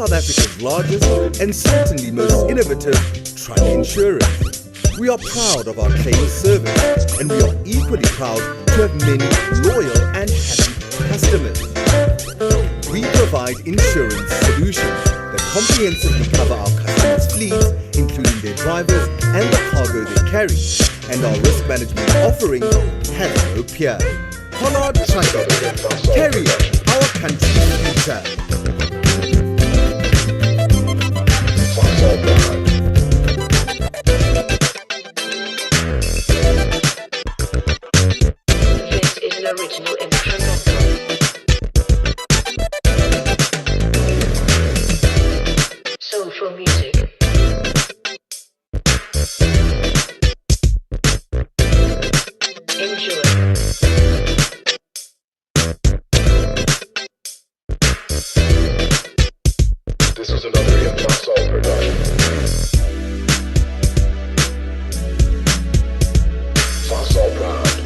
South Africa's largest and certainly most innovative truck insurance. We are proud of our claims service, and we are equally proud to have many loyal and happy customers. We provide insurance solutions that comprehensively cover our customers' fleets, including their drivers and the cargo they carry, and our risk management offering has no peer. Pollard Trucking, Cary, our country's future. This is an original intro. Soulful music. Enjoy. This is another Impossible production. Fossil Pride.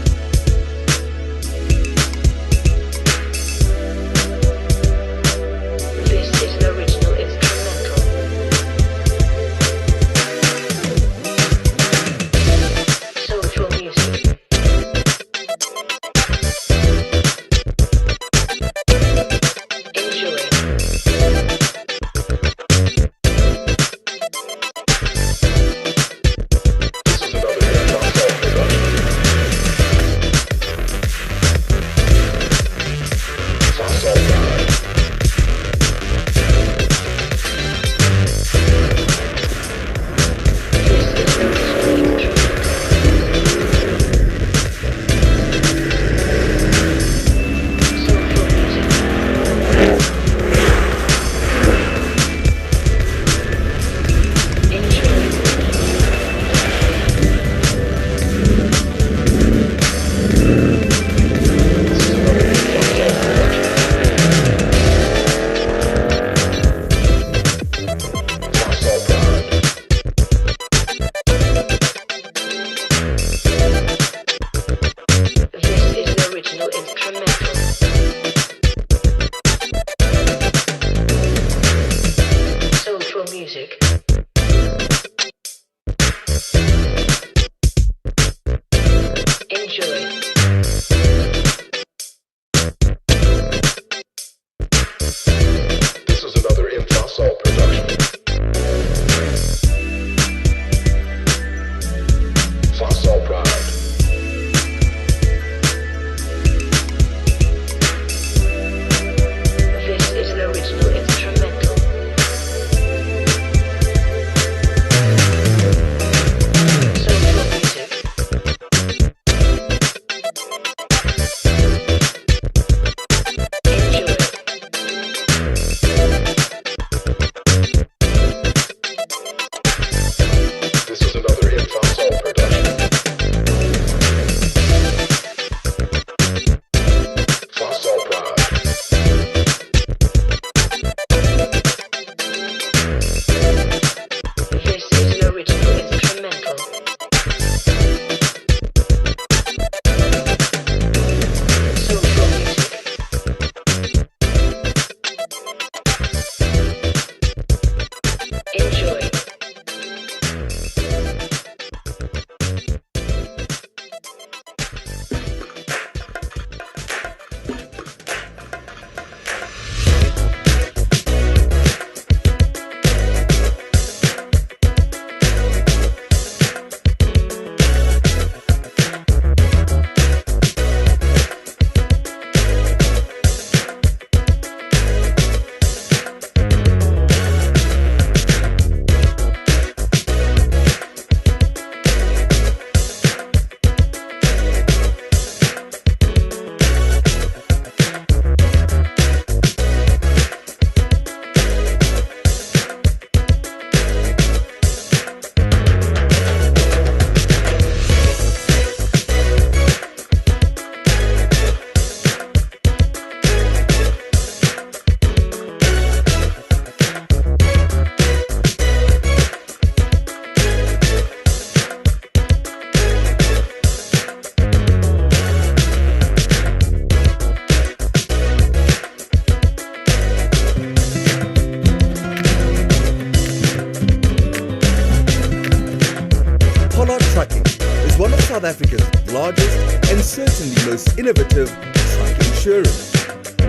Africa's largest and certainly most innovative truck insurance.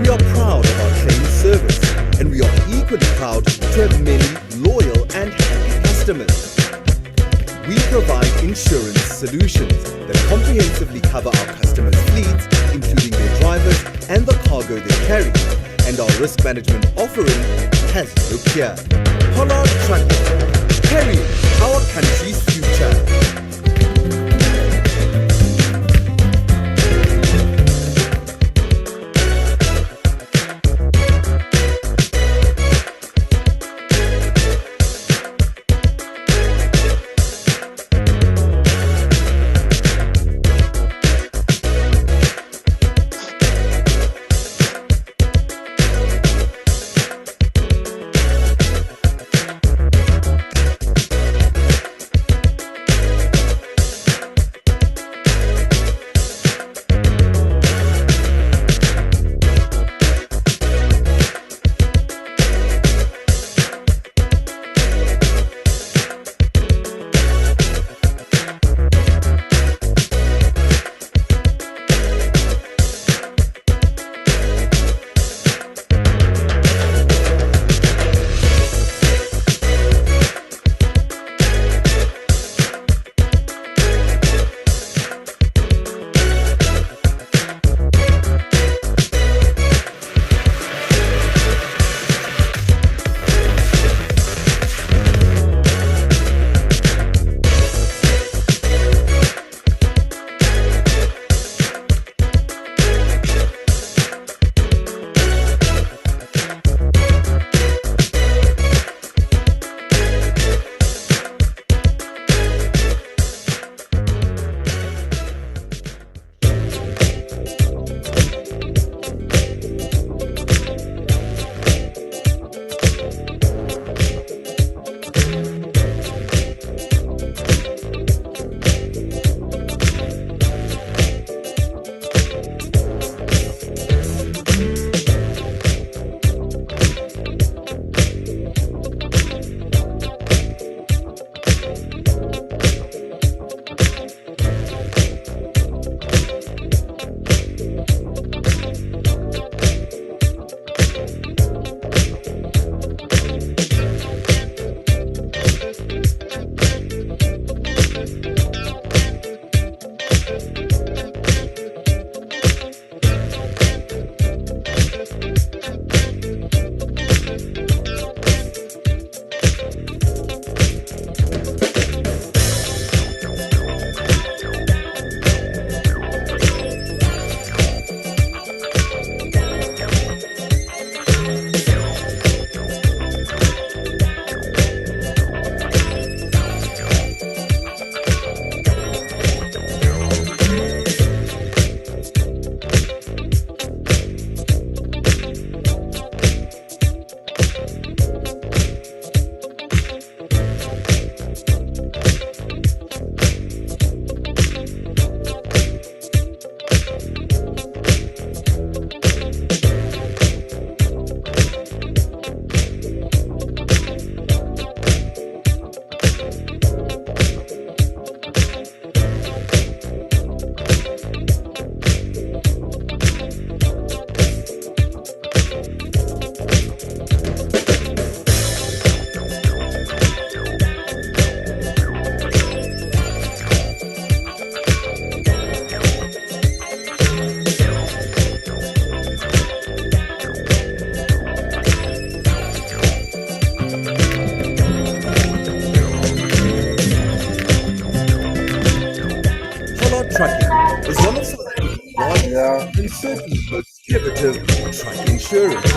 We are proud of our claim service, and we are equally proud to have many loyal and happy customers. We provide insurance solutions that comprehensively cover our customers' fleets, including their drivers and the cargo they carry, and our risk management offering has no peer. Pollard Trucking, carrying our country's future. and certainly most innovative truck insurance.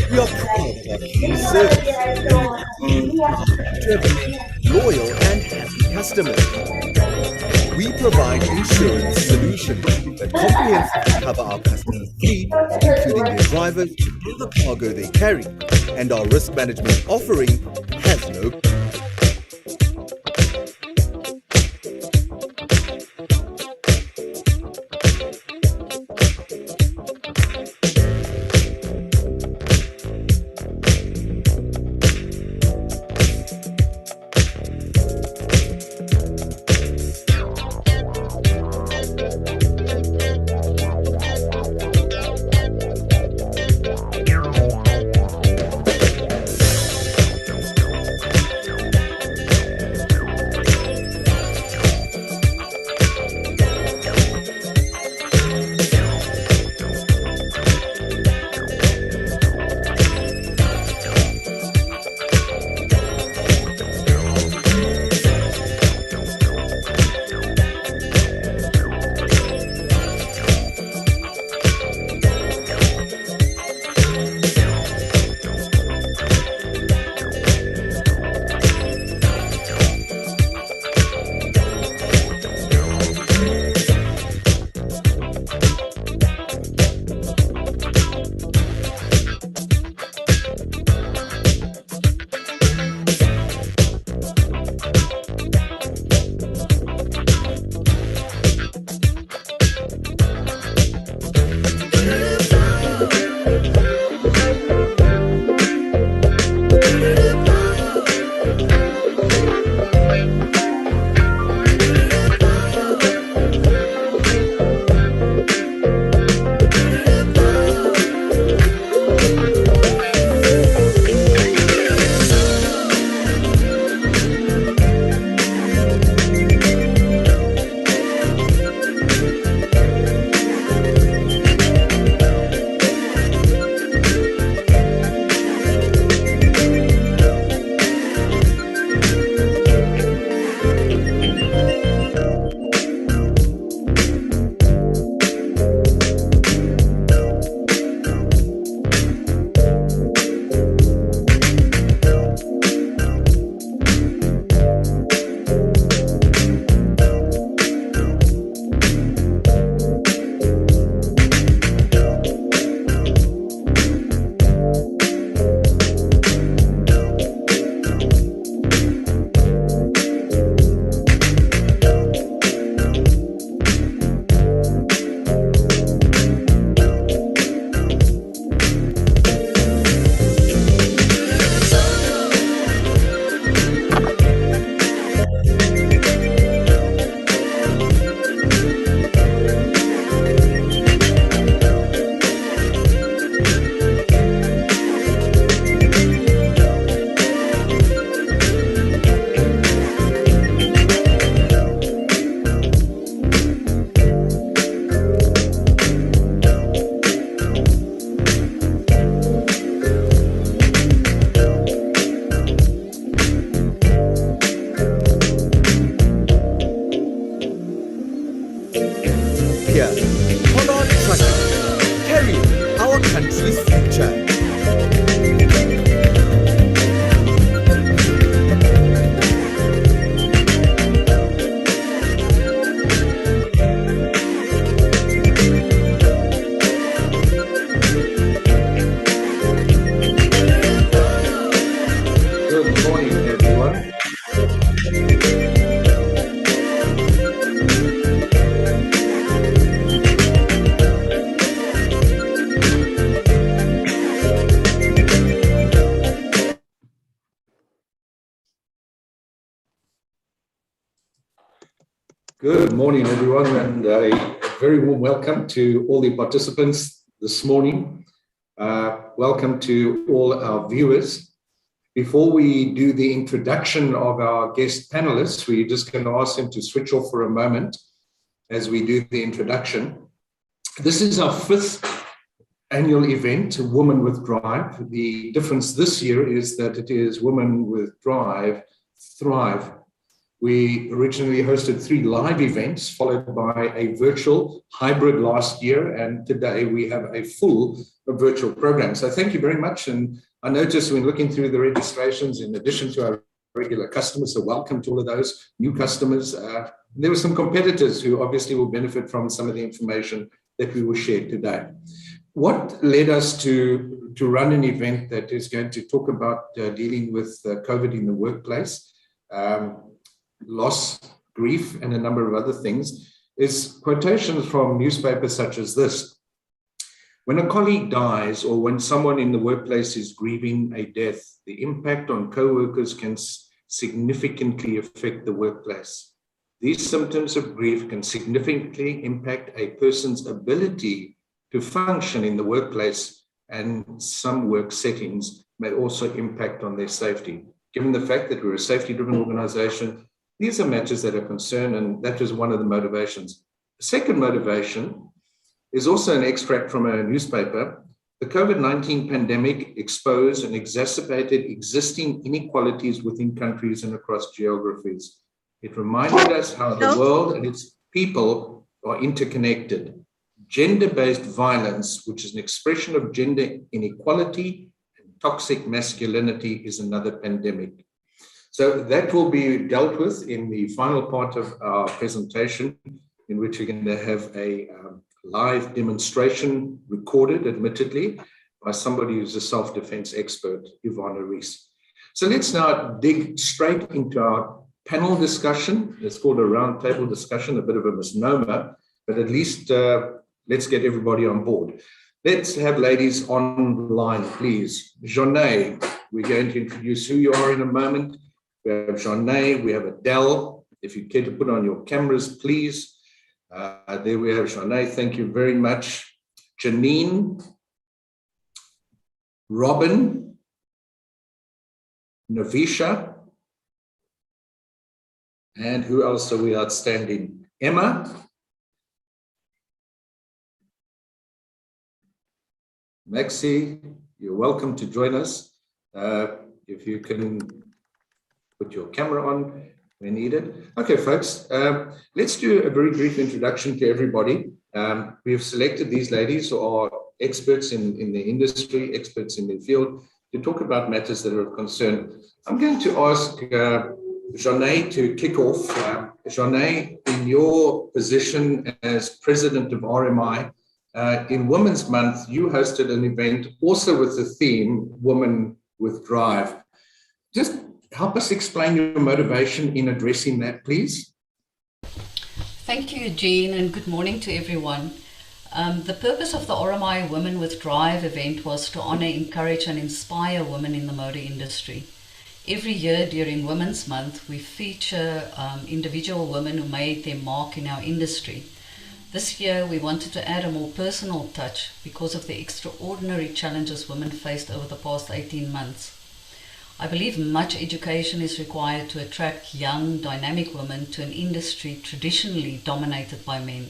We are proud of our key service to have loyal and happy customers. We provide insurance solutions that comprehensively cover our customers' fleet, including their drivers and the cargo they carry, and our risk management offering has no Here, on our trucking, carrying our country's future. Good morning, everyone, and a very warm welcome to all the participants this morning. Welcome to all our viewers. Before we do the introduction of our guest panelists, we're just going to ask them to switch off for a moment as we do the introduction. This is our 5th annual event, Women with Drive. The difference this year is that it is Women with Drive Thrive. We originally hosted 3 live events, followed by a virtual hybrid last year, and today we have a full virtual program. So thank you very much. And I noticed when looking through the registrations, in addition to our regular customers, so welcome to all of those new customers. There were some competitors who obviously will benefit from some of the information that we will share today. What led us to run an event that is going to talk about dealing with COVID in the workplace? Loss, grief, and a number of other things, is quotations from newspapers such as this. When a colleague dies or when someone in the workplace is grieving a death, the impact on co-workers can significantly affect the workplace. These symptoms of grief can significantly impact a person's ability to function in the workplace, and some work settings may also impact on their safety. Given the fact that we're a safety-driven organization, these are matters that are concerned, and that is one of the motivations. The second motivation is also an extract from a newspaper. The COVID-19 pandemic exposed and exacerbated existing inequalities within countries and across geographies. It reminded us how the world and its people are interconnected. Gender-based violence, which is an expression of gender inequality and toxic masculinity, is another pandemic. So that will be dealt with in the final part of our presentation, in which we're going to have a live demonstration recorded, admittedly, by somebody who's a self-defense expert, Ivana, Ries. So let's now dig straight into our panel discussion. It's called a roundtable discussion, a bit of a misnomer, but at least let's get everybody on board. Let's have ladies online, please. Jeanne, we're going to introduce who you are in a moment. We have Janine, we have Adele. If you care to put on your cameras, please. There we have Janine, thank you very much. Janine, Robyn, Navisha, and who else are we outstanding? Emma, Maxi, you're welcome to join us. If you can put your camera on when needed. Okay, folks, let's do a very brief introduction to everybody. We've selected these ladies who are experts in the industry, experts in the field, to talk about matters that are of concern. I'm going to ask Janine to kick off. Janine, in your position as president of RMI, in Women's Month, you hosted an event also with the theme, Women with Drive. Just help us explain your motivation in addressing that, please. Thank you, Jeanne, and good morning to everyone. The purpose of the RMI Women with Drive event was to honor, encourage, and inspire women in the motor industry. Every year during Women's Month, we feature individual women who made their mark in our industry. This year, we wanted to add a more personal touch because of the extraordinary challenges women faced over the past 18 months. I believe much education is required to attract young, dynamic women to an industry traditionally dominated by men.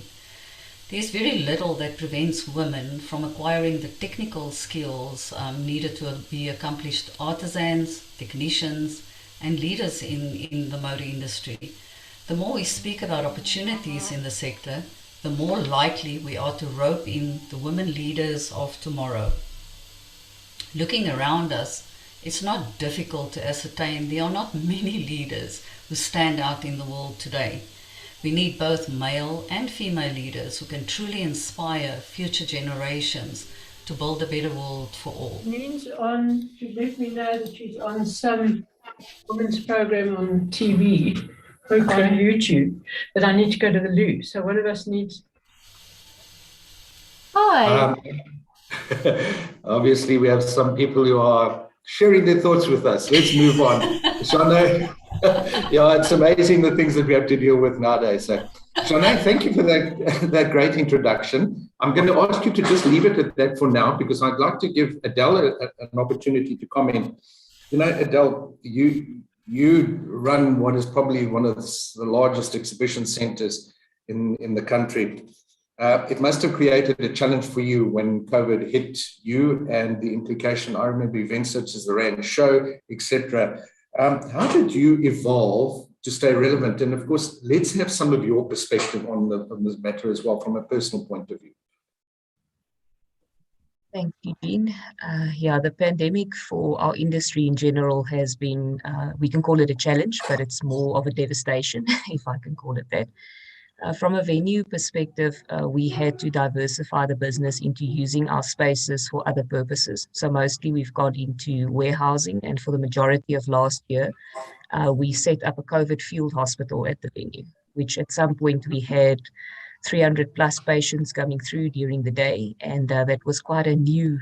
There's very little that prevents women from acquiring the technical skills needed to be accomplished artisans, technicians, and leaders in the motor industry. The more we speak about opportunities in the sector, the more likely we are to rope in the women leaders of tomorrow. Looking around us, it's not difficult to ascertain there are not many leaders who stand out in the world today. We need both male and female leaders who can truly inspire future generations to build a better world for all. Janine's on, she let me know that she's on some women's program on TV, on YouTube, that I need to go to the loo. So one of us needs... Hi. Obviously, we have some people who are sharing their thoughts with us. Let's move on. Jeanne, yeah, it's amazing the things that we have to deal with nowadays. So, Jeanne, thank you for that great introduction. I'm going to ask you to just leave it at that for now, because I'd like to give Adele an opportunity to comment. You know, Adele, you run what is probably one of the largest exhibition centers in the country. It must have created a challenge for you when COVID hit you and the implication. I remember events such as the Rand Show, etc. How did you evolve to stay relevant? And of course, let's have some of your perspective on this matter as well from a personal point of view. Thank you, Jeanne. Yeah, the pandemic for our industry in general has been, we can call it a challenge, but it's more of a devastation, if I can call it that. From a venue perspective, we had to diversify the business into using our spaces for other purposes. So mostly we've gone into warehousing, and for the majority of last year, we set up a COVID field hospital at the venue, which at some point we had 300 plus patients coming through during the day, and that was quite a new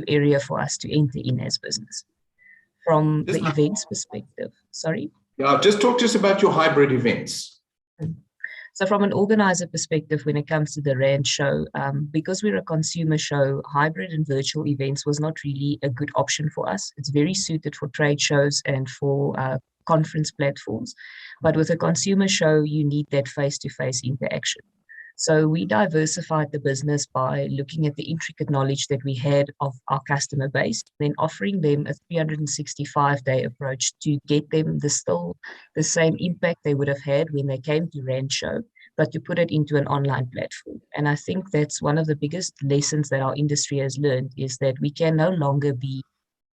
area for us to enter in as business. From the events perspective, sorry? Yeah, just talk to us about your hybrid events. So from an organizer perspective, when it comes to the Rand Show, because we're a consumer show, hybrid and virtual events was not really a good option for us. It's very suited for trade shows and for conference platforms. But with a consumer show, you need that face-to-face interaction. So we diversified the business by looking at the intricate knowledge that we had of our customer base, then offering them a 365-day approach to get them still the same impact they would have had when they came to Rand Show, but to put it into an online platform. And I think that's one of the biggest lessons that our industry has learned, is that we can no longer be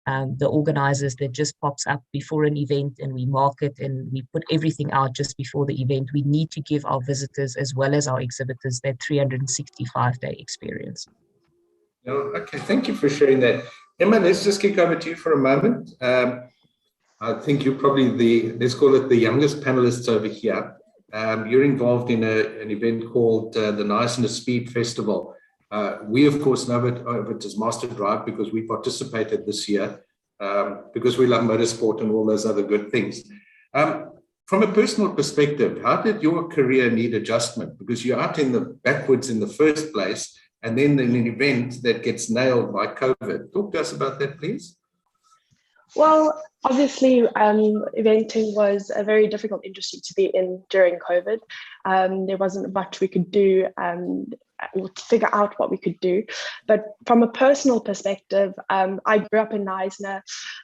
the organizers that just pops up before an event and we market and we put everything out just before the event. We need to give our visitors as well as our exhibitors that 365-day experience. Okay, thank you for sharing that. Emma, let's just kick over to you for a moment. I think you're probably let's call it the youngest panelists over here. You're involved in an event called the Knysna Speed Festival. We, of course, know it as Master Drive because we participated this year because we love motorsport and all those other good things. From a personal perspective, how did your career need adjustment? Because you're out in the backwards in the first place, and then in an event that gets nailed by COVID. Talk to us about that, please. Well, obviously, eventing was a very difficult industry to be in during COVID. There wasn't much we could do or to figure out what we could do. But from a personal perspective, I grew up in Knysna.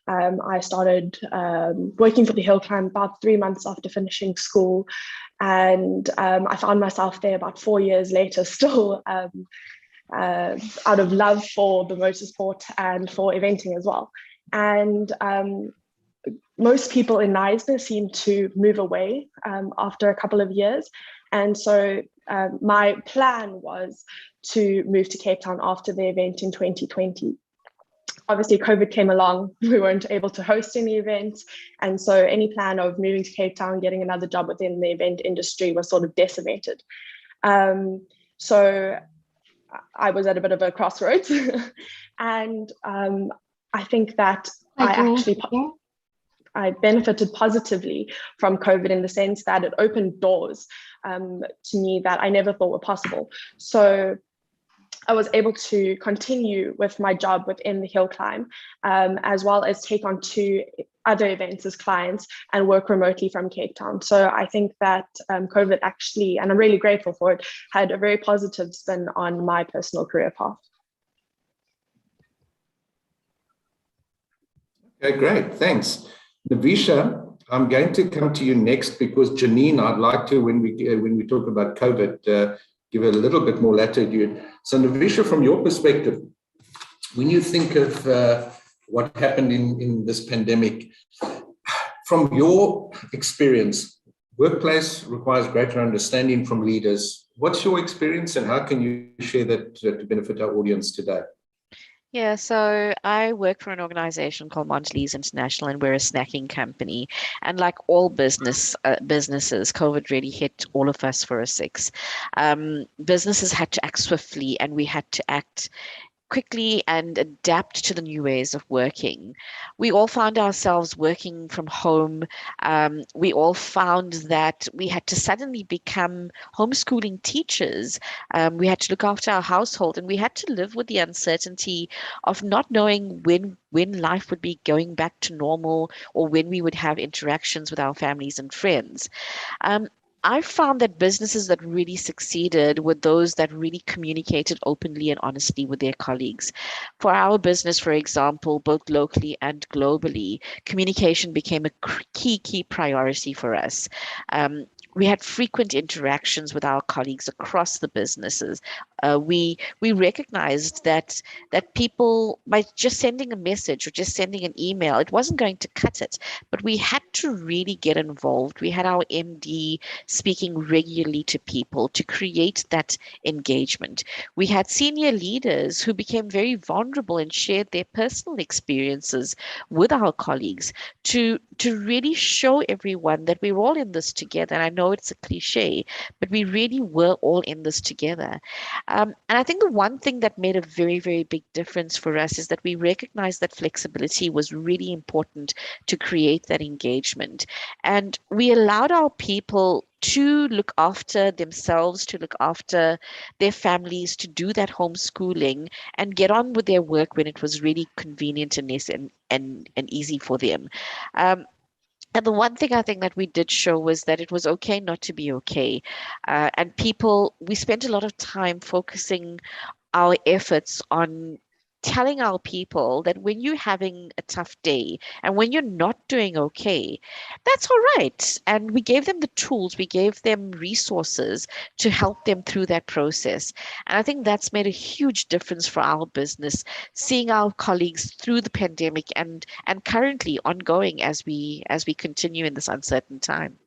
I started working for the Hill Climb about 3 months after finishing school. And I found myself there about 4 years later, still out of love for the motorsport and for eventing as well. And most people in Knysna seem to move away after a couple of years. And so my plan was to move to Cape Town after the event in 2020. Obviously, COVID came along. We weren't able to host any events. And so any plan of moving to Cape Town, getting another job within the event industry was sort of decimated. So I was at a bit of a crossroads. And I think that I benefited positively from COVID in the sense that it opened doors to me that I never thought were possible. So I was able to continue with my job within the Hill Climb, as well as take on 2 other events as clients and work remotely from Cape Town. So I think that COVID actually, and I'm really grateful for it, had a very positive spin on my personal career path. Okay, great, thanks. Navisha, I'm going to come to you next because Janine, I'd like to, when we talk about COVID, give it a little bit more latitude. So Navisha, from your perspective, when you think of what happened in this pandemic, from your experience, workplace requires greater understanding from leaders. What's your experience and how can you share that to benefit our audience today? Yeah, so I work for an organization called Mondelez International, and we're a snacking company. And like all businesses, COVID really hit all of us for a six. Businesses had to act swiftly, and we had to act quickly and adapt to the new ways of working. We all found ourselves working from home. We all found that we had to suddenly become homeschooling teachers. We had to look after our household, and we had to live with the uncertainty of not knowing when life would be going back to normal or when we would have interactions with our families and friends. I found that businesses that really succeeded were those that really communicated openly and honestly with their colleagues. For our business, for example, both locally and globally, communication became a key priority for us. We had frequent interactions with our colleagues across the businesses. We recognized that people, by just sending a message or just sending an email, it wasn't going to cut it. But we had to really get involved. We had our MD speaking regularly to people to create that engagement. We had senior leaders who became very vulnerable and shared their personal experiences with our colleagues to really show everyone that we're all in this together. And I know it's a cliche, but we really were all in this together. And I think the one thing that made a very, very big difference for us is that we recognized that flexibility was really important to create that engagement. And we allowed our people to look after themselves, to look after their families, to do that homeschooling and get on with their work when it was really convenient and easy for them. And the one thing I think that we did show was that it was okay not to be okay. And we spent a lot of time focusing our efforts on telling our people that when you're having a tough day and when you're not doing okay, that's all right. And we gave them the tools, we gave them resources to help them through that process. And I think that's made a huge difference for our business, seeing our colleagues through the pandemic and currently ongoing as we continue in this uncertain time.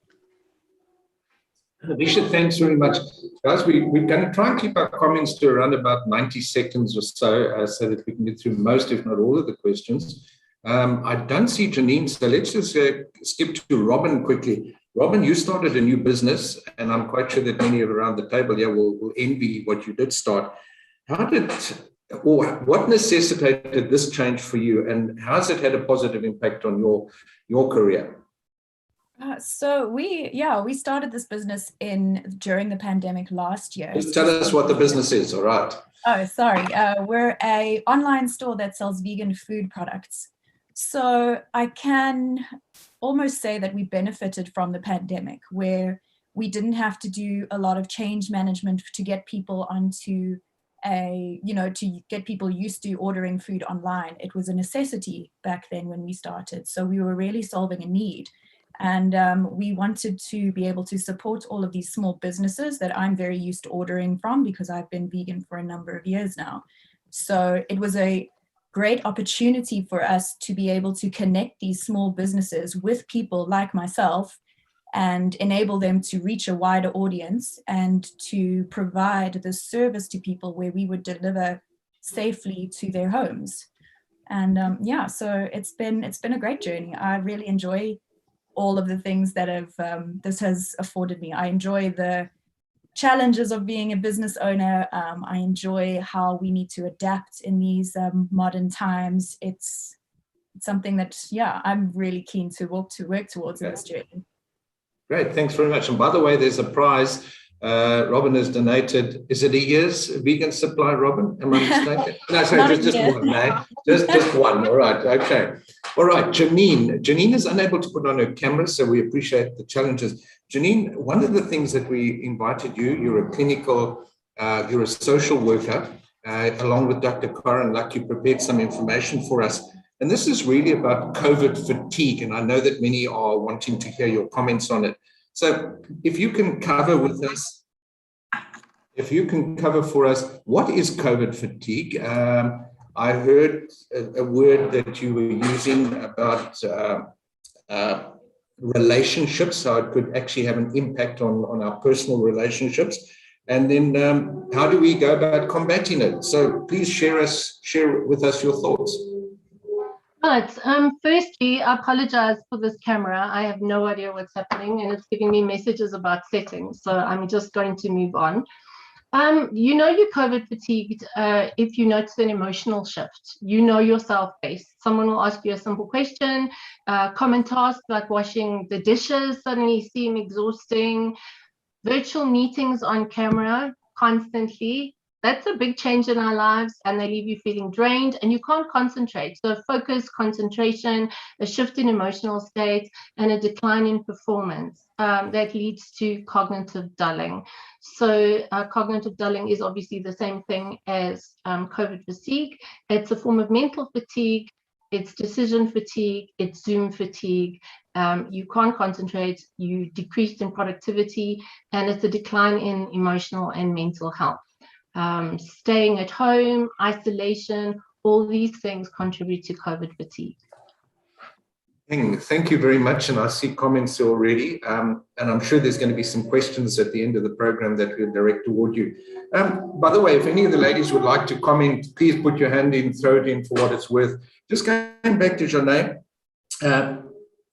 Navisha, thanks very much. Guys, we're going to try and keep our comments to around about 90 seconds or so, so that we can get through most, if not all, of the questions. I don't see Janine, so let's just skip to Robyn quickly. Robyn, you started a new business, and I'm quite sure that many around the table here will envy what you did start. What necessitated this change for you, and how has it had a positive impact on your career? So we started this business during the pandemic last year. Just tell us what the business is, all right? Oh, sorry. We're an online store that sells vegan food products. So I can almost say that we benefited from the pandemic, where we didn't have to do a lot of change management to get people onto to get people used to ordering food online. It was a necessity back then when we started. So we were really solving a need. And we wanted to be able to support all of these small businesses that I'm very used to ordering from because I've been vegan for a number of years now. So it was a great opportunity for us to be able to connect these small businesses with people like myself and enable them to reach a wider audience and to provide the service to people where we would deliver safely to their homes. And so it's been a great journey. I really enjoy all of the things that this has afforded me. I enjoy the challenges of being a business owner. I enjoy how we need to adapt in these modern times. It's something that, I'm really keen to work towards in this journey. Great, thanks very much. And by the way, there's a prize. Robyn has donated, is it a year's vegan supply, Robyn? Am I mistaken? No, sorry, just one, no? Just one, all right, okay. All right, Janine. Janine is unable to put on her camera, so we appreciate the challenges. Janine, one of the things that we invited you're a social worker, along with Dr. Corin Luck, you prepared some information for us. And this is really about COVID fatigue, and I know that many are wanting to hear your comments on it. So if you can cover with us if you can cover for us, what is COVID fatigue? I heard a word that you were using about relationships, how it could actually have an impact on our personal relationships. And then how do we go about combating it? So please share with us your thoughts. Right. Firstly, I apologize for this camera. I have no idea what's happening and it's giving me messages about settings. So I'm just going to move on. You know you're COVID fatigued if you notice an emotional shift. You know you're self-paced. Someone will ask you a simple question, common tasks like washing the dishes suddenly seem exhausting, virtual meetings on camera constantly. That's a big change in our lives and they leave you feeling drained and you can't concentrate. So focus, concentration, a shift in emotional state and a decline in performance that leads to cognitive dulling. So cognitive dulling is obviously the same thing as COVID fatigue. It's a form of mental fatigue. It's decision fatigue. It's Zoom fatigue. You can't concentrate. You decreased in productivity and it's a decline in emotional and mental health. Staying at home, isolation, all these things contribute to COVID fatigue. Thank you very much. And I see comments already. And I'm sure there's going to be some questions at the end of the program that we'll direct toward you. By the way, if any of the ladies would like to comment, please put your hand in, throw it in for what it's worth. Just going back to Janine,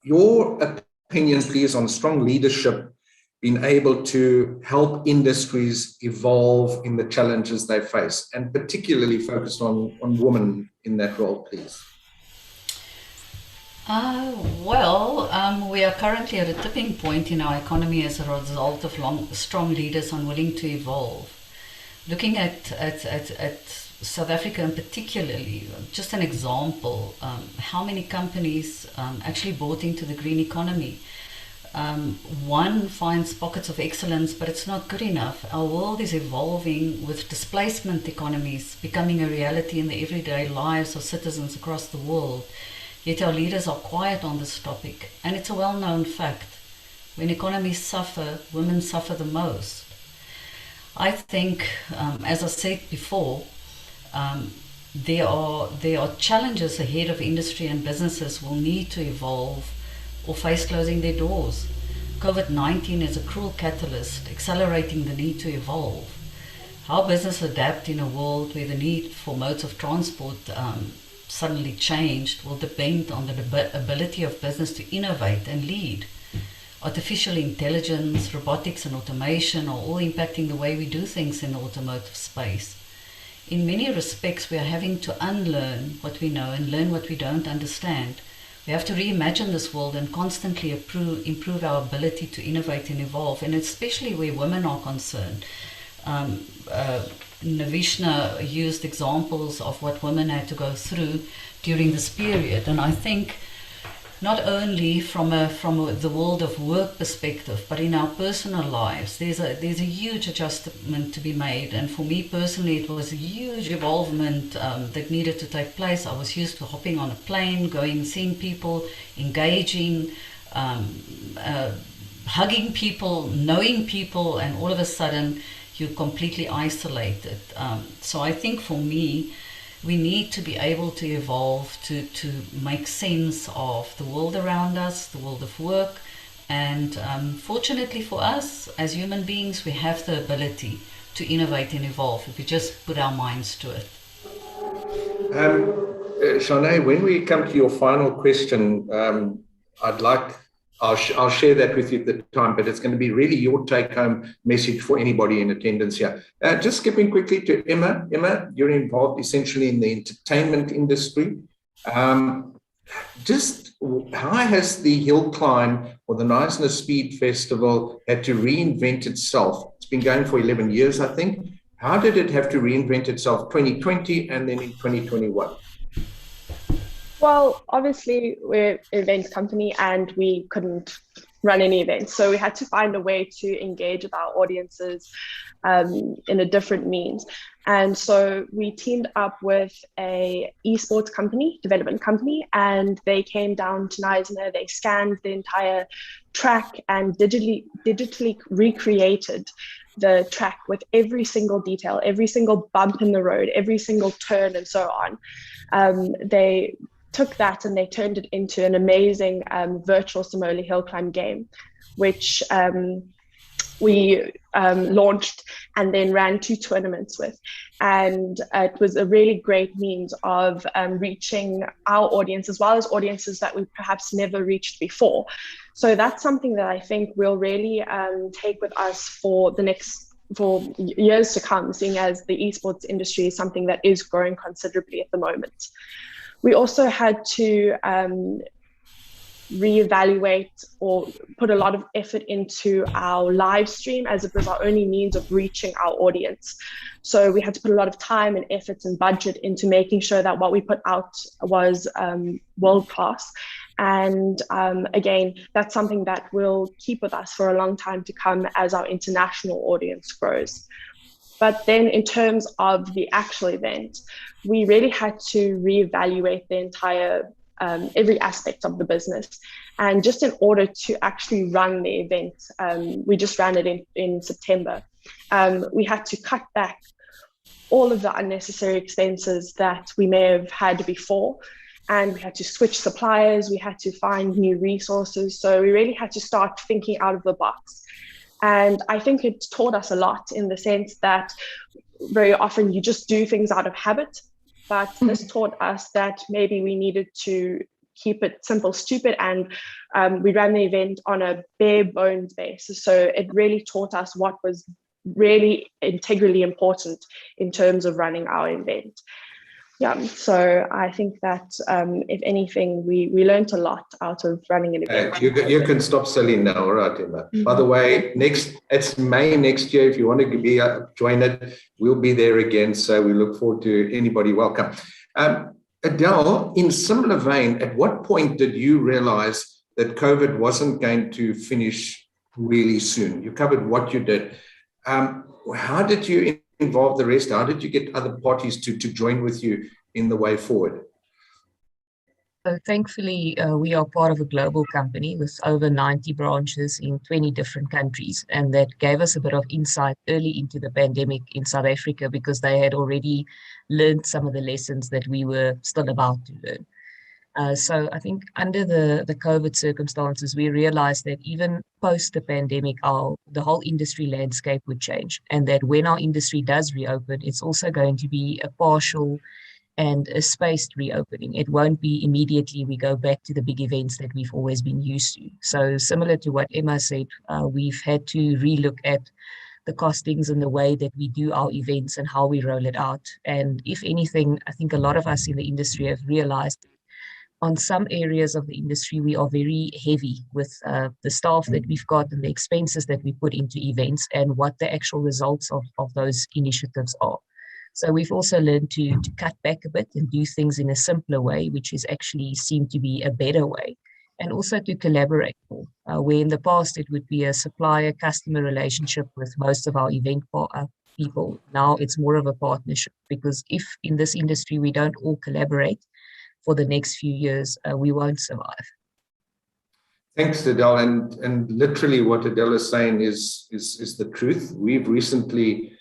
your opinion, please, on strong leadership being able to help industries evolve in the challenges they face, and particularly focused on women in that role, please. We are currently at a tipping point in our economy as a result of strong leaders unwilling to evolve. Looking at South Africa in particularly, just an example, how many companies actually bought into the green economy. One finds pockets of excellence, but it's not good enough. Our world is evolving with displacement economies becoming a reality in the everyday lives of citizens across the world. Yet our leaders are quiet on this topic, and it's a well-known fact. When economies suffer, women suffer the most. I think, as I said before, there are challenges ahead of industry and businesses will need to evolve or face closing their doors. COVID-19 is a cruel catalyst, accelerating the need to evolve. How business adapt in a world where the need for modes of transport suddenly changed will depend on the ability of business to innovate and lead. Artificial intelligence, robotics and automation are all impacting the way we do things in the automotive space. In many respects, we are having to unlearn what we know and learn what we don't understand. We have to reimagine this world and constantly improve our ability to innovate and evolve, and especially where women are concerned. Navisha used examples of what women had to go through during this period, and I think not only from the world of work perspective, but in our personal lives, there's a huge adjustment to be made. And for me personally, it was a huge evolvement that needed to take place. I was used to hopping on a plane, going, seeing people, engaging, hugging people, knowing people, and all of a sudden you're completely isolated. So I think for me, we need to be able to evolve to make sense of the world around us, the world of work. And fortunately for us, as human beings, we have the ability to innovate and evolve if we just put our minds to it. Jeanne, when we come to your final question, I'll share that with you at the time, but it's going to be really your take-home message for anybody in attendance here. Just skipping quickly to Emma. Emma, you're involved essentially in the entertainment industry. Just how has the hill climb or the Knysna Speed Festival had to reinvent itself? It's been going for 11 years, I think. How did it have to reinvent itself 2020 and then in 2021? Well, obviously, we're an events company and we couldn't run any events. So we had to find a way to engage with our audiences in a different means. And so we teamed up with a esports company, development company, and they came down to Knysna. They scanned the entire track and digitally recreated the track with every single detail, every single bump in the road, every single turn, and so on. They took that and they turned it into an amazing virtual Somali hill climb game, which we launched and then ran 2 tournaments with. And it was a really great means of reaching our audience, as well as audiences that we perhaps never reached before. So that's something that I think we'll really take with us for years to come, seeing as the esports industry is something that is growing considerably at the moment. We also had to reevaluate or put a lot of effort into our live stream, as it was our only means of reaching our audience. So we had to put a lot of time and effort and budget into making sure that what we put out was world class. And again, that's something that will keep with us for a long time to come as our international audience grows. But then in terms of the actual event, we really had to reevaluate the entire every aspect of the business. And just in order to actually run the event, we just ran it in September. We had to cut back all of the unnecessary expenses that we may have had before. And we had to switch suppliers, we had to find new resources. So we really had to start thinking out of the box. And I think it taught us a lot, in the sense that very often you just do things out of habit. But this taught us that maybe we needed to keep it simple, stupid, and we ran the event on a bare bones basis. So it really taught us what was really integrally important in terms of running our event. Yeah, so I think that if anything, we learned a lot out of running an event. You can stop selling now, all right, Emma. By the way, it's May next year. If you want to join it, we'll be there again. So we look forward to anybody welcome. Adele, in similar vein, at what point did you realize that COVID wasn't going to finish really soon? You covered what you did. How did you involve the rest? How did you get other parties to join with you in the way forward? So thankfully, we are part of a global company with over 90 branches in 20 different countries. And that gave us a bit of insight early into the pandemic in South Africa, because they had already learned some of the lessons that we were still about to learn. So I think under the COVID circumstances, we realized that even post the pandemic, the whole industry landscape would change. And that when our industry does reopen, it's also going to be a partial and a spaced reopening. It won't be immediately we go back to the big events that we've always been used to. So similar to what Emma said, we've had to relook at the costings and the way that we do our events and how we roll it out. And if anything, I think a lot of us in the industry have realized on some areas of the industry, we are very heavy with the staff that we've got and the expenses that we put into events and what the actual results of those initiatives are. So we've also learned to cut back a bit and do things in a simpler way, which is actually seemed to be a better way. And also to collaborate more, where in the past it would be a supplier-customer relationship with most of our event people. Now it's more of a partnership, because if in this industry we don't all collaborate for the next few years, we won't survive. Thanks, Adele. And literally what Adele is saying is the truth. We've recently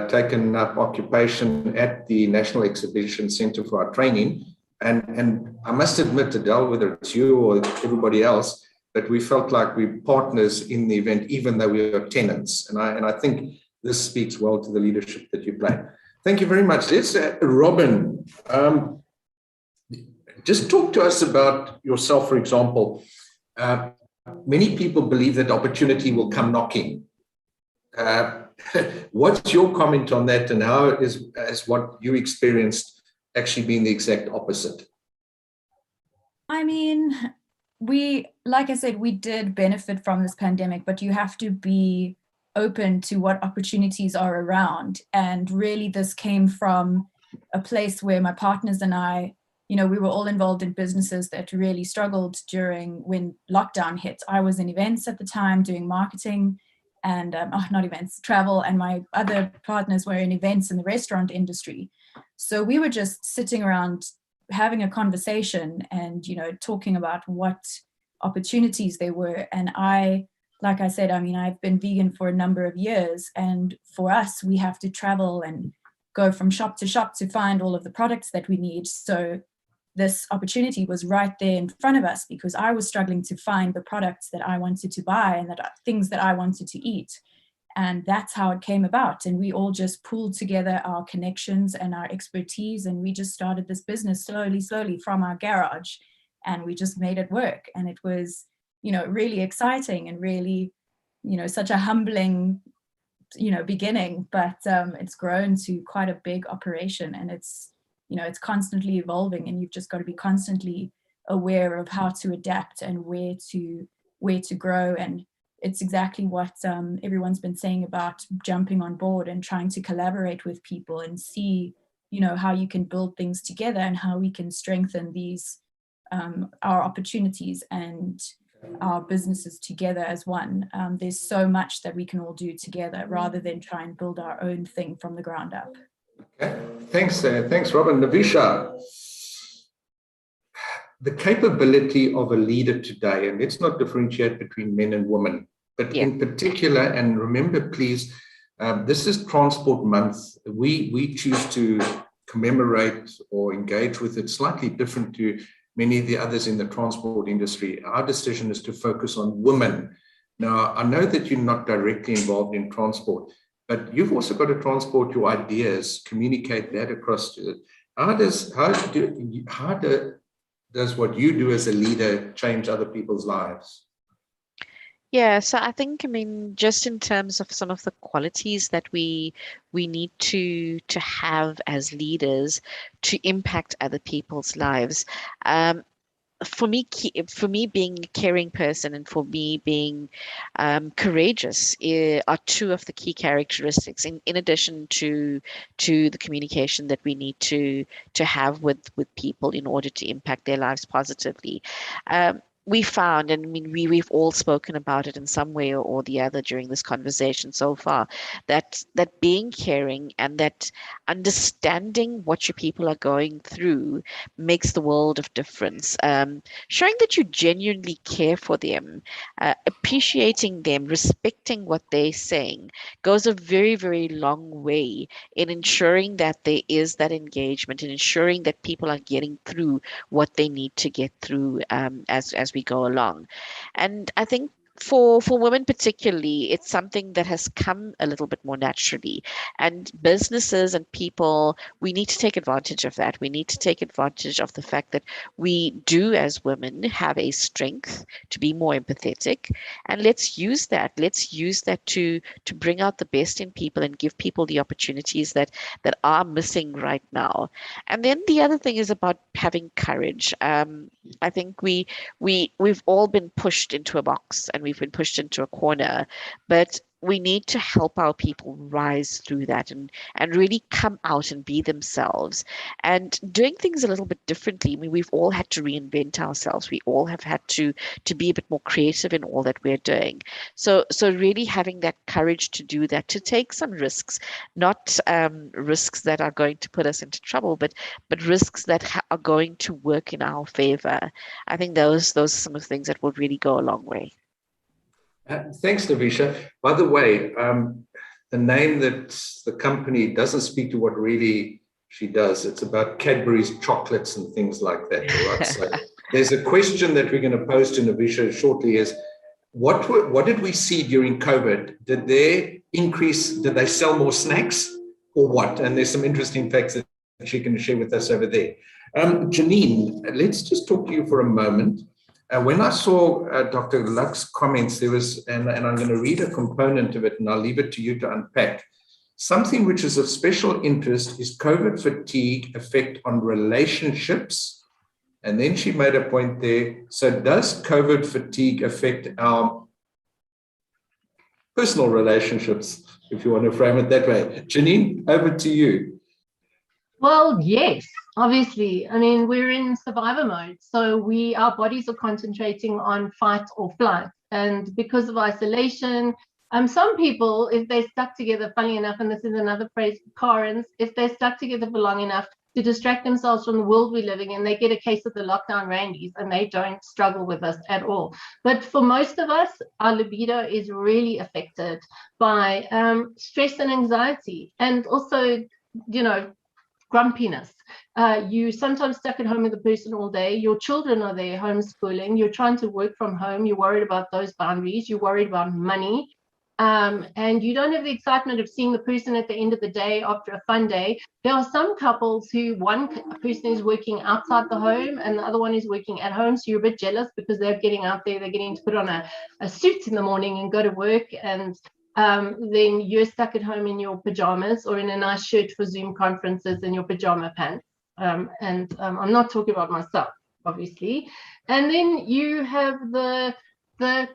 taken up occupation at the National Exhibition Centre for our training. And I must admit, Adele, whether it's you or everybody else, but we felt like we're partners in the event, even though we are tenants. And I think this speaks well to the leadership that you play. Thank you very much. Let's, Robyn, just talk to us about yourself, for example. Many people believe that opportunity will come knocking. What's your comment on that, and how is what you experienced actually being the exact opposite? I mean, like I said, we did benefit from this pandemic, but you have to be open to what opportunities are around. And really this came from a place where my partners and I, we were all involved in businesses that really struggled when lockdown hit. I was in events at the time doing marketing and not events, travel, and my other partners were in events in the restaurant industry. So we were just sitting around having a conversation and, talking about what opportunities there were. And I like I said, I mean, I've been vegan for a number of years, and for us, we have to travel and go from shop to find all of the products that we need. So this opportunity was right there in front of us, because I was struggling to find the products that I wanted to buy and things that I wanted to eat. And that's how it came about. And we all just pooled together our connections and our expertise, and we just started this business slowly from our garage, and we just made it work. And it was, really exciting and really, such a humbling, beginning, but it's grown to quite a big operation, and it's constantly evolving, and you've just got to be constantly aware of how to adapt and where to grow. And it's exactly what everyone's been saying about jumping on board and trying to collaborate with people and see, how you can build things together and how we can strengthen these our opportunities and our businesses together as one. There's so much that we can all do together rather than try and build our own thing from the ground up. Okay, thanks, Robyn. Navisha, the capability of a leader today, and let's not differentiate between men and women, but in particular, and remember, please, this is Transport Month. We choose to commemorate or engage with it slightly different to many of the others in the transport industry. Our decision is to focus on women. Now, I know that you're not directly involved in transport, but you've also got to transport your ideas, communicate that across to it. How does what you do as a leader change other people's lives? Yeah, so I think, just in terms of some of the qualities that we need to have as leaders to impact other people's lives. For me, being a caring person and for me being courageous are two of the key characteristics. In addition to the communication that we need to have with people in order to impact their lives positively. We found, and we've all spoken about it in some way or the other during this conversation so far, that being caring and that understanding what your people are going through makes the world of difference. Showing that you genuinely care for them, appreciating them, respecting what they're saying goes a very, very long way in ensuring that there is that engagement and ensuring that people are getting through what they need to get through as we go along. And I think for women particularly, it's something that has come a little bit more naturally. And businesses and people, we need to take advantage of that. We need to take advantage of the fact that we do, as women, have a strength to be more empathetic. And let's use that. Let's use that to bring out the best in people and give people the opportunities that are missing right now. And then the other thing is about having courage. I think we've all been pushed into a box and we've been pushed into a corner, but we need to help our people rise through that and really come out and be themselves and doing things a little bit differently. We've all had to reinvent ourselves. We all have had to be a bit more creative in all that we're doing. So really having that courage to do that, to take some risks, not risks that are going to put us into trouble, but risks that are going to work in our favor. I think those are some of the things that will really go a long way. Thanks, Navisha. By the way, the name that the company doesn't speak to what really she does. It's about Cadbury's chocolates and things like that. Right? So there's a question that we're going to pose to Navisha shortly is, what did we see during COVID? Did they sell more snacks or what? And there's some interesting facts that she can share with us over there. Janine, let's just talk to you for a moment. When I saw Dr. Luck's comments, there was, and I'm going to read a component of it and I'll leave it to you to unpack. Something which is of special interest is COVID fatigue effect on relationships. And then she made a point there. So does COVID fatigue affect our personal relationships, if you want to frame it that way? Janine, over to you. Well, yes, obviously. I mean, we're in survivor mode. So our bodies are concentrating on fight or flight. And because of isolation, some people, if they're stuck together, funny enough, and this is another phrase, Karens, if they're stuck together for long enough, to distract themselves from the world we're living in. They get a case of the lockdown randies and they don't struggle with us at all. But for most of us, our libido is really affected by stress and anxiety, and also, grumpiness. You sometimes stuck at home with a person all day. Your children are there homeschooling. You're trying to work from home. You're worried about those boundaries. You're worried about money. And you don't have the excitement of seeing the person at the end of the day after a fun day. There are some couples who one person is working outside the home and the other one is working at home. So you're a bit jealous because they're getting out there, they're getting to put on a suit in the morning and go to work. And then you're stuck at home in your pajamas or in a nice shirt for Zoom conferences and your pajama pants. I'm not talking about myself, obviously. And then you have the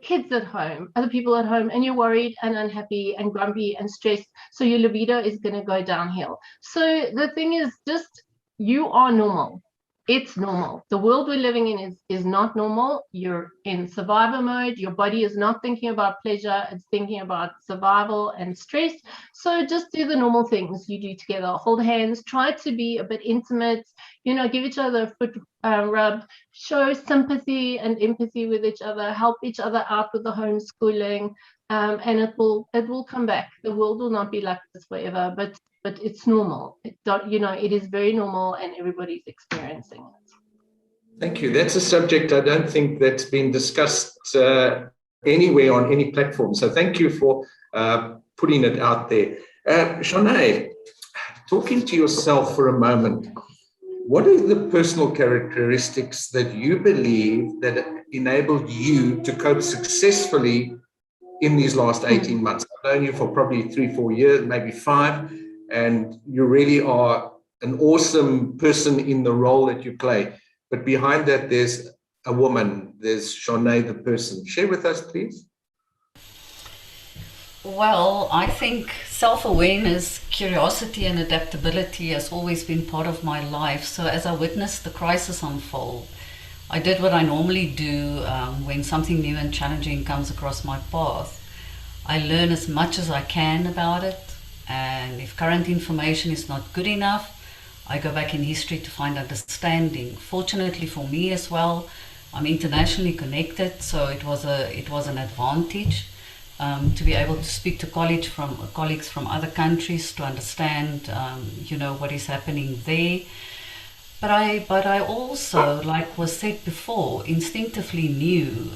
kids at home, other people at home, and you're worried and unhappy and grumpy and stressed. So your libido is going to go downhill. So the thing is, just you are normal. It's normal. The world we're living in is not normal. You're in survivor mode. Your body is not thinking about pleasure. It's thinking about survival and stress. So just do the normal things you do together. Hold hands. Try to be a bit intimate. Give each other a foot rub. Show sympathy and empathy with each other. Help each other out with the homeschooling. And it will come back. The world will not be like this forever, but it's normal. It is very normal, and everybody's experiencing it. Thank you. That's a subject I don't think that's been discussed anywhere on any platform. So thank you for putting it out there. Jeanne, talking to yourself for a moment, what are the personal characteristics that you believe that enabled you to cope successfully in these last 18 months? I've known you for probably 3-4 years, maybe 5. And you really are an awesome person in the role that you play. But behind that, there's a woman. There's Jeanne, the person. Share with us, please. Well, I think self-awareness, curiosity and adaptability has always been part of my life. So as I witnessed the crisis unfold, I did what I normally do when something new and challenging comes across my path. I learn as much as I can about it. And if current information is not good enough, I go back in history to find understanding. Fortunately for me as well, I'm internationally connected, so it was an advantage to be able to speak to colleagues from other countries to understand, what is happening there. But I also, like was said before, instinctively knew,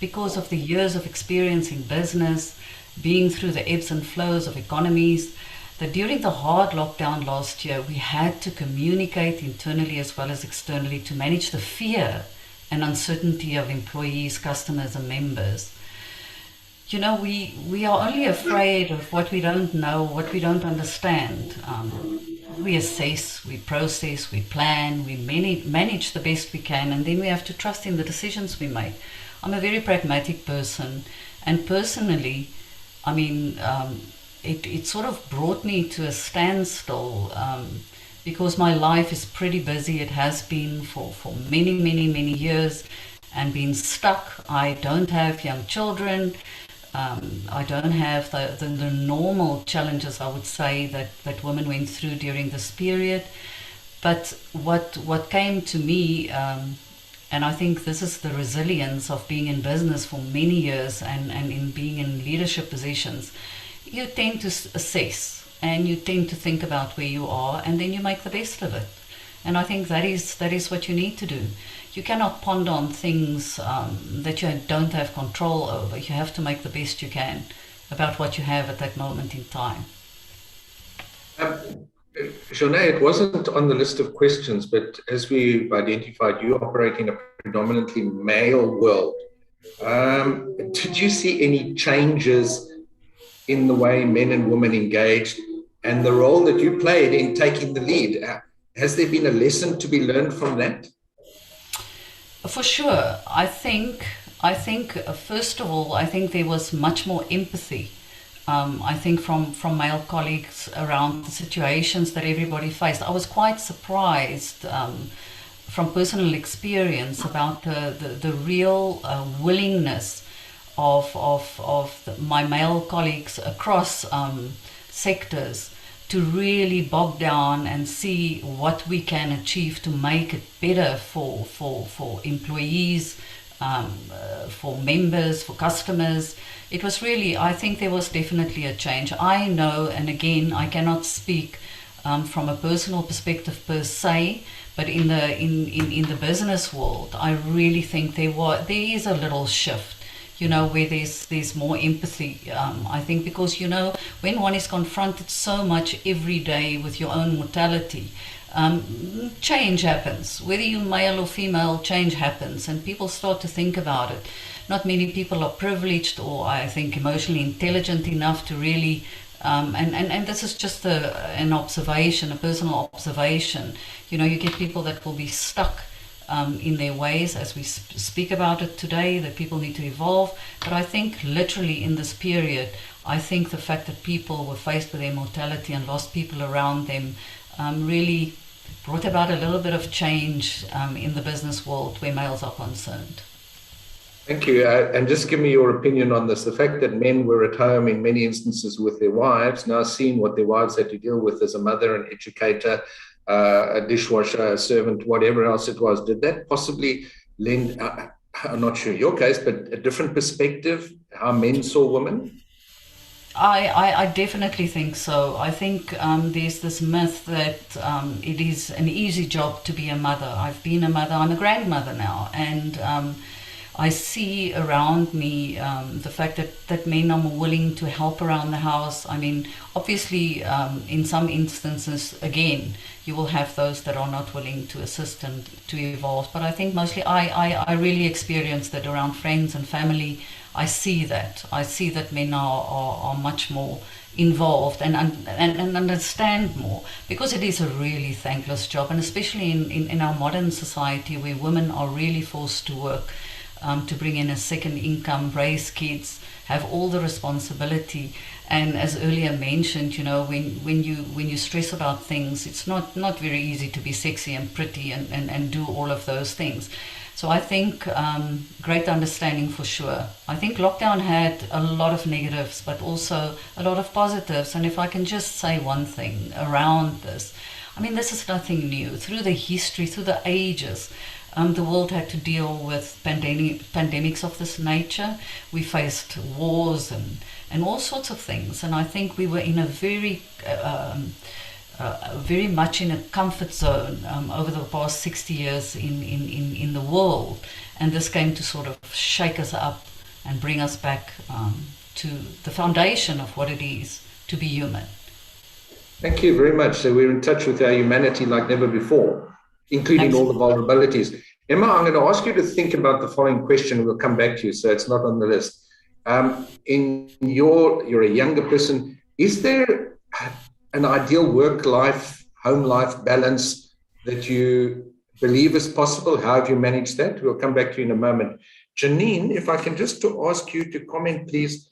because of the years of experience in business, being through the ebbs and flows of economies, that during the hard lockdown last year, we had to communicate internally as well as externally to manage the fear and uncertainty of employees, customers and members. We are only afraid of what we don't know, what we don't understand. We assess, we process, we plan, we manage the best we can, and then we have to trust in the decisions we make. I'm a very pragmatic person, and personally, it sort of brought me to a standstill because my life is pretty busy. It has been for many, many, many years, and being stuck. I don't have young children. I don't have the normal challenges, I would say, that women went through during this period. But what came to me, and I think this is the resilience of being in business for many years and in being in leadership positions, you tend to assess and you tend to think about where you are, and then you make the best of it. And I think that is what you need to do. You cannot ponder on things that you don't have control over. You have to make the best you can about what you have at that moment in time. Jeanne, it wasn't on the list of questions, but as we've identified, you operate in a predominantly male world. Did you see any changes in the way men and women engaged and the role that you played in taking the lead? Has there been a lesson to be learned from that? For sure. I think first of all, I think there was much more empathy. I think from male colleagues around the situations that everybody faced. I was quite surprised from personal experience about the real willingness of my male colleagues across sectors to really bog down and see what we can achieve to make it better for employees, for members, for customers. It was really, I think there was definitely a change. I know, and again, I cannot speak from a personal perspective per se, but in the business world, I really think there is a little shift, where there's more empathy. I think because, when one is confronted so much every day with your own mortality, change happens. Whether you're male or female, change happens, and people start to think about it. Not many people are privileged or, I think, emotionally intelligent enough to really, and this is just an observation, a personal observation. You get people that will be stuck in their ways, as we speak about it today, that people need to evolve. But I think literally in this period, I think the fact that people were faced with their mortality and lost people around them really brought about a little bit of change in the business world where males are concerned. Thank you. And just give me your opinion on this. The fact that men were at home in many instances with their wives, now seeing what their wives had to deal with as a mother, an educator, a dishwasher, a servant, whatever else it was, did that possibly lend, I'm not sure your case, but a different perspective, how men saw women? I definitely think so. I think there's this myth that it is an easy job to be a mother. I've been a mother, I'm a grandmother now, and I see around me the fact that men are more willing to help around the house. I mean, obviously, in some instances, again, you will have those that are not willing to assist and to evolve. But I think mostly I really experience that around friends and family. I see that. I see that men are much more involved and understand more, because it is a really thankless job, and especially in our modern society where women are really forced to work, to bring in a second income, raise kids, have all the responsibility. And as earlier mentioned, when you stress about things, it's not very easy to be sexy and pretty and do all of those things. So I think great understanding for sure. I think lockdown had a lot of negatives, but also a lot of positives. And if I can just say one thing around this, I mean, this is nothing new. Through the history, through the ages, the world had to deal with pandemics of this nature. We faced wars and all sorts of things. And I think we were in a very much in a comfort zone over the past 60 years in the world. And this came to sort of shake us up and bring us back to the foundation of what it is to be human. Thank you very much. So we're in touch with our humanity like never before, including all the vulnerabilities. Emma, I'm going to ask you to think about the following question. We'll come back to you, so it's not on the list. You're a younger person. Is there an ideal work-life, home-life balance that you believe is possible? How have you managed that? We'll come back to you in a moment. Janine, if I can just ask you to comment, please.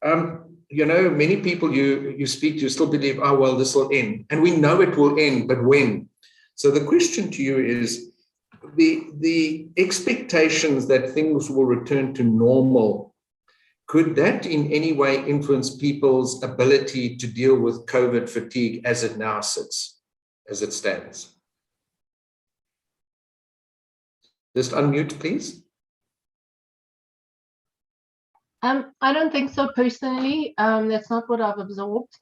Many people you speak to still believe, oh, well, this will end. And we know it will end, but when? So the question to you is, the expectations that things will return to normal, could that in any way influence people's ability to deal with COVID fatigue as it now sits, as it stands? Just unmute, please. I don't think so personally. That's not what I've absorbed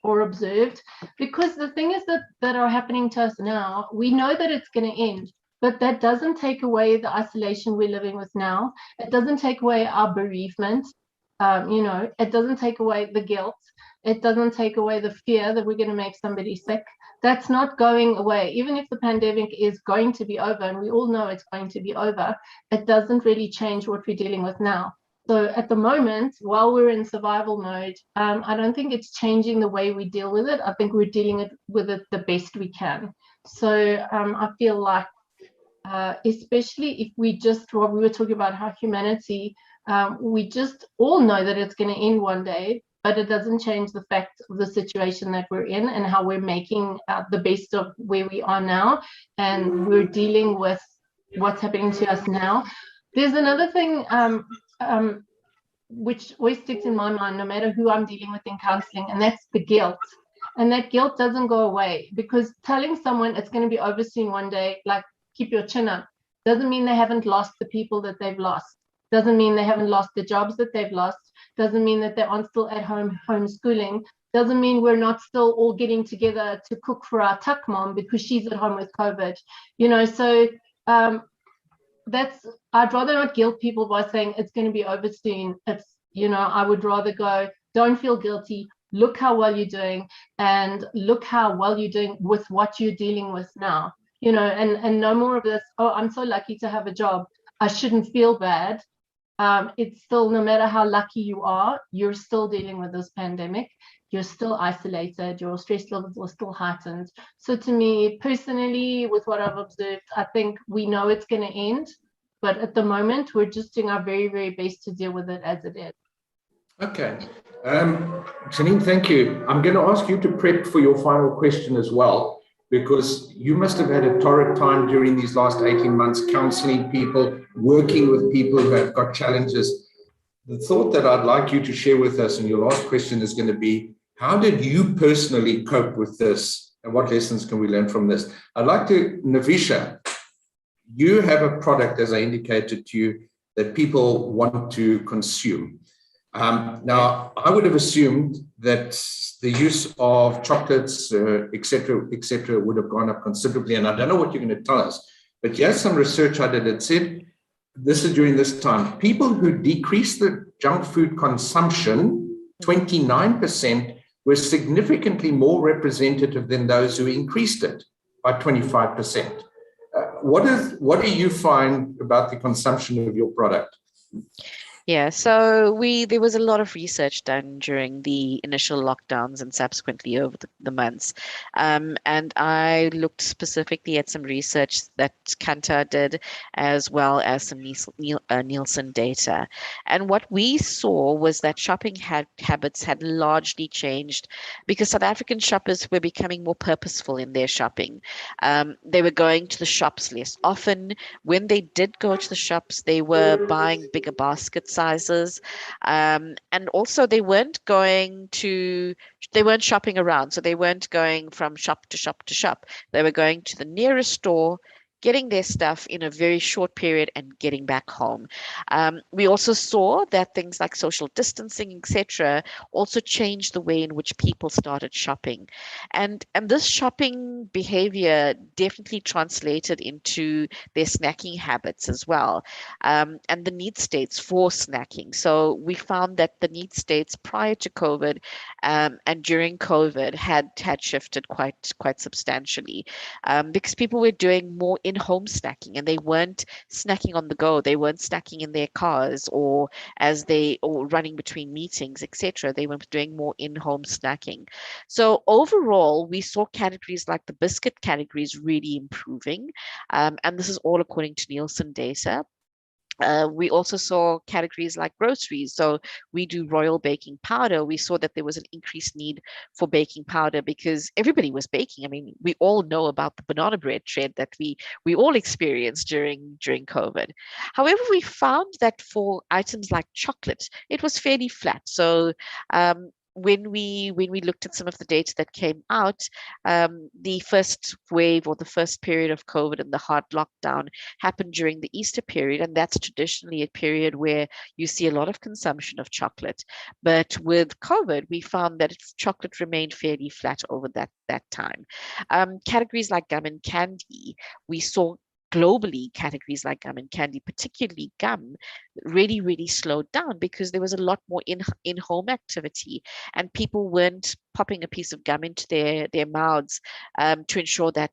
or observed, because the thing is that are happening to us now, we know that it's going to end, but that doesn't take away the isolation we're living with now. It doesn't take away our bereavement. It doesn't take away the guilt. It doesn't take away the fear that we're going to make somebody sick. That's not going away. Even if the pandemic is going to be over, and we all know it's going to be over, it doesn't really change what we're dealing with now. So at the moment, while we're in survival mode, I don't think it's changing the way we deal with it. I think we're dealing with it the best we can. So I feel like, especially if we just, what we were talking about, how humanity, we just all know that it's going to end one day, but it doesn't change the fact of the situation that we're in and how we're making the best of where we are now. And we're dealing with what's happening to us now. There's another thing which always sticks in my mind, no matter who I'm dealing with in counseling, and that's the guilt. And that guilt doesn't go away, because telling someone it's going to be over soon one day, like keep your chin up, doesn't mean they haven't lost the people that they've lost. Doesn't mean they haven't lost the jobs that they've lost. Doesn't mean that they aren't still at home homeschooling. Doesn't mean we're not still all getting together to cook for our tuck mom because she's at home with COVID. So I'd rather not guilt people by saying it's going to be over soon. I would rather go, don't feel guilty. Look how well you're doing, and look how well you're doing with what you're dealing with now. And no more of this, oh, I'm so lucky to have a job, I shouldn't feel bad. It's still, no matter how lucky you are, you're still dealing with this pandemic. You're still isolated. Your stress levels are still heightened. So to me, personally, with what I've observed, I think we know it's going to end. But at the moment, we're just doing our very, very best to deal with it as it is. Okay. Janine, thank you. I'm going to ask you to prep for your final question as well, because you must have had a torrid time during these last 18 months, counseling people, working with people who have got challenges. The thought that I'd like you to share with us, and your last question is going to be, how did you personally cope with this, and what lessons can we learn from this? I'd like to, Navisha, you have a product, as I indicated to you, that people want to consume. Now, I would have assumed that the use of chocolates, et cetera, would have gone up considerably. And I don't know what you're going to tell us, but here's some research I did. It said, this is during this time, people who decreased the junk food consumption, 29%, were significantly more representative than those who increased it by 25%. What do you find about the consumption of your product? Yeah, so there was a lot of research done during the initial lockdowns and subsequently over the months. And I looked specifically at some research that Kantar did, as well as some Nielsen data. And what we saw was that shopping habits had largely changed because South African shoppers were becoming more purposeful in their shopping. They were going to the shops less often. When they did go to the shops, they were buying bigger baskets sizes, and also they weren't shopping around, so they weren't going from shop to shop to shop. They were going to the nearest store, getting their stuff in a very short period and getting back home. We also saw that things like social distancing, etc., also changed the way in which people started shopping. And this shopping behavior definitely translated into their snacking habits as well, and the need states for snacking. So we found that the need states prior to COVID and during COVID had shifted quite substantially, because people were doing more in-home snacking, and they weren't snacking on the go. They weren't snacking in their cars or running between meetings, etc. They were doing more in-home snacking. So overall, we saw categories like the biscuit categories really improving, and this is all according to Nielsen data. We also saw categories like groceries. So we do Royal baking powder. We saw that there was an increased need for baking powder because everybody was baking. I mean, we all know about the banana bread trend that we all experienced during COVID. However, we found that for items like chocolate, it was fairly flat. So when we looked at some of the data that came out, the first wave or the first period of COVID and the hard lockdown happened during the Easter period, and that's traditionally a period where you see a lot of consumption of chocolate. But with COVID, we found that chocolate remained fairly flat over that time. Categories like gum and candy, we saw globally, categories like gum and candy, particularly gum, really, really slowed down because there was a lot more in-home activity, and people weren't popping a piece of gum into their mouths to ensure that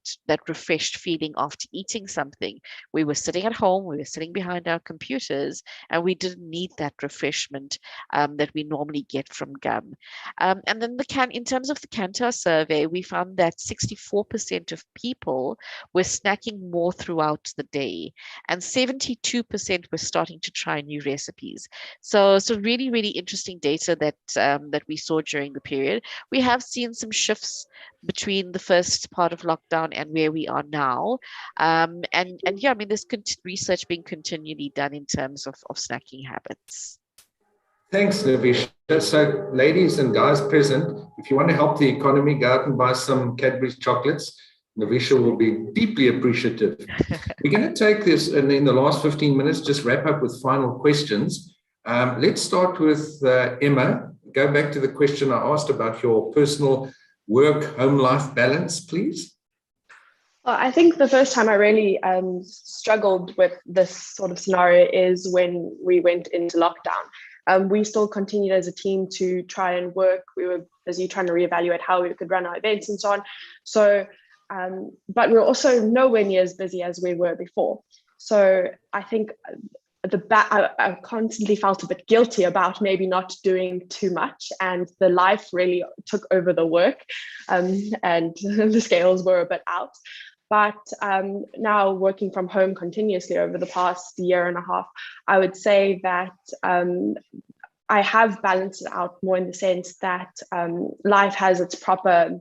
refreshed feeling after eating something. We were sitting at home, we were sitting behind our computers, and we didn't need that refreshment that we normally get from gum. And then in terms of the Kantar survey, we found that 64% of people were snacking more throughout the day, and 72% were starting to try new recipes. So really, really interesting data that we saw during the period. We have seen some shifts between the first part of lockdown and where we are now. And yeah, I mean, there's research being continually done in terms of snacking habits. Thanks, Navisha. So, ladies and guys present, if you want to help the economy, go out and buy some Cadbury's chocolates. Navisha will be deeply appreciative. We're going to take this, and in the last 15 minutes, just wrap up with final questions. Let's start with Emma. Go back to the question I asked about your personal work-home life balance, please. Well, I think the first time I really struggled with this sort of scenario is when we went into lockdown. We still continued as a team to try and work. We were busy trying to reevaluate how we could run our events and so on. So, but we were also nowhere near as busy as we were before. So I think I constantly felt a bit guilty about maybe not doing too much, and the life really took over the work, and the scales were a bit out. But now working from home continuously over the past year and a half, I would say that I have balanced it out more in the sense that life has its proper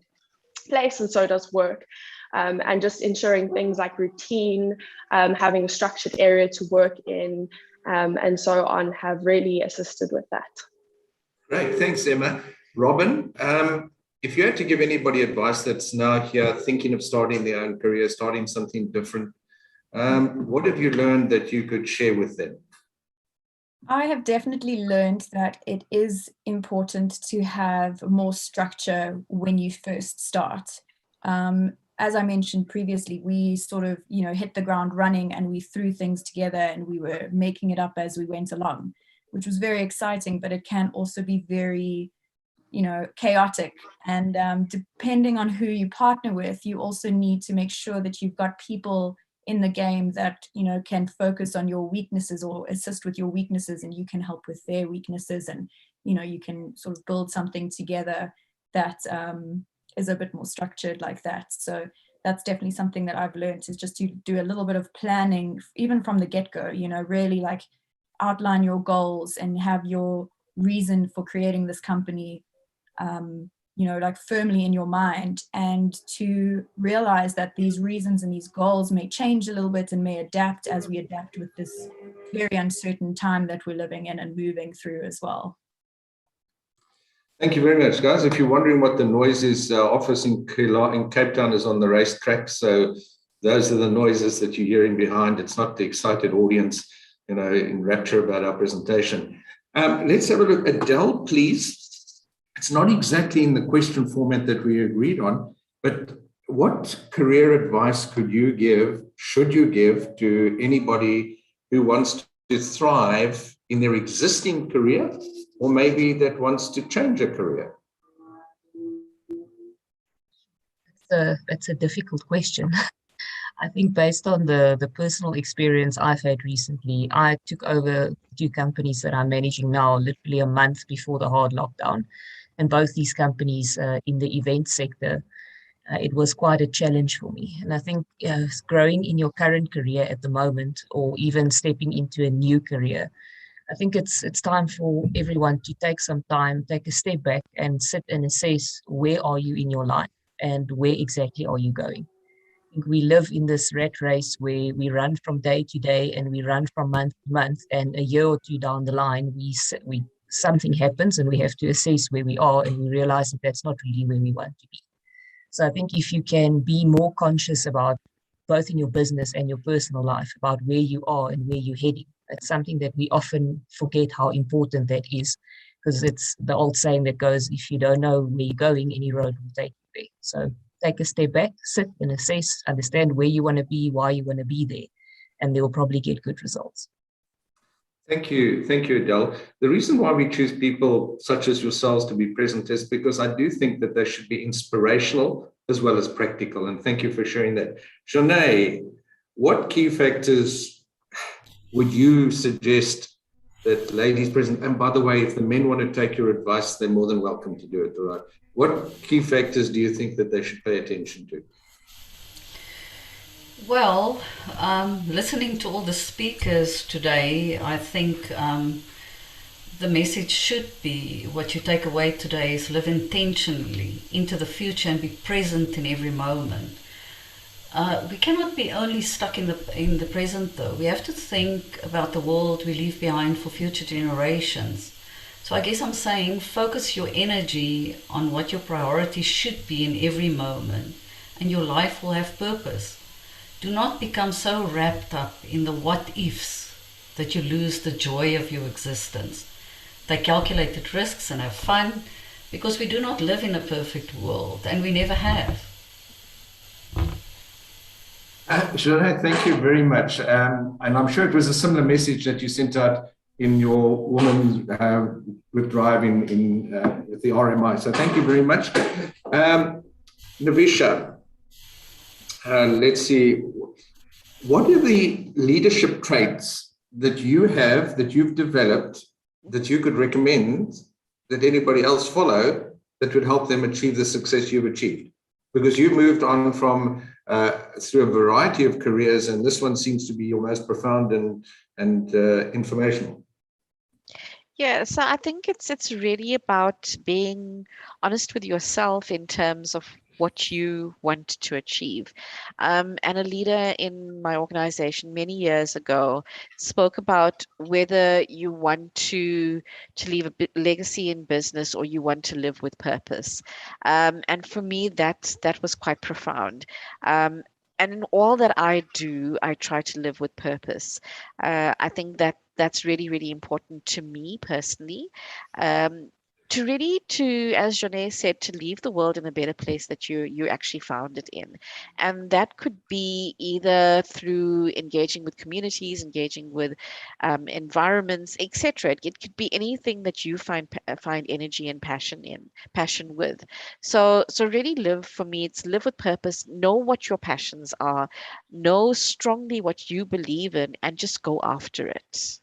place, and so does work. And just ensuring things like routine, having a structured area to work in, and so on have really assisted with that. Great, thanks, Emma. Robyn, if you had to give anybody advice that's now here thinking of starting their own career, starting something different, what have you learned that you could share with them? I have definitely learned that it is important to have more structure when you first start. As I mentioned previously, we sort of, hit the ground running, and we threw things together and we were making it up as we went along, which was very exciting, but it can also be very, chaotic. And depending on who you partner with, you also need to make sure that you've got people in the game that, can focus on your weaknesses or assist with your weaknesses, and you can help with their weaknesses, and, you can sort of build something together that is a bit more structured like that. So that's definitely something that I've learned, is just to do a little bit of planning, even from the get-go, really like outline your goals and have your reason for creating this company, like firmly in your mind, and to realize that these reasons and these goals may change a little bit and may adapt as we adapt with this very uncertain time that we're living in and moving through as well. Thank you very much, guys. If you're wondering what the noise is, office in Cape Town is on the racetrack. So those are the noises that you're hearing behind. It's not the excited audience, in rapture about our presentation. Let's have a look. Adele, please. It's not exactly in the question format that we agreed on, but what career advice should you give to anybody who wants to thrive in their existing career, or maybe that wants to change a career? That's a difficult question. I think based on the personal experience I've had recently, I took over 2 companies that I'm managing now, literally a month before the hard lockdown. And both these companies in the event sector, it was quite a challenge for me. And I think growing in your current career at the moment, or even stepping into a new career, I think it's time for everyone to take some time, take a step back and sit and assess where are you in your life and where exactly are you going. I think we live in this rat race where we run from day to day and we run from month to month, and a year or 2 down the line, something happens and we have to assess where we are, and we realize that that's not really where we want to be. So I think if you can be more conscious about both in your business and your personal life, about where you are and where you're heading, that's something that we often forget how important that is, because it's the old saying that goes, if you don't know where you're going, any road will take you there. So take a step back, sit and assess, understand where you want to be, why you want to be there, and they will probably get good results. Thank you, Adele. The reason why we choose people such as yourselves to be present is because I do think that they should be inspirational as well as practical, and thank you for sharing that. Jeanne, what key factors would you suggest that ladies present, and by the way, if the men want to take your advice, they're more than welcome to do it, all right? What key factors do you think that they should pay attention to? Well, listening to all the speakers today, I think the message should be, what you take away today is live intentionally into the future and be present in every moment. We cannot be only stuck in the present though. We have to think about the world we leave behind for future generations. So I guess I'm saying focus your energy on what your priorities should be in every moment, and your life will have purpose. Do not become so wrapped up in the what ifs that you lose the joy of your existence. Take calculated risks and have fun, because we do not live in a perfect world, and we never have. Jeanne, thank you very much. And I'm sure it was a similar message that you sent out in your Women with Drive with the RMI. So thank you very much. Navisha, let's see. What are the leadership traits that you have, that you've developed, that you could recommend that anybody else follow that would help them achieve the success you've achieved? Because you moved on from through a variety of careers, and this one seems to be your most profound and informational. Yeah, so I think it's really about being honest with yourself in terms of what you want to achieve. And a leader in my organization many years ago spoke about whether you want to leave a legacy in business or you want to live with purpose. And for me, that was quite profound. And in all that I do, I try to live with purpose. I think that's really, really important to me personally. As Jeanne said, to leave the world in a better place that you actually found it in. And that could be either through engaging with communities, engaging with environments, etc. It could be anything that you find energy and passion with. So really for me, it's live with purpose, know what your passions are, know strongly what you believe in, and just go after it.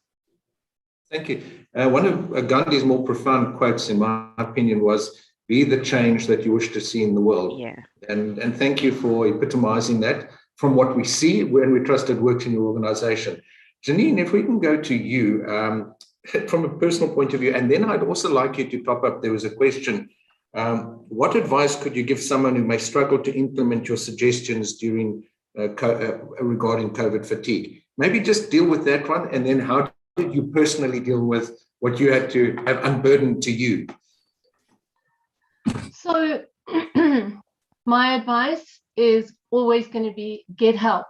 Thank you. One of Gandhi's more profound quotes, in my opinion, was, "Be the change that you wish to see in the world." Yeah. And thank you for epitomizing that from what we see when we trusted works in your organization. Janine, if we can go to you from a personal point of view, and then I'd also like you to top up, there was a question, what advice could you give someone who may struggle to implement your suggestions during regarding COVID fatigue? Maybe just deal with that one, and then how did you personally deal with what you had to have unburdened to you? So my advice is always going to be get help.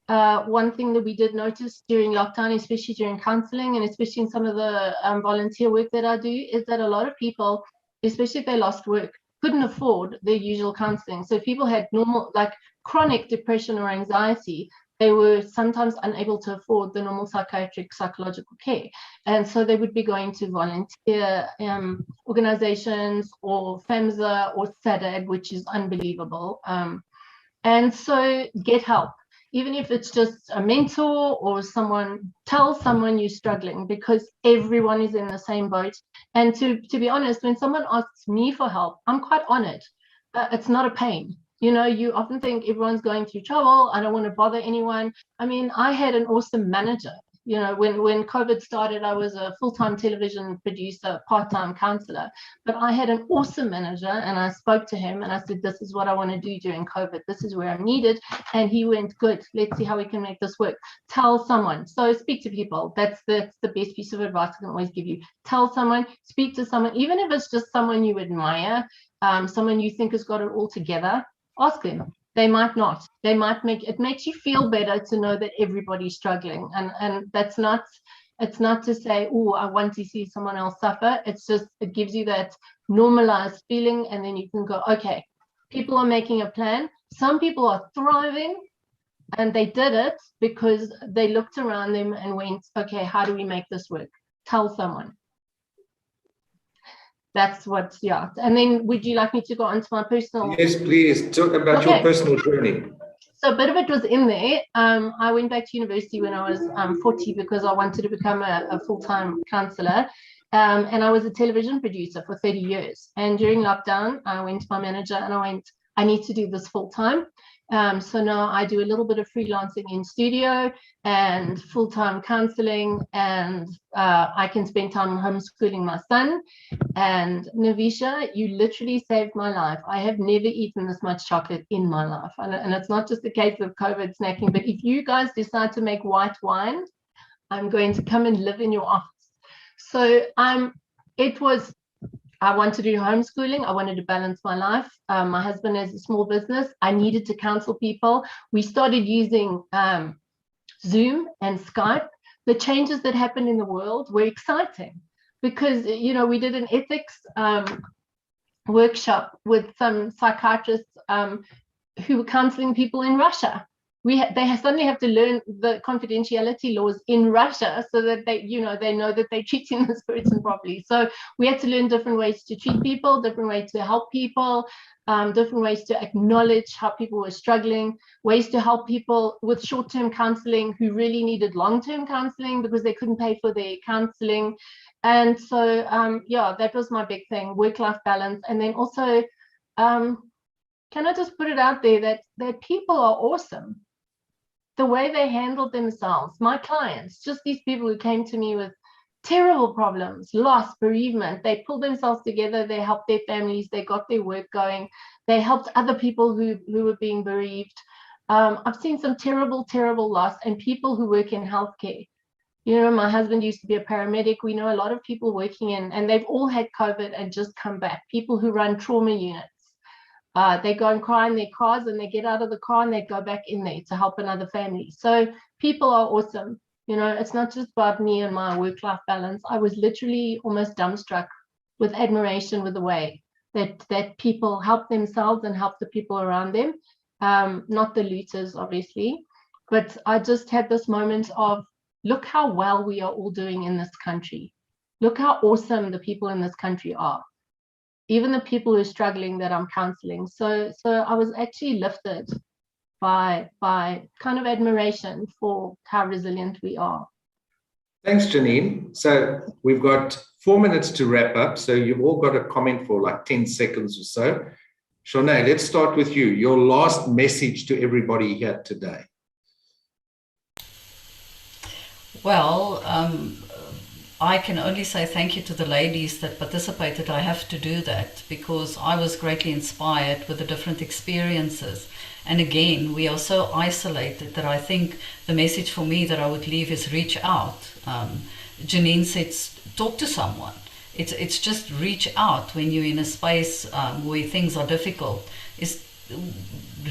One thing that we did notice during lockdown, especially during counseling and especially in some of the volunteer work that I do, is that a lot of people, especially if they lost work, couldn't afford their usual counseling. So people had normal, like chronic depression or anxiety. They were sometimes unable to afford the normal psychological care. And so they would be going to volunteer organizations or FEMSA or SADAG, which is unbelievable. And so get help, even if it's just a mentor or someone, tell someone you're struggling, because everyone is in the same boat. And to be honest, when someone asks me for help, I'm quite honored. It's not a pain. You know, you often think everyone's going through trouble. I don't want to bother anyone. I mean, I had an awesome manager. You know, when COVID started, I was a full-time television producer, part-time counselor, but I had an awesome manager, and I spoke to him and I said, this is what I want to do during COVID. This is where I'm needed. And he went, good, let's see how we can make this work. Tell someone. So speak to people. That's the best piece of advice I can always give you. Tell someone, speak to someone, even if it's just someone you admire, someone you think has got it all together. Ask them. They might not. They might it makes you feel better to know that everybody's struggling. And that's not, it's not to say, oh, I want to see someone else suffer. It's just, it gives you that normalized feeling, and then you can go, okay, people are making a plan. Some people are thriving, and they did it because they looked around them and went, okay, how do we make this work? Tell someone. That's what, yeah. And then would you like me to go on to my personal? Yes, please. Talk about your personal journey. So a bit of it was in there. I went back to university when I was 40 because I wanted to become a full-time counsellor. And I was a television producer for 30 years. And during lockdown, I went to my manager and I went, I need to do this full-time. So now I do a little bit of freelancing in studio and full-time counseling, and I can spend time homeschooling my son. And Navisha, you literally saved my life. I have never eaten this much chocolate in my life. And it's not just a case of COVID snacking, but if you guys decide to make white wine, I'm going to come and live in your office. So it was, I wanted to do homeschooling. I wanted to balance my life. My husband has a small business. I needed to counsel people. We started using Zoom and Skype. The changes that happened in the world were exciting because, you know, we did an ethics workshop with some psychiatrists who were counseling people in Russia. They suddenly have to learn the confidentiality laws in Russia so that they know that they're treating this person properly. So we had to learn different ways to treat people, different ways to help people, different ways to acknowledge how people were struggling, ways to help people with short-term counseling who really needed long-term counseling because they couldn't pay for their counseling. And so, yeah, that was my big thing, work-life balance. And then also, can I just put it out there that people are awesome. The way they handled themselves, my clients, just these people who came to me with terrible problems, loss, bereavement, they pulled themselves together, they helped their families, they got their work going, they helped other people who were being bereaved. I've seen some terrible, terrible loss, and people who work in healthcare. You know, my husband used to be a paramedic. We know a lot of people working in, and they've all had COVID and just come back. People who run trauma units. They go and cry in their cars and they get out of the car and they go back in there to help another family. So people are awesome. You know, it's not just about me and my work-life balance. I was literally almost dumbstruck with admiration with the way that people help themselves and help the people around them. Not the looters, obviously. But I just had this moment of, look how well we are all doing in this country. Look how awesome the people in this country are. Even the people who are struggling that I'm counseling. So I was actually lifted by kind of admiration for how resilient we are. Thanks, Janine. So we've got 4 minutes to wrap up. So you've all got a comment for like 10 seconds or so. Jeanne, let's start with you. Your last message to everybody here today. Well, I can only say thank you to the ladies that participated. I have to do that because I was greatly inspired with the different experiences. And again, we are so isolated that I think the message for me that I would leave is reach out. Janine said, talk to someone. It's just reach out when you're in a space where things are difficult.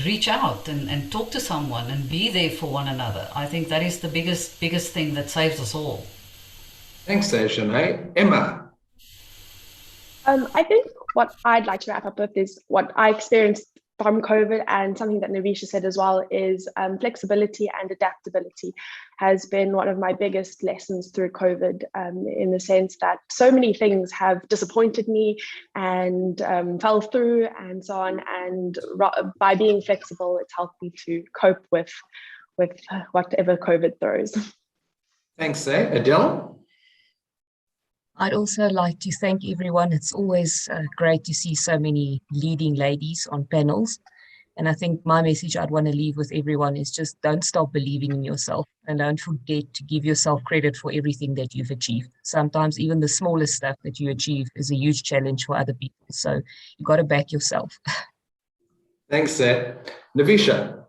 Reach out and talk to someone and be there for one another. I think that is the biggest thing that saves us all. Thanks, Jeanne. Emma. I think what I'd like to wrap up with is what I experienced from COVID, and something that Navisha said as well is flexibility and adaptability has been one of my biggest lessons through COVID, in the sense that so many things have disappointed me and fell through and so on. And by being flexible, it's helped me to cope with whatever COVID throws. Thanks, Adele. I'd also like to thank everyone. It's always great to see so many leading ladies on panels. And I think my message I'd want to leave with everyone is just don't stop believing in yourself and don't forget to give yourself credit for everything that you've achieved. Sometimes even the smallest stuff that you achieve is a huge challenge for other people. So you got to back yourself. Thanks, Navisha.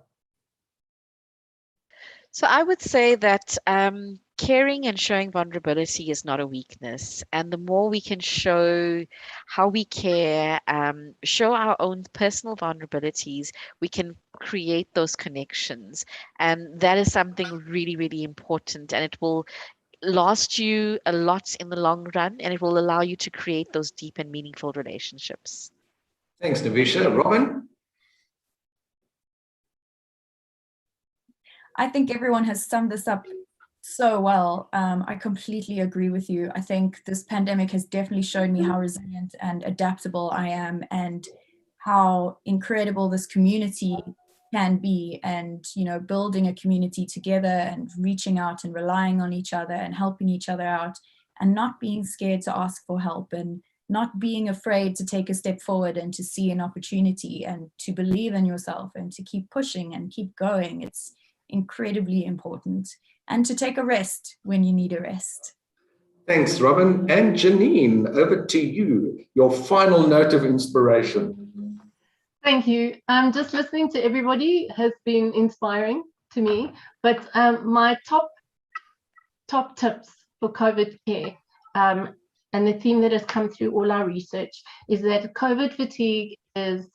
So I would say that caring and showing vulnerability is not a weakness. And the more we can show how we care, show our own personal vulnerabilities, we can create those connections. And that is something really, really important. And it will last you a lot in the long run, and it will allow you to create those deep and meaningful relationships. Thanks, Navisha. Robyn? I think everyone has summed this up so well. I completely agree with you. I think this pandemic has definitely shown me how resilient and adaptable I am, and how incredible this community can be, and building a community together and reaching out and relying on each other and helping each other out, and not being scared to ask for help, and not being afraid to take a step forward and to see an opportunity and to believe in yourself and to keep pushing and keep going. It's incredibly important, and to take a rest when you need a rest. Thanks, Robyn. And Janine, over to you, your final note of inspiration. Thank you. Just listening to everybody has been inspiring to me, but my top tips for COVID care, and the theme that has come through all our research is that COVID fatigue is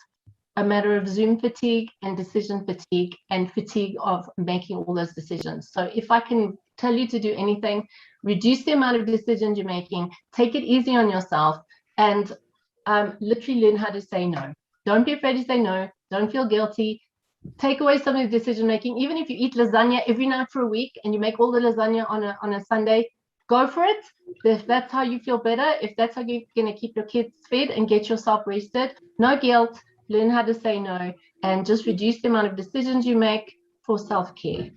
a matter of Zoom fatigue and decision fatigue and fatigue of making all those decisions. So if I can tell you to do anything, reduce the amount of decisions you're making, take it easy on yourself, and literally learn how to say no. Don't be afraid to say no. Don't feel guilty. Take away some of the decision making. Even if you eat lasagna every night for a week and you make all the lasagna on a Sunday, go for it. If that's how you feel better, if that's how you're going to keep your kids fed and get yourself rested, no guilt. Learn how to say no and just reduce the amount of decisions you make for self-care.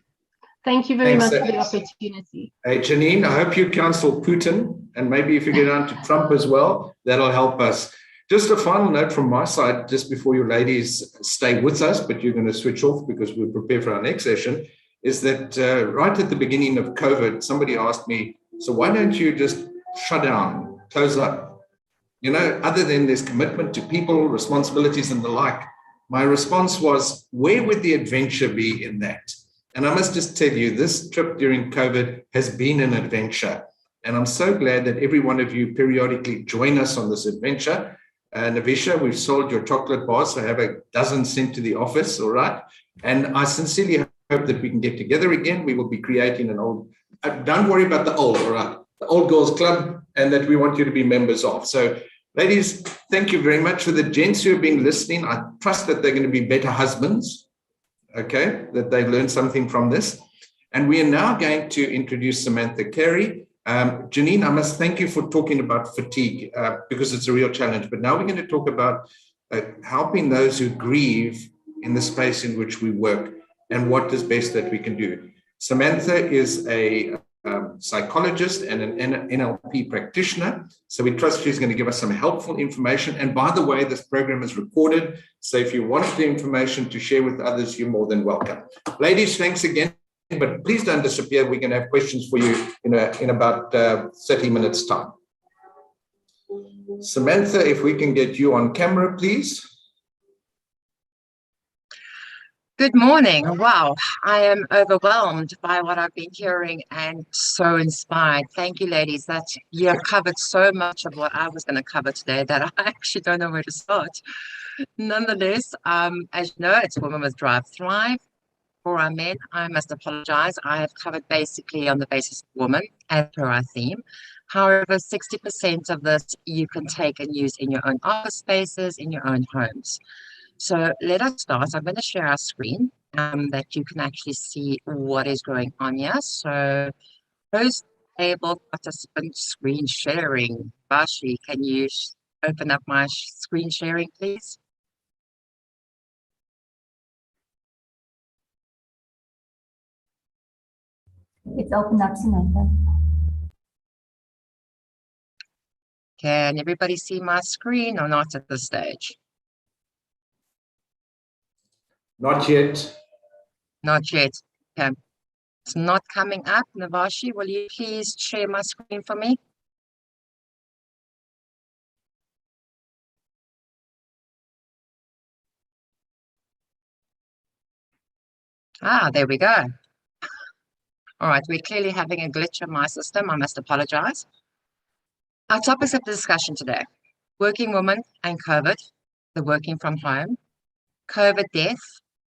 Thank you very much for the opportunity. Hey, Janine, I hope you counsel Putin, and maybe if you get on to Trump as well, that'll help us. Just a final note from my side, just before you ladies stay with us, but you're going to switch off because we'll prepare for our next session, is that right at the beginning of COVID, somebody asked me, so why don't you just shut down, close up? You know, other than this commitment to people, responsibilities and the like, my response was, where would the adventure be in that? And I must just tell you, this trip during COVID has been an adventure. And I'm so glad that every one of you periodically join us on this adventure. Navisha, we've sold your chocolate bars, so I have a dozen sent to the office, all right? And I sincerely hope that we can get together again. We will be creating an old, don't worry about the old, all right? The Old Girls Club, and that we want you to be members of. So, ladies, thank you very much. For the gents who have been listening, I trust that they're going to be better husbands, okay, that they've learned something from this. And we are now going to introduce Samantha Cary. Janine, I must thank you for talking about fatigue because it's a real challenge. But now we're going to talk about helping those who grieve in the space in which we work and what is best that we can do. Samantha is a psychologist and an NLP practitioner. So we trust she's going to give us some helpful information. And by the way, this program is recorded. So if you want the information to share with others, you're more than welcome. Ladies, thanks again. But please don't disappear. We're going to have questions for you in about 30 minutes time. Samantha, if we can get you on camera, please. Good morning. Wow, I am overwhelmed by what I've been hearing and so inspired. Thank you, ladies. That you have covered so much of what I was going to cover today that I actually don't know where to start. Nonetheless, as you know, it's Women with Drive Thrive. For our men, I must apologize. I have covered basically on the basis of women as per our theme. However, 60% of this you can take and use in your own office spaces, in your own homes. So let us start. I'm going to share our screen that you can actually see what is going on here. So host table participant screen sharing. Bashi, can you open up my screen sharing, please? It's opened up, Samantha. Can everybody see my screen or not at this stage? Not yet. Not yet. Okay. It's not coming up. Navashi, will you please share my screen for me? Ah, there we go. All right, we're clearly having a glitch in my system. I must apologize. Our topics of discussion today: working women and COVID, the working from home, COVID death,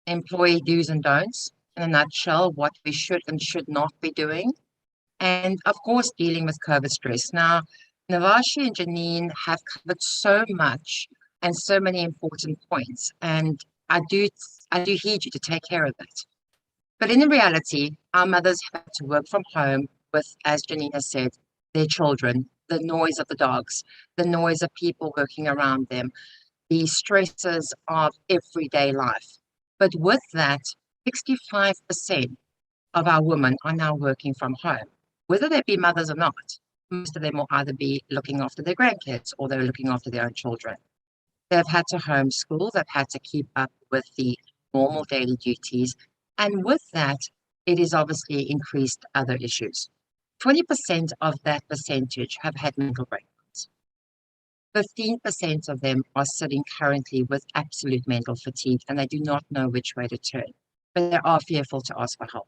employee do's and don'ts, in a nutshell, what we should and should not be doing, and of course, dealing with COVID stress. Now, Navashi and Janine have covered so much and so many important points, and I do heed you to take care of that. But in reality, our mothers have to work from home with, as Janine has said, their children, the noise of the dogs, the noise of people working around them, the stresses of everyday life. But with that, 65% of our women are now working from home, whether they be mothers or not. Most of them will either be looking after their grandkids or they're looking after their own children. They've had to homeschool, they've had to keep up with the normal daily duties. And with that, it is obviously increased other issues. 20% of that percentage have had mental breakdowns. 15% of them are sitting currently with absolute mental fatigue and they do not know which way to turn, but they are fearful to ask for help.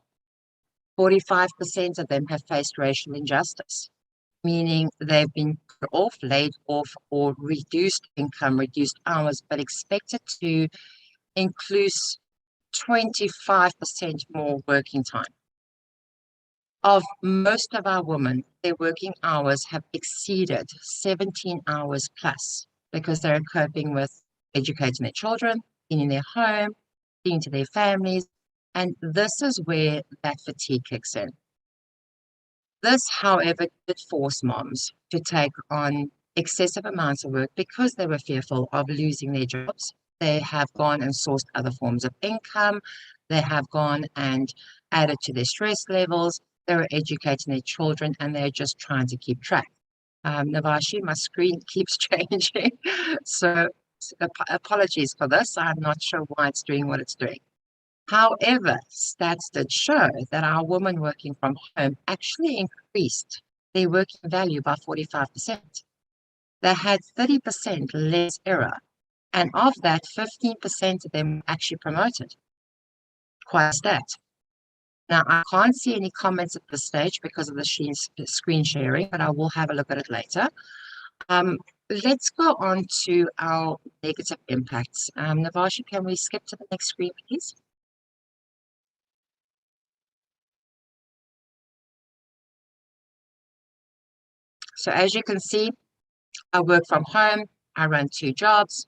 45% of them have faced racial injustice. meaning they've been put off, laid off, or reduced income, reduced hours, but expected to include 25% more working time. Of most of our women, their working hours have exceeded 17 hours plus because they're coping with educating their children, cleaning their home, seeing to their families, and this is where that fatigue kicks in. This, however, did force moms to take on excessive amounts of work because they were fearful of losing their jobs. They have gone and sourced other forms of income. They have gone and added to their stress levels. They're educating their children and they're just trying to keep track. Navisha, my screen keeps changing. So apologies for this. I'm not sure why it's doing what it's doing. However, stats did show that our women working from home actually increased their working value by 45%. They had 30% less error, and of that, 15% of them actually promoted. Quite a stat. Now, I can't see any comments at this stage because of the screen sharing, but I will have a look at it later. Let's go on to our negative impacts. Navisha, can we skip to the next screen, please? So as you can see, I work from home, I run 2 jobs.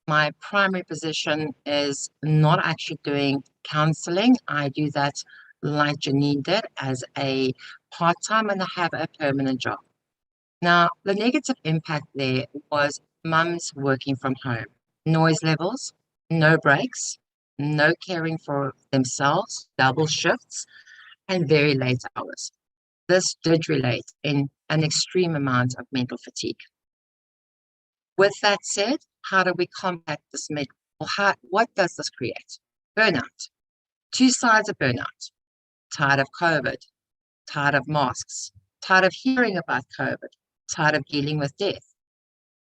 My primary position is not actually doing counseling. I do that like Janine did as a part-time, and I have a permanent job. Now, the negative impact there was mums working from home. Noise levels, no breaks, no caring for themselves, double shifts, and very late hours. This did relate in an extreme amount of mental fatigue. With that said, how do we combat this what does this create? Burnout. 2 sides of burnout. Tired of COVID, tired of masks, tired of hearing about COVID, tired of dealing with death.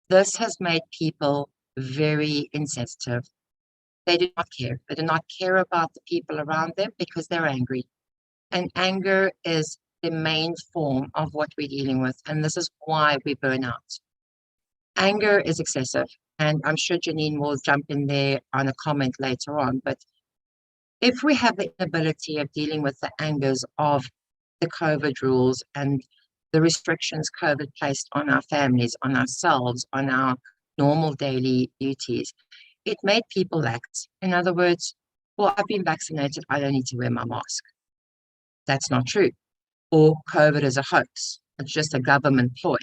This has made people very insensitive. They do not care. They do not care about the people around them because they're angry. And anger is the main form of what we're dealing with. And this is why we burn out. Anger is excessive. And I'm sure Janine will jump in there on a comment later on. But if we have the inability of dealing with the angers of the COVID rules and the restrictions COVID placed on our families, on ourselves, on our normal daily duties, it made people lax. In other words, well, I've been vaccinated, I don't need to wear my mask. That's not true. Or COVID is a hoax. It's just a government ploy.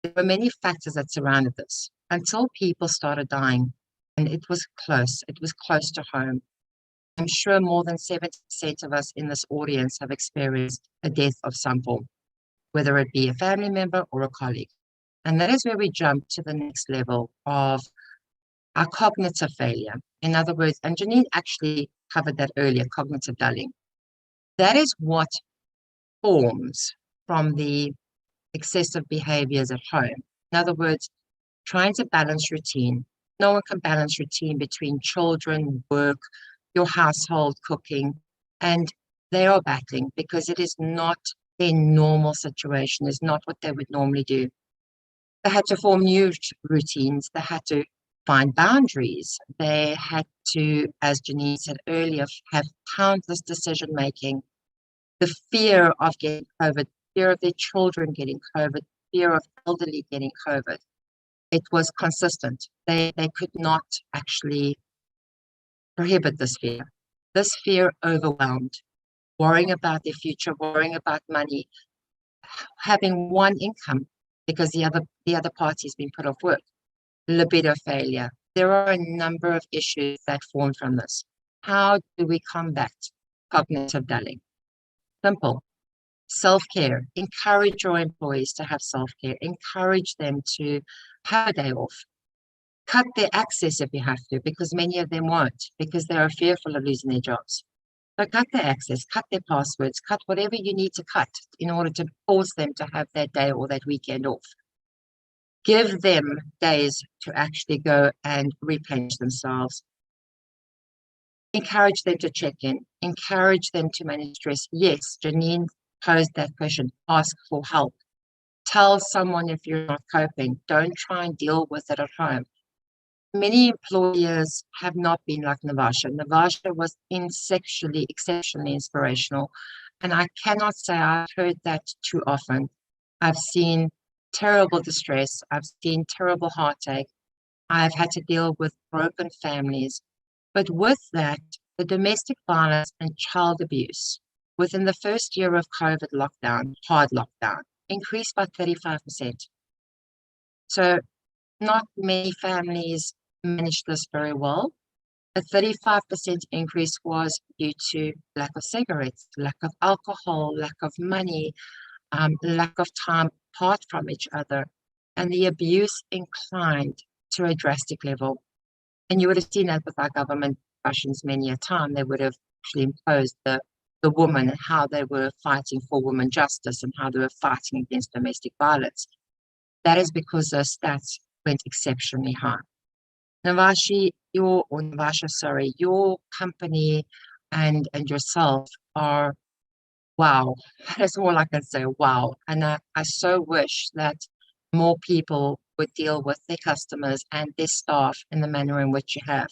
There were many factors that surrounded this until people started dying, and it was close to home. I'm sure more than 70% of us in this audience have experienced a death of some form, whether it be a family member or a colleague. And that is where we jump to the next level of our cognitive failure. In other words, and Janine actually covered that earlier, cognitive dulling. That is what forms from the excessive behaviors at home. In other words, trying to balance routine. No one can balance routine between children, work, your household, cooking, and they are battling because it is not their normal situation, is not what they would normally do. They had to form new routines. They had to find boundaries. They had to, as Janine said earlier, have countless decision-making. The fear of getting COVID, fear of their children getting COVID, fear of elderly getting COVID. It was consistent. They could not actually prohibit this fear. This fear overwhelmed, worrying about their future, worrying about money, having one income because the other party's been put off work, libido failure. There are a number of issues that form from this. How do we combat cognitive dulling? Simple. Self-care. Encourage your employees to have self-care. Encourage them to have a day off. Cut their access if you have to, because many of them won't, because they are fearful of losing their jobs. So cut their access, cut their passwords, cut whatever you need to cut in order to force them to have that day or that weekend off. Give them days to actually go and replenish themselves. Encourage them to check in. Encourage them to manage stress. Yes, Janine posed that question. Ask for help. Tell someone if you're not coping. Don't try and deal with it at home. Many employers have not been like Navisha. Navisha was exceptionally inspirational. And I cannot say I've heard that too often. I've seen terrible distress. I've seen terrible heartache. I've had to deal with broken families. But with that, the domestic violence and child abuse within the first year of COVID lockdown, hard lockdown, increased by 35%. So not many families managed this very well. A 35% increase was due to lack of cigarettes, lack of alcohol, lack of money, lack of time apart from each other, and the abuse inclined to a drastic level. And you would have seen that with our government discussions many a time. They would have actually imposed the woman and how they were fighting for women justice and how they were fighting against domestic violence. That is because those stats went exceptionally high. Navisha, your company and yourself are wow. That's all I can say, wow. And I so wish that more people would deal with their customers and their staff in the manner in which you have.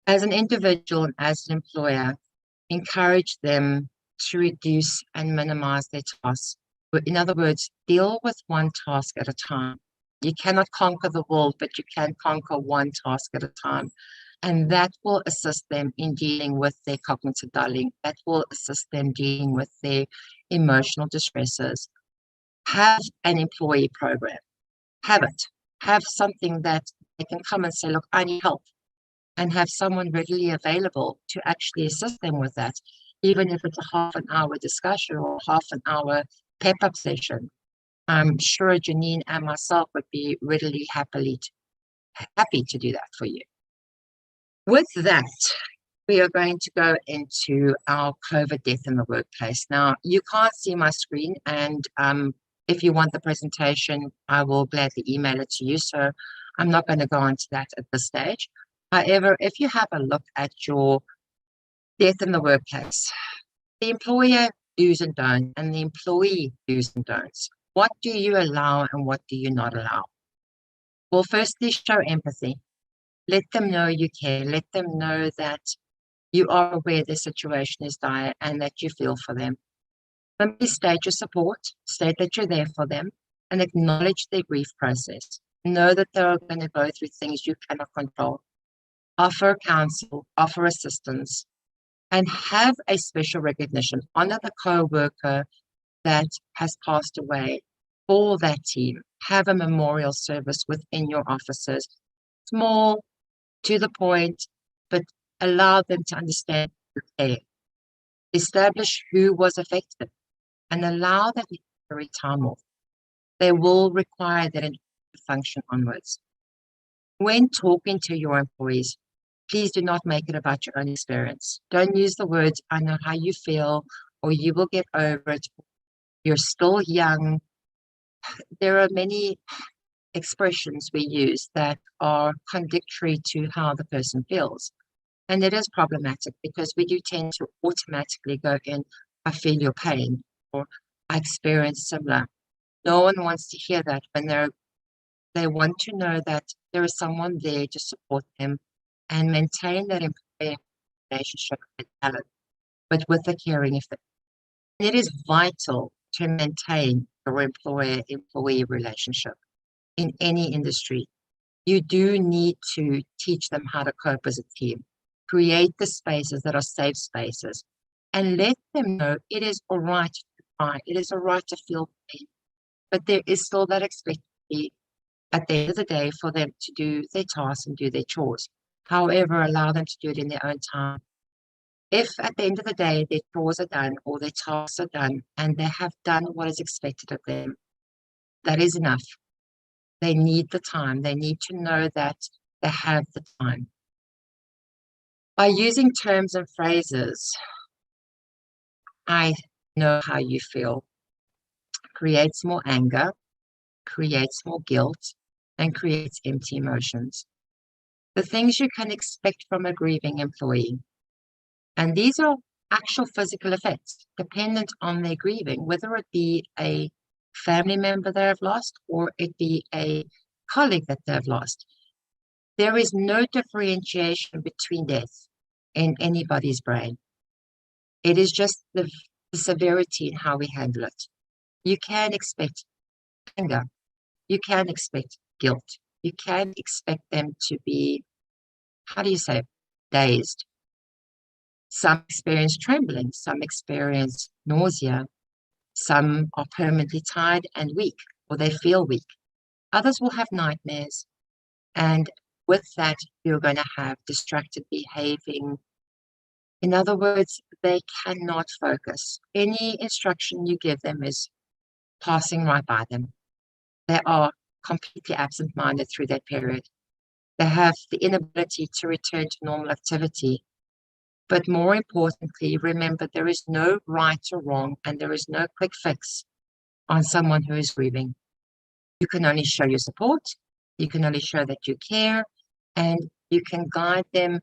As an individual and as an employer, encourage them to reduce and minimize their tasks. In other words, deal with one task at a time. You cannot conquer the world, but you can conquer one task at a time. And that will assist them in dealing with their cognitive dulling. That will assist them dealing with their emotional distresses. Have an employee program. Have it. Have something that they can come and say, look, I need help. And have someone readily available to actually assist them with that, even if it's a half an hour discussion or half an hour pep-up session. I'm sure Janine and myself would be readily happy to do that for you. With that, we are going to go into our COVID death in the workplace. Now, you can't see my screen, and if you want the presentation, I will gladly email it to you. So I'm not going to go into that at this stage. However, if you have a look at your death in the workplace, the employer do's and don'ts and the employee do's and don'ts. What do you allow and what do you not allow? Well, firstly, show empathy. Let them know you care. Let them know that you are aware their situation is dire and that you feel for them. Simply state your support, state that you're there for them, and acknowledge their grief process. Know that they're going to go through things you cannot control. Offer counsel, offer assistance, and have a special recognition. Honor the co-worker that has passed away for that team. Have a memorial service within your offices. Small, to the point, but allow them to understand the care. Establish who was affected and allow that necessary time off. They will require that in function onwards. When talking to your employees, please do not make it about your own experience. Don't use the words, I know how you feel, or you will get over it. You're still young. There are many expressions we use that are contradictory to how the person feels. And it is problematic because we do tend to automatically go in, I feel your pain, or I experience similar. No one wants to hear that when they want to know that there is someone there to support them and maintain that employee relationship with talent, but with a caring effect. It is vital to maintain your employer-employee relationship in any industry. You do need to teach them how to cope as a team. Create the spaces that are safe spaces and let them know it is all right to cry. It is all right to feel pain, but there is still that expectancy at the end of the day for them to do their tasks and do their chores. However, allow them to do it in their own time. If at the end of the day their chores are done or their tasks are done and they have done what is expected of them, that is enough. They need the time. They need to know that they have the time. By using terms and phrases, I know how you feel, creates more anger, creates more guilt, and creates empty emotions. The things you can expect from a grieving employee. And these are actual physical effects dependent on their grieving, whether it be a family member they have lost, or it be a colleague that they've lost. There is no differentiation between death in anybody's brain. It is just the severity in how we handle it. You can expect anger. You can expect guilt. You can expect them to be, how do you say, dazed. Some experience trembling. Some experience nausea. Some are permanently tired and weak, or they feel weak. Others will have nightmares. And with that, you're going to have distracted behaving. In other words, they cannot focus. Any instruction you give them is passing right by them. They are completely absent-minded through that period. They have the inability to return to normal activity. But more importantly, remember, there is no right or wrong, and there is no quick fix on someone who is grieving. You can only show your support, you can only show that you care, and you can guide them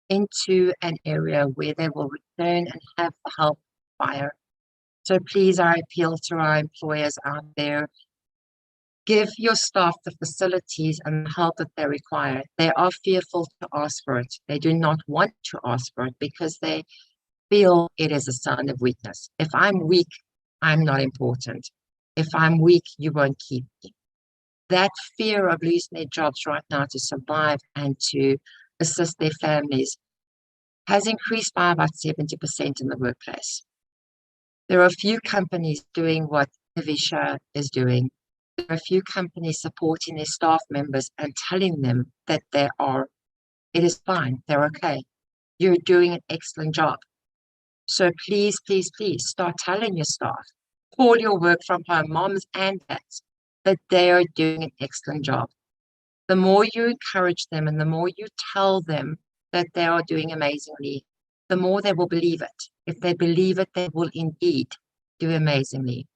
into an area where they will return and have the help fire. So please, I appeal to our employers out there, give your staff the facilities and the help that they require. They are fearful to ask for it. They do not want to ask for it because they feel it is a sign of weakness. If I'm weak, I'm not important. If I'm weak, you won't keep me. That fear of losing their jobs right now to survive and to assist their families has increased by about 70% in the workplace. There are a few companies doing what Navisha is doing. There are a few companies supporting their staff members and telling them that it is fine, they're okay. You're doing an excellent job. So please, please, please start telling your staff, call your work from home moms and dads, that they are doing an excellent job. The more you encourage them and the more you tell them that they are doing amazingly, the more they will believe it. If they believe it, they will indeed do amazingly.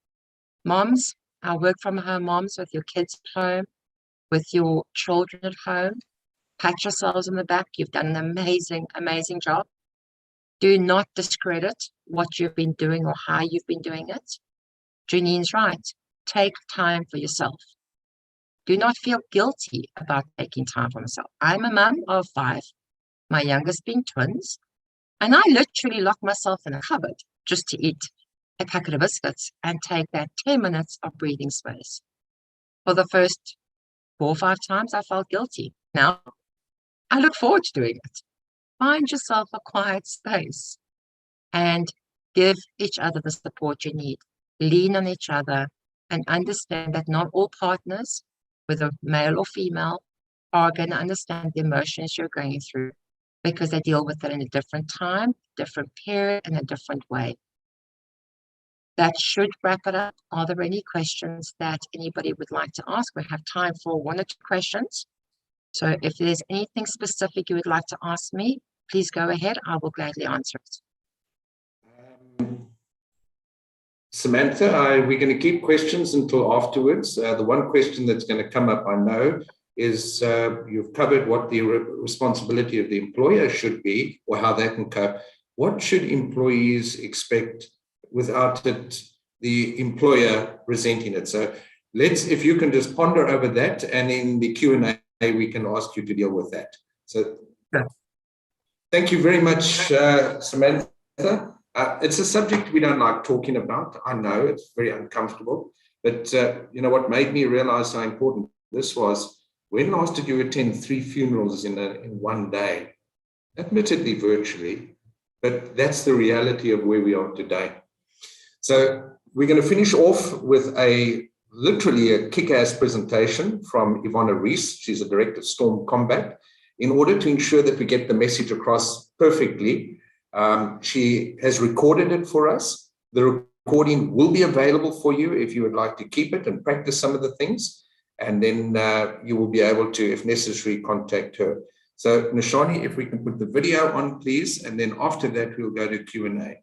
Moms, our work from home moms, with your kids at home, with your children at home, pat yourselves on the back. You've done an amazing, amazing job. Do not discredit what you've been doing or how you've been doing it. Janine's right. Take time for yourself. Do not feel guilty about taking time for myself. I'm a mum of 5, my youngest being twins, and I literally lock myself in a cupboard just to eat a packet of biscuits and take that 10 minutes of breathing space. For the first 4 or 5 times, I felt guilty. Now, I look forward to doing it. Find yourself a quiet space and give each other the support you need. Lean on each other and understand that not all partners, whether male or female, are going to understand the emotions you're going through because they deal with it in a different time, different period, and a different way. That should wrap it up. Are there any questions that anybody would like to ask? We have time for 1 or 2 questions. So if there's anything specific you would like to ask me, please go ahead. I will gladly answer it. Samantha, we're going to keep questions until afterwards. The one question that's going to come up, I know, is you've covered what the responsibility of the employer should be or how they can cope. What should employees expect without the employer resenting it? So if you can just ponder over that, and in the Q&A, we can ask you to deal with that. So thank you very much, Samantha. It's a subject we don't like talking about. I know it's very uncomfortable, but you know what made me realize how important this was? When last did you attend 3 funerals in one day? Admittedly virtually, but that's the reality of where we are today. So we're going to finish off with literally a kick-ass presentation from Ivana Ries. She's a director of Storm Combat. In order to ensure that we get the message across perfectly, she has recorded it for us. The recording will be available for you if you would like to keep it and practice some of the things. And then you will be able to, if necessary, contact her. So Nishani, if we can put the video on, please. And then after that, we'll go to Q&A.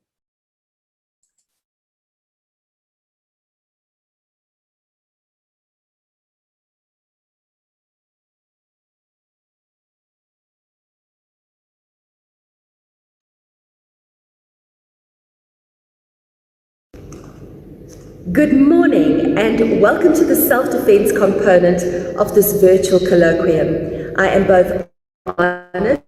Good morning and welcome to the self-defense component of this virtual colloquium. I am both honored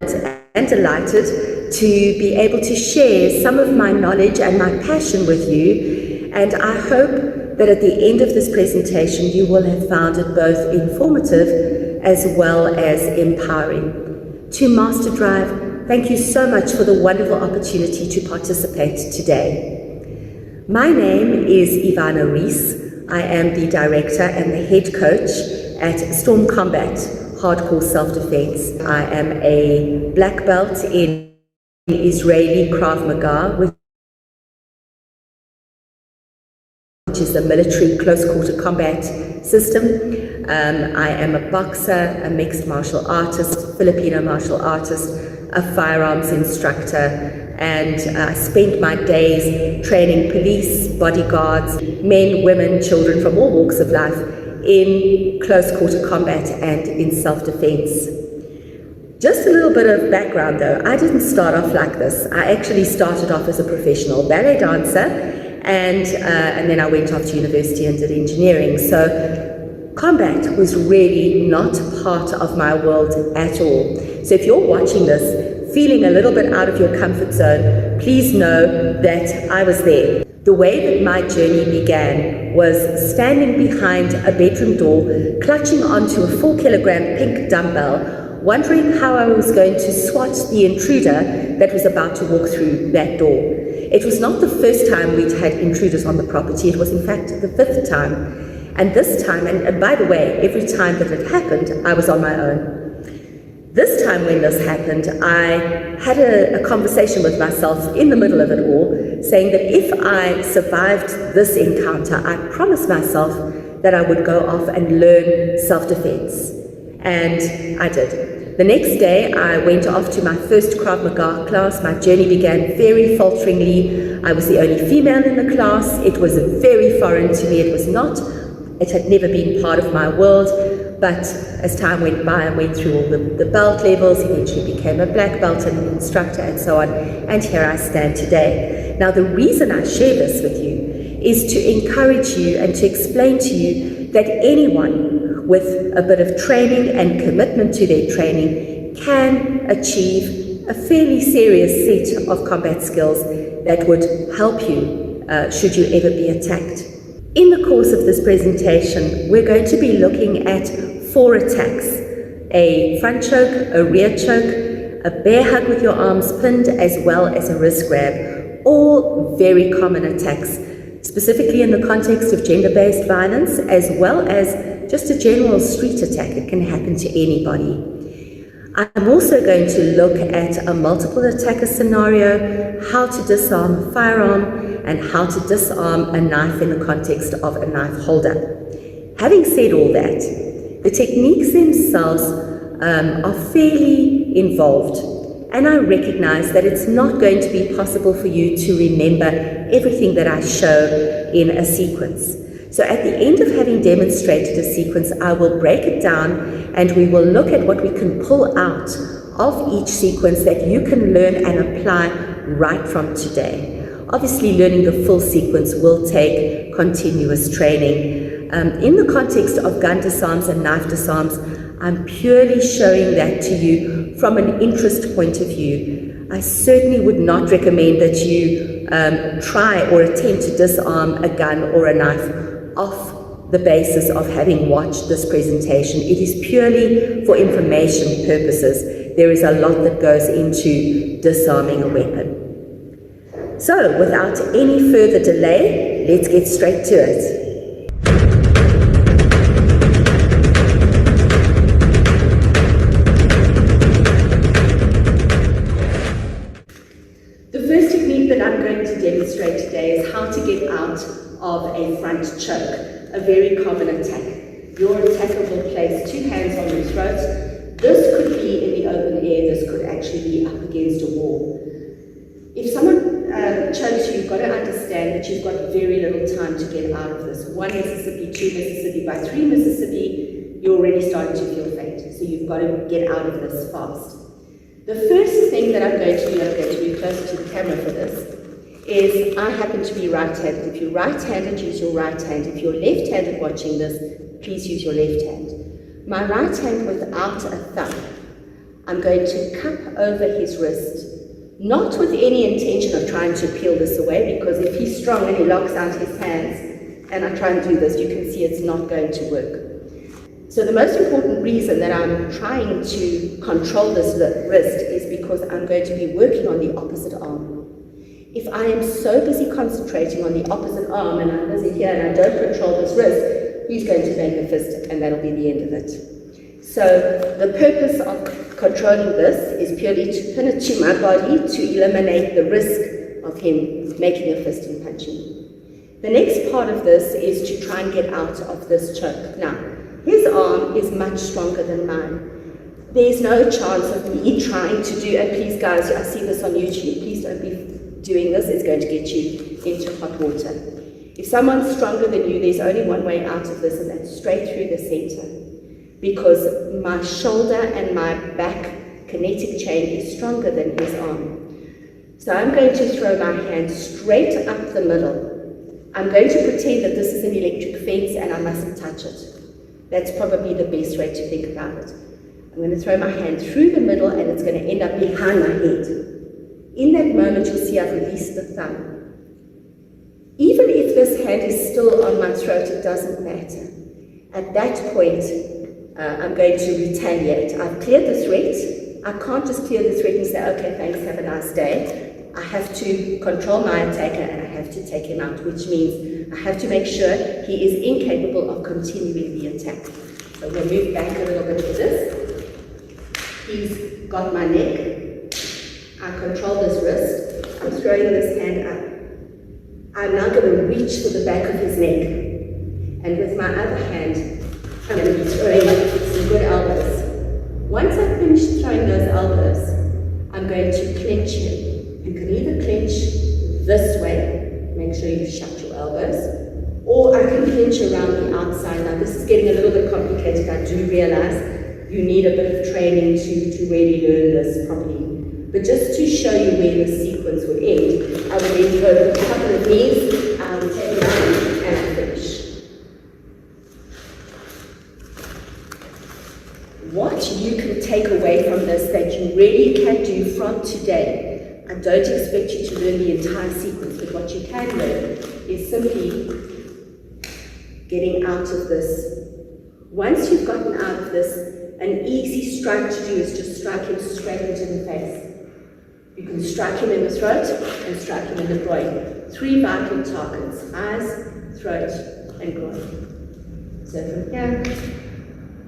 and delighted to be able to share some of my knowledge and my passion with you, and I hope that at the end of this presentation you will have found it both informative as well as empowering. To Master Drive, thank you so much for the wonderful opportunity to participate today. My name is Ivana Ries. I am the director and the head coach at Storm Combat Hardcore Self-Defense. I am a black belt in Israeli Krav Maga, which is a military close quarter combat system. I am a boxer, a mixed martial artist, Filipino martial artist, a firearms instructor, and I spent my days training police, bodyguards, men, women, children from all walks of life in close quarter combat and in self-defense. Just a little bit of background though, I didn't start off like this. I actually started off as a professional ballet dancer, and then I went off to university and did engineering. So combat was really not part of my world at all. So if you're watching this feeling a little bit out of your comfort zone, please know that I was there. The way that my journey began was standing behind a bedroom door, clutching onto a 4-kilogram pink dumbbell, wondering how I was going to swat the intruder that was about to walk through that door. It was not the first time we'd had intruders on the property, it was in fact the 5th time. And this time, and by the way, every time that it happened, I was on my own. This time when this happened, I had a conversation with myself in the middle of it all, saying that if I survived this encounter, I promised myself that I would go off and learn self-defense. And I did. The next day, I went off to my first Krav Maga class. My journey began very falteringly. I was the only female in the class. It was very foreign to me. It had never been part of my world. But as time went by, I went through all the belt levels, eventually became a black belt and an instructor and so on, and here I stand today. Now the reason I share this with you is to encourage you and to explain to you that anyone with a bit of training and commitment to their training can achieve a fairly serious set of combat skills that would help you should you ever be attacked. In the course of this presentation, we're going to be looking at 4 attacks: a front choke, a rear choke, a bear hug with your arms pinned, as well as a wrist grab. All very common attacks, specifically in the context of gender-based violence, as well as just a general street attack. It can happen to anybody. I'm also going to look at a multiple attacker scenario, how to disarm a firearm, and how to disarm a knife in the context of a knife holder. Having said all that, the techniques themselves are fairly involved, and I recognize that it's not going to be possible for you to remember everything that I show in a sequence. So at the end of having demonstrated a sequence, I will break it down and we will look at what we can pull out of each sequence that you can learn and apply right from today. Obviously, learning the full sequence will take continuous training. In the context of gun disarms and knife disarms, I'm purely showing that to you from an interest point of view. I certainly would not recommend that you try or attempt to disarm a gun or a knife off the basis of having watched this presentation. It is purely for information purposes. There is a lot that goes into disarming a weapon. So, without any further delay, let's get straight to it. The first technique that I'm going to demonstrate today is how to get out of a front choke, a very common attack. Your attacker will place 2 hands on your throat. This could be in the open air, this could actually be up against a wall. If someone chokes you, you've got to understand that you've got very little time to get out of this. 1 Mississippi, 2 Mississippi, by 3 Mississippi, you're already starting to feel faint. So you've got to get out of this fast. The first thing that I'm going to do, I'm going to be closer to the camera for this, is I happen to be right-handed. If you're right-handed, use your right hand. If you're left-handed watching this, please use your left hand. My right hand without a thumb, I'm going to cup over his wrist, not with any intention of trying to peel this away, because if he's strong and he locks out his hands, and I try and do this, you can see it's not going to work. So the most important reason that I'm trying to control this wrist is because I'm going to be working on the opposite arm. If I am so busy concentrating on the opposite arm and I'm busy here and I don't control this wrist, he's going to make a fist and that'll be the end of it. So the purpose of controlling this is purely to pin it to my body to eliminate the risk of him making a fist and punching. The next part of this is to try and get out of this choke. Now, his arm is much stronger than mine. There's no chance of me trying to do, and please guys, I see this on YouTube, please don't be doing this, it's going to get you into hot water. If someone's stronger than you, there's only one way out of this, and that's straight through the center. Because my shoulder and my back kinetic chain is stronger than his arm. So I'm going to throw my hand straight up the middle. I'm going to pretend that this is an electric fence and I mustn't touch it. That's probably the best way to think about it. I'm going to throw my hand through the middle and it's going to end up behind my head. In that moment, you'll see I've released the thumb. Even if this hand is still on my throat, it doesn't matter. At that point, I'm going to retaliate. I've cleared the threat. I can't just clear the threat and say, okay, thanks, have a nice day. I have to control my attacker and I have to take him out, which means I have to make sure he is incapable of continuing the attack. So we'll move back a little bit to this. He's got my neck. I control this wrist. I'm throwing this hand up. I'm now going to reach for the back of his neck. And with my other hand, I'm going to be throwing some good elbows. Once I've finished throwing those elbows, I'm going to clench him. You can either clench this way, make sure you shut your elbows, or I can clench around the outside. Now this is getting a little bit complicated, I do realize you need a bit of training to really learn this properly. But just to show you where the sequence will end, I will then go with a couple of knees, I will take it out and finish. What you can take away from this that you really can do from today, I don't expect you to learn the entire sequence, but what you can learn is simply getting out of this. Once you've gotten out of this, an easy strike to do is just strike him straight into the face. You can strike him in the throat and strike him in the groin. 3 vital targets: eyes, throat, and groin. So from here,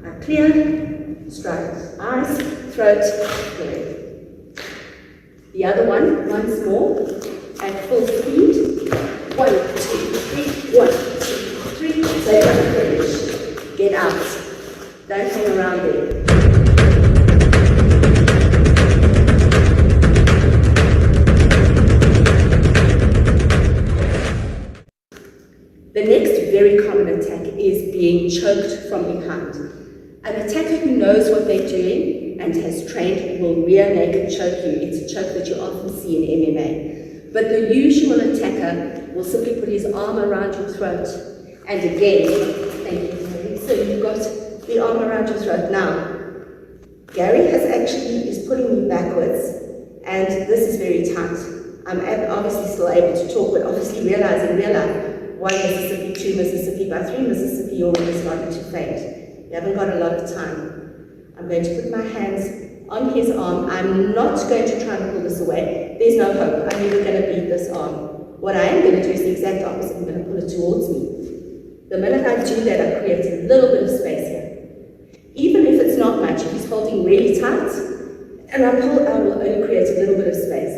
I clear, strike, eyes, throat, groin. The other one, once more, at full speed. 1, 2, 3, 1, 2, 3. So finish. Get out. Don't hang around there. The next very common attack is being choked from behind. An attacker who knows what they're doing and has trained will rear naked choke you. It's a choke that you often see in MMA. But the usual attacker will simply put his arm around your throat. And again, thank you. So you've got the arm around your throat. Now, Gary is pulling me backwards, and this is very tight. I'm obviously still able to talk, but obviously realizing 1 Mississippi, 2 Mississippi, by 3 Mississippi, you're already starting to faint. You haven't got a lot of time. I'm going to put my hands on his arm. I'm not going to try and pull this away. There's no hope. I'm never going to beat this arm. What I am going to do is the exact opposite. I'm going to pull it towards me. The minute I do that, I create a little bit of space here. Even if it's not much, if he's holding really tight, and I pull, I will only create a little bit of space.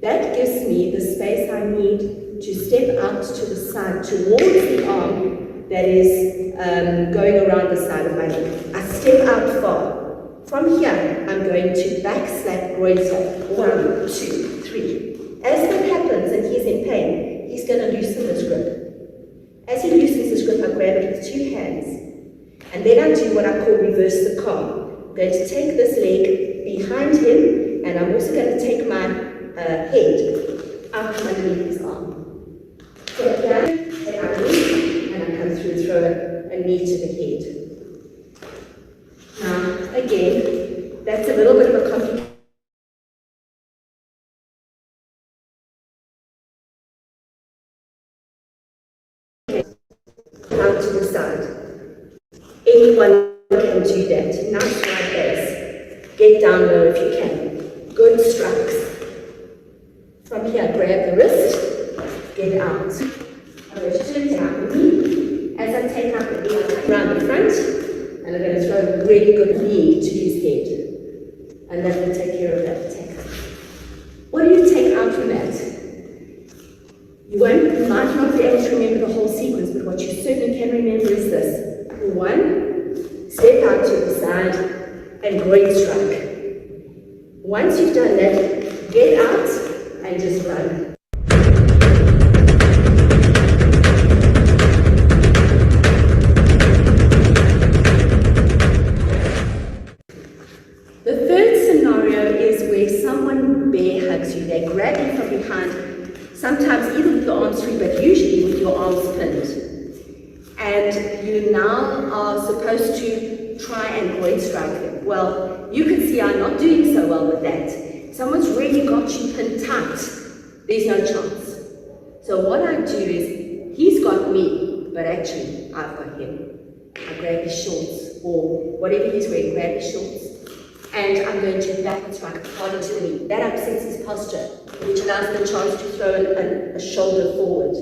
That gives me the space I need to step out to the side towards the arm that is going around the side of my neck. I step out far. From here, I'm going to back slap, groin slap. 1, 2, 3. As that happens and he's in pain, he's going to loosen his grip. As he loosens his grip, I grab it with 2 hands. And then I do what I call reverse the calm. I'm going to take this leg behind him, and I'm also going to take my head out from underneath his arm. So again, take out a knee, and I come through and throw a knee to the head. Now, again, that's a little bit of a complicated. Out to the side. Anyone can do that. Nice wide base. Get down low if you can. Good strikes. From here, grab the wrist, get out. I'm going to turn down the knee. As I take out the knee, I'll come around the front, and I'm going to throw a really good knee to his head. And that will take care of that attack. What do you take out from that? You might not be able to remember the whole sequence, but what you certainly can remember is this. 1, step out to the side, and great strike. Once you've done that, get out, and just run. The third scenario is where someone bear hugs you. They grab you from behind, sometimes either with your arms free, but usually with your arms pinned. And you now are supposed to try and groin strike them. Well, you can see I'm not doing so well with that. Someone's really got you pinned tight, there's no chance. So what I do is, he's got me, but actually I've got him. I grab his shorts, or whatever he's wearing, grab his shorts, and I'm going to backward strike hard into the knee. That upsets his posture, which allows the chance to throw a shoulder forward.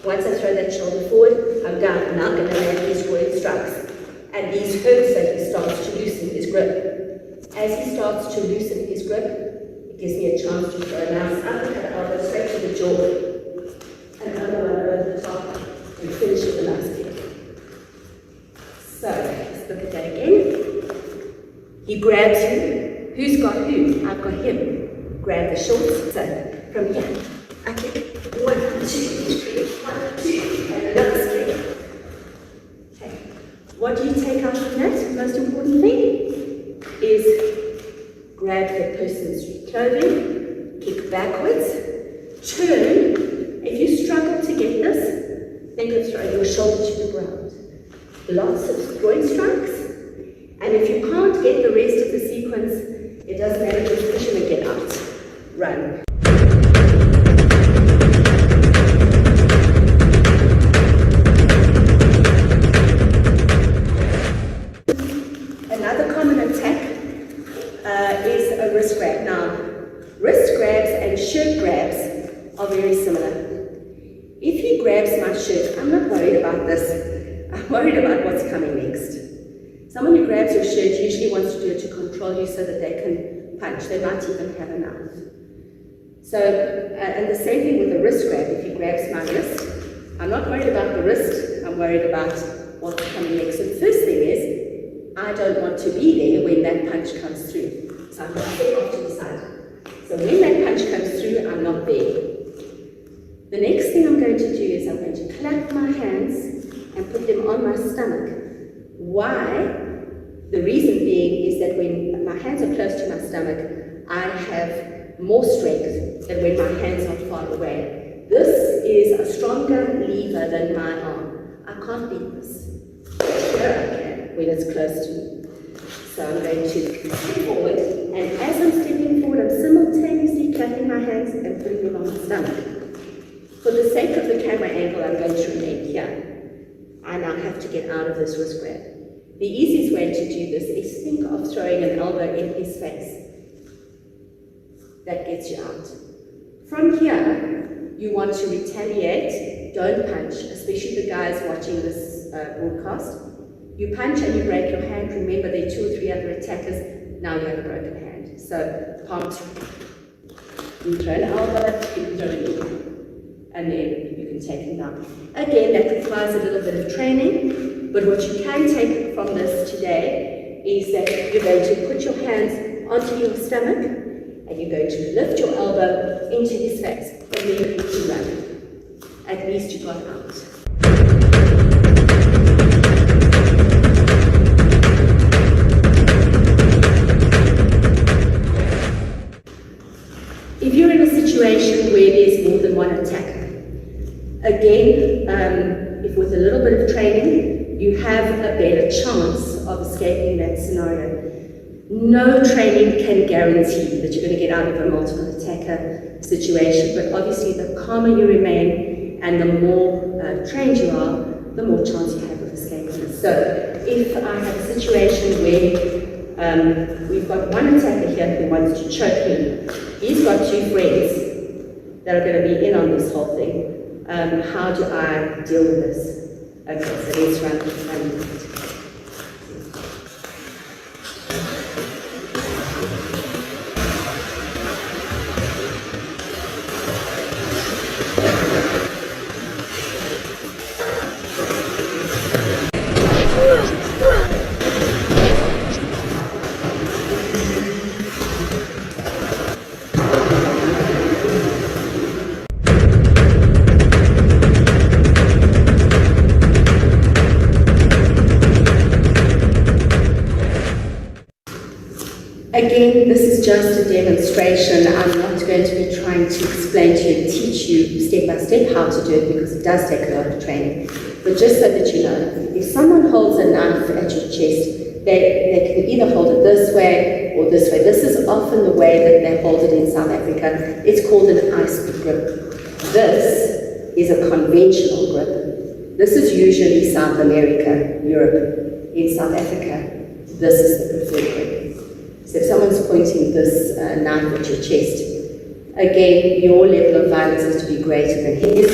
Once I throw that shoulder forward, I'm down. Now I'm going to land his groin strikes. And these hurt, so he starts to loosen his grip. As he starts to loosen his grip, it gives me a chance to throw a nice uppercut elbow straight to the jaw. Another one over the top, and finish with a nice kick. So, let's look at that again. He grabs you. Who's got who? I've got him. Grab the shorts. So, from here, I kick 1, 2, 3, 1, 2, and another kick. Okay. What do you take out from that? The most important thing is grab the person's clothing, kick backwards, turn. If you struggle to get this, think of throwing your shoulder to the ground. Lots of groin strikes. And if you can't get the rest of the sequence, it doesn't matter, just push him and get out. Run. Another common attack is a wrist grab. Now, wrist grabs and shirt grabs are very similar. If he grabs my shirt, I'm not worried about this. I'm worried about what's coming next. Someone who grabs your shirt usually wants to do it to control you so that they can punch. They might even have a knife. So, and the same thing with the wrist grab. If he grabs my wrist, I'm not worried about the wrist. I'm worried about what's coming next. So the first thing is, I don't want to be there when that punch comes through. So I'm going to step off to the side. So when that punch comes through, I'm not there. The next thing I'm going to do is I'm going to clap my hands and put them on my stomach. Why? The reason being is that when my hands are close to my stomach, I have more strength than when my hands are far away. This is a stronger lever than my arm. I can't beat this. Here I can when it's close to me. So I'm going to step forward, and as I'm stepping forward, I'm simultaneously clapping my hands and putting them on my stomach. For the sake of the camera angle, I'm going to remain here. I now have to get out of this wrist grab. The easiest way to do this is think of throwing an elbow in his face. That gets you out. From here, you want to retaliate, don't punch, especially the guys watching this broadcast. You punch and you break your hand. Remember, there are 2 or 3 other attackers. Now you have a broken hand. So, palm through. You throw an elbow, you can throw a knee. And then you can take him down. Again, that requires a little bit of training, but what you can take from this today is that you're going to put your hands onto your stomach, and you're going to lift your elbow into his face, and then you need to run. At least you got out. If you're in a situation situation where there's more than one attacker. Again, if with a little bit of training, you have a better chance of escaping that scenario. No training can guarantee that you're going to get out of a multiple attacker situation, but obviously the calmer you remain and the more trained you are, the more chance you have of escaping. So if I have a situation where we've got one attacker here who wants to choke me, he's got two friends that are going to be in on this whole thing. How do I deal with this? Okay, so let's run it. Again, this is just a demonstration. I'm not going to be trying to explain to you and teach you step by step how to do it because it does take a lot of training. But just so that you know, if someone holds a knife at your chest, they can either hold it this way or this way. This is often the way that they hold it in South Africa. It's called an ice grip. This is a conventional grip. This is usually South America, Europe. In South Africa, this is the preferred grip. So if someone's pointing this knife at your chest, again, your level of violence has to be greater than his.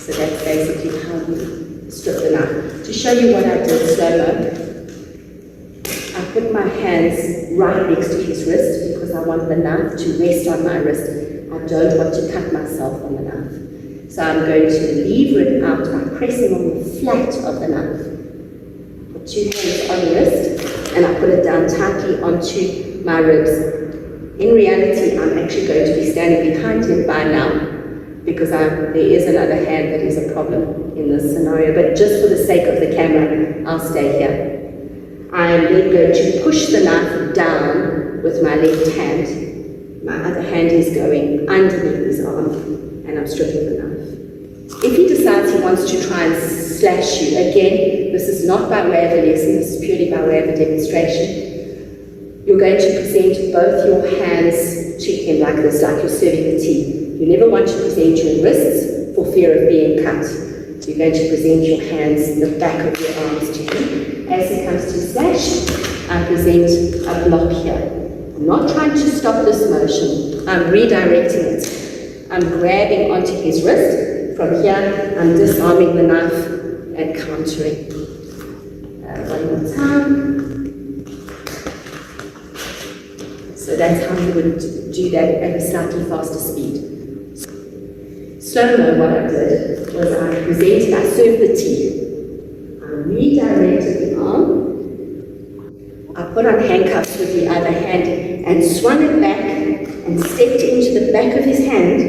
So that's basically how we strip the knife. To show you what I did slow-mo, I put my hands right next to his wrist because I want the knife to rest on my wrist. I don't want to cut myself on the knife. So I'm going to lever it out by pressing on the flat of the knife. Two hands on the wrist, and I put it down tightly onto my ribs. In reality, I'm actually going to be standing behind him by now because there is another hand that is a problem in this scenario, but just for the sake of the camera, I'll stay here. I am then going to push the knife down with my left hand. My other hand is going underneath his arm, and I'm stripping the knife. If he decides he wants to try and slash you, again, this is not by way of a lesson, this is purely by way of a demonstration. You're going to present both your hands to him like this, like you're serving the tea. You never want to present your wrists for fear of being cut. So you're going to present your hands, the back of your arms to him. As he comes to slash, I present a block here. I'm not trying to stop this motion, I'm redirecting it. I'm grabbing onto his wrist. From here, I'm disarming the knife and countering. One more time. So that's how you would do that at a slightly faster speed. Slow-mo, what I did was I served the tea. I redirected the arm. I put on handcuffs with the other hand and swung it back and stepped into the back of his hand.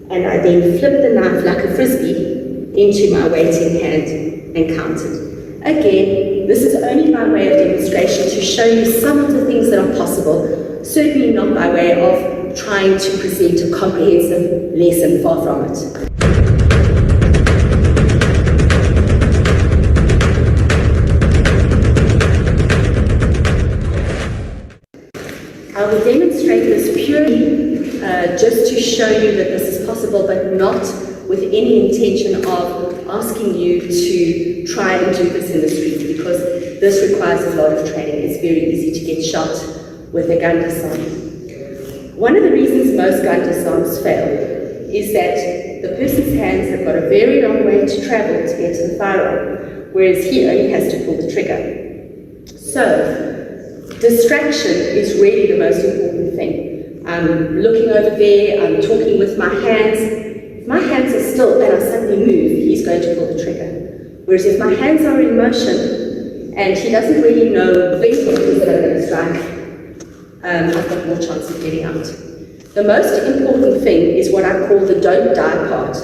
And I then flipped the knife like a frisbee into my waiting hand and counted. Again, this is only by way of demonstration to show you some of the things that are possible, certainly not by way of trying to present a comprehensive lesson, far from it. I will demonstrate this purely just to show you that this is possible, but not with any intention of asking you to try and do this in the street, because this requires a lot of training. It's very easy to get shot with a gun disarm. One of the reasons most gun disarms fail is that the person's hands have got a very long way to travel to get to the firearm, whereas he only has to pull the trigger. So, distraction is really the most important thing. I'm looking over there, I'm talking with my hands. If my hands are still and I suddenly move, he's going to pull the trigger. Whereas if my hands are in motion and he doesn't really know when it is that I'm going to strike, I've got more chance of getting out. The most important thing is what I call the don't die part.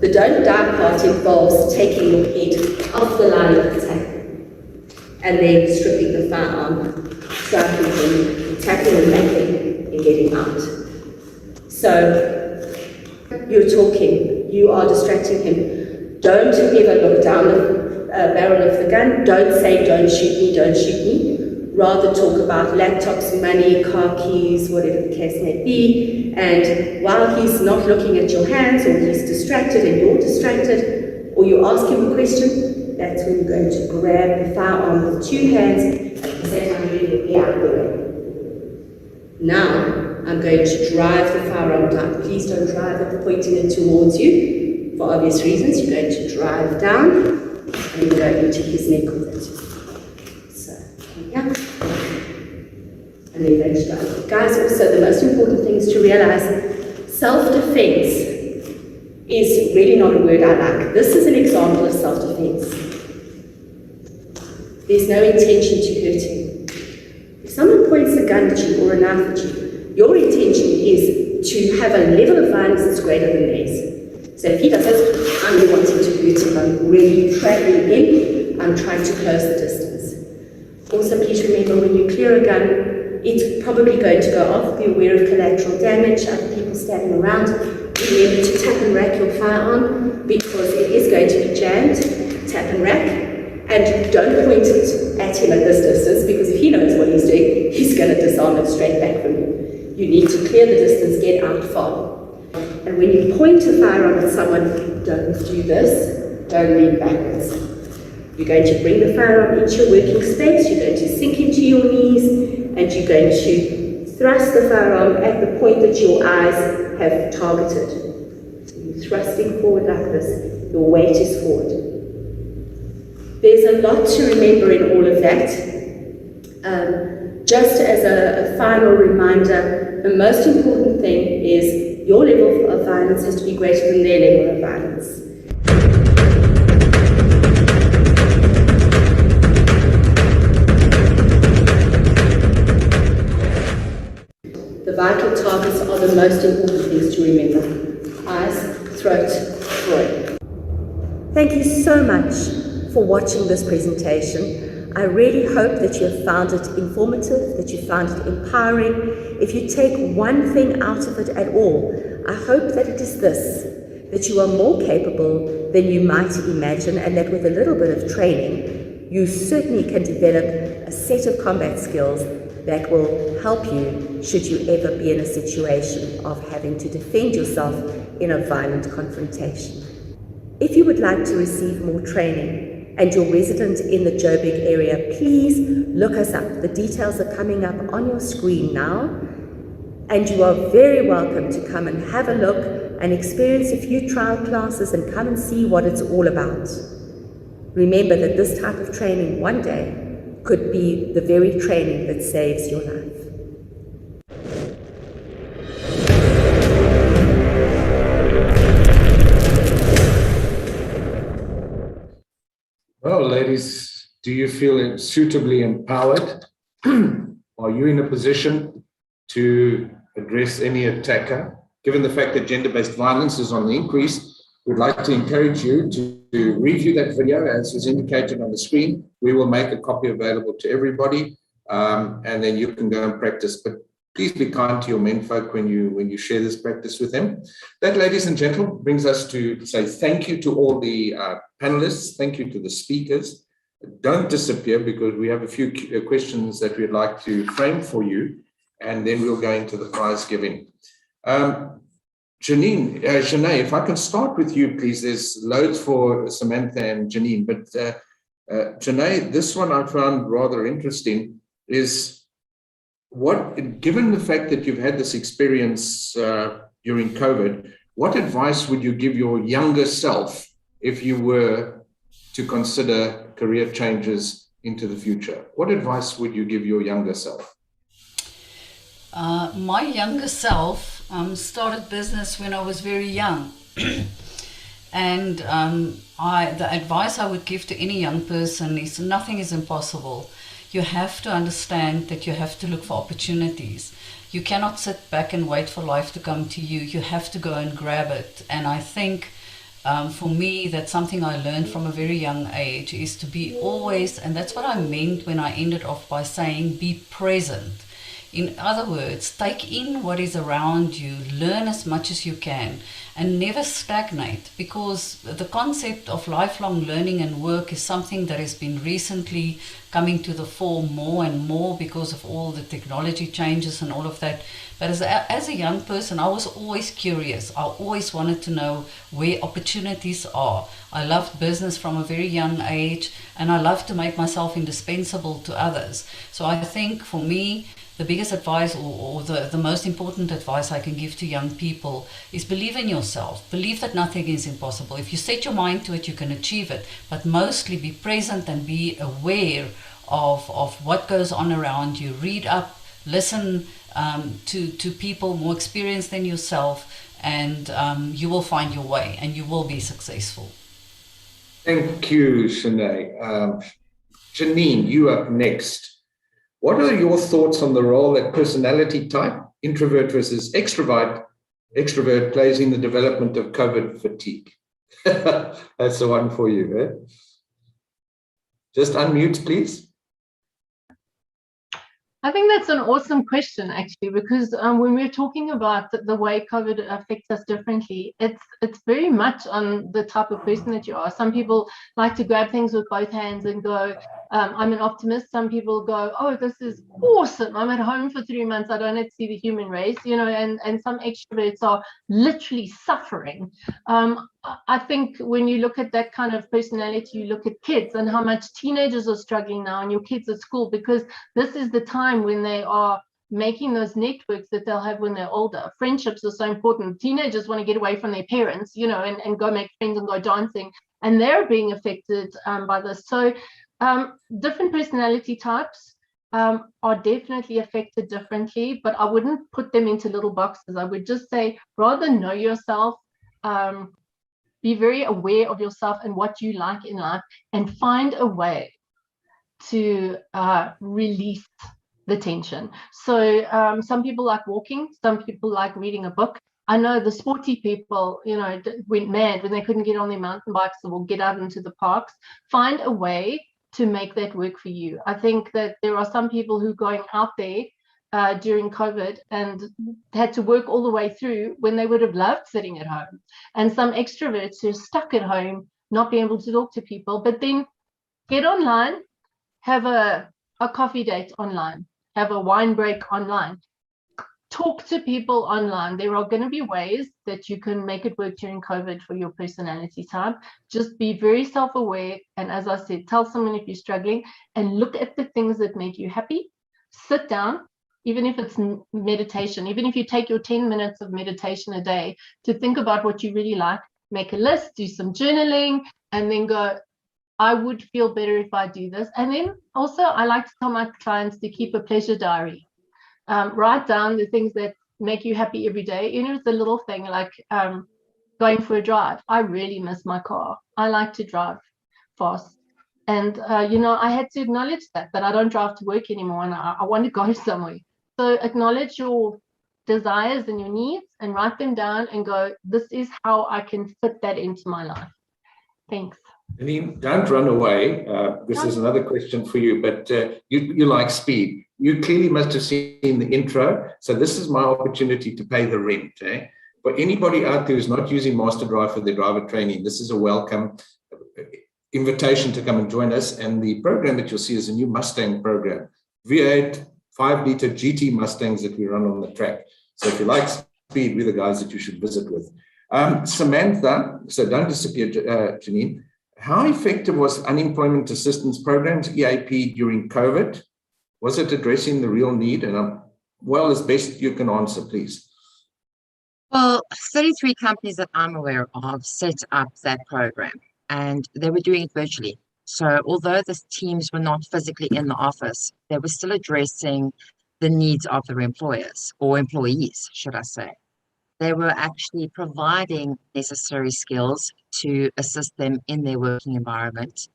The don't die part involves taking your head off the line of attack and then stripping the firearm, striking him, attacking and making. getting out. So you're talking, you are distracting him. Don't ever look down the barrel of the gun. Don't say, don't shoot me, don't shoot me. Rather talk about laptops, money, car keys, whatever the case may be. And while he's not looking at your hands, or he's distracted and you're distracted, or you ask him a question, that's when you're going to grab the firearm with 2 hands and at the same time get out of the way. Now, I'm going to drive the firearm down. Please don't drive it pointing it towards you. For obvious reasons, you're going to drive down and go into his neck with it. So, yeah. And then going to drive. Guys, also the most important thing is to realize self-defense is really not a word I like. This is an example of self-defense. There's no intention to hurt him. If someone points a gun at you or a knife at you, your intention is to have a level of violence that's greater than theirs. So if he does it, I'm wanting to hurt him, I'm really trapping him, I'm trying to close the distance. Also, please remember, when you clear a gun, it's probably going to go off. Be aware of collateral damage, other people standing around. Remember to tap and rack your firearm, because it is going to be jammed. Tap and rack. And don't point it at him at this distance, because if he knows what he's doing, he's going to disarm it straight back from you. You need to clear the distance, get out far. And when you point a firearm at someone, don't do this, don't lean backwards. You're going to bring the firearm into your working space, you're going to sink into your knees, and you're going to thrust the firearm at the point that your eyes have targeted. So you're thrusting forward like this, your weight is forward. There's a lot to remember in all of that. Just as a final reminder, the most important thing is your level of violence has to be greater than their level of violence. The vital targets are the most important things to remember. Eyes, throat, groin. Thank you so much for watching this presentation. I really hope that you have found it informative, that you found it empowering. If you take one thing out of it at all, I hope that it is this, that you are more capable than you might imagine, and that with a little bit of training, you certainly can develop a set of combat skills that will help you should you ever be in a situation of having to defend yourself in a violent confrontation. If you would like to receive more training, and you're resident in the Joburg area, please look us up. The details are coming up on your screen now, and you are very welcome to come and have a look and experience a few trial classes and come and see what it's all about. Remember that this type of training one day could be the very training that saves your life. Well, ladies, do you feel suitably empowered? Are you in a position to address any attacker? Given the fact that gender-based violence is on the increase, we'd like to encourage you to review that video as is indicated on the screen. We will make a copy available to everybody, and then you can go and practice. But please be kind to your menfolk when you share this practice with them. That, ladies and gentlemen, brings us to say thank you to all the panelists. Thank you to the speakers. Don't disappear, because we have a few questions that we'd like to frame for you, and then we'll go into the prize giving. Janine, if I can start with you, please. There's loads for Samantha and Janine, but Janine, this one I found rather interesting is, given the fact that you've had this experience during COVID, what advice would you give your younger self if you were to consider career changes into the future? What advice would you give your younger self? My younger self started business when I was very young. And the advice I would give to any young person is nothing is impossible. You have to understand that you have to look for opportunities. You cannot sit back and wait for life to come to you. You have to go and grab it. And I think for me, that's something I learned from a very young age, is to be always, and that's what I meant when I ended off by saying be present. In other words, take in what is around you, learn as much as you can, and never stagnate, because the concept of lifelong learning and work is something that has been recently coming to the fore more and more because of all the technology changes and all of that. But as a young person, I was always curious. I always wanted to know where opportunities are. I loved business from a very young age, and I love to make myself indispensable to others. So I think for me, the biggest advice or the most important advice I can give to young people is believe in yourself. Believe that nothing is impossible. If you set your mind to it, you can achieve it. But mostly be present and be aware of what goes on around you. Read up, listen to people more experienced than yourself, and you will find your way and you will be successful. Thank you, Jeanne. Janine, you up next. What are your thoughts on the role that personality type, introvert versus extrovert, plays in the development of COVID fatigue? That's the one for you. Eh? Just unmute, please. I think that's an awesome question, actually, because when we're talking about the way COVID affects us differently, it's very much on the type of person that you are. Some people like to grab things with both hands and go, I'm an optimist. Some people go, oh, this is awesome. I'm at home for 3 months. I don't have to see the human race, you know, and some extroverts are literally suffering. I think when you look at that kind of personality, you look at kids and how much teenagers are struggling now and your kids at school, because this is the time when they are making those networks that they'll have when they're older. Friendships are so important. Teenagers want to get away from their parents, you know, and go make friends and go dancing, and they're being affected by this. So different personality types are definitely affected differently, but I wouldn't put them into little boxes. I would just say, rather know yourself, be very aware of yourself and what you like in life, and find a way to release the tension. So some people like walking, some people like reading a book. I know the sporty people, you know, went mad when they couldn't get on their mountain bikes or get out into the parks. Find a way to make that work for you. I think that there are some people who are going out there during COVID and had to work all the way through when they would have loved sitting at home. And some extroverts who are stuck at home, not being able to talk to people, but then get online, have a coffee date online, have a wine break online, talk to people online. There are going to be ways that you can make it work during COVID for your personality type. Just be very self-aware. And as I said, tell someone if you're struggling and look at the things that make you happy. Sit down, even if it's meditation, even if you take your 10 minutes of meditation a day to think about what you really like, make a list, do some journaling, and then go, I would feel better if I do this. And then also I like to tell my clients to keep a pleasure diary. Write down the things that make you happy every day. You know, it's a little thing like going for a drive. I really miss my car. I like to drive fast. And, you know, I had to acknowledge that I don't drive to work anymore and I want to go somewhere. So acknowledge your desires and your needs and write them down and go, this is how I can fit that into my life. Thanks. Janine, don't run away. This is another question for you, but you like speed. You clearly must have seen the intro. So this is my opportunity to pay the rent. For anybody out there who's not using Master Drive for their driver training, this is a welcome invitation to come and join us. And the program that you'll see is a new Mustang program, V8 5-liter GT Mustangs that we run on the track. So if you like speed, we're the guys that you should visit with. Samantha, so don't disappear, Janine. How effective was unemployment assistance programs, EAP, during COVID? Was it addressing the real need? And well, as best you can answer, please. Well, 33 companies that I'm aware of set up that program, and they were doing it virtually. So although the teams were not physically in the office, they were still addressing the needs of their employers, or employees, should I say. They were actually providing necessary skills to assist them in their working environment,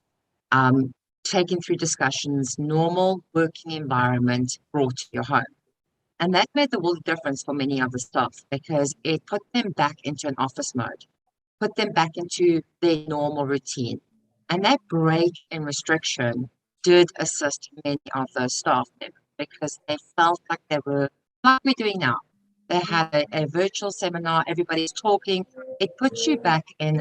taking through discussions, normal working environment brought to your home. And that made the world difference for many of the staff because it put them back into an office mode, put them back into their normal routine. And that break in restriction did assist many of those staff members. because they felt like they were, like we're doing now. They had a virtual seminar, everybody's talking. It puts you back in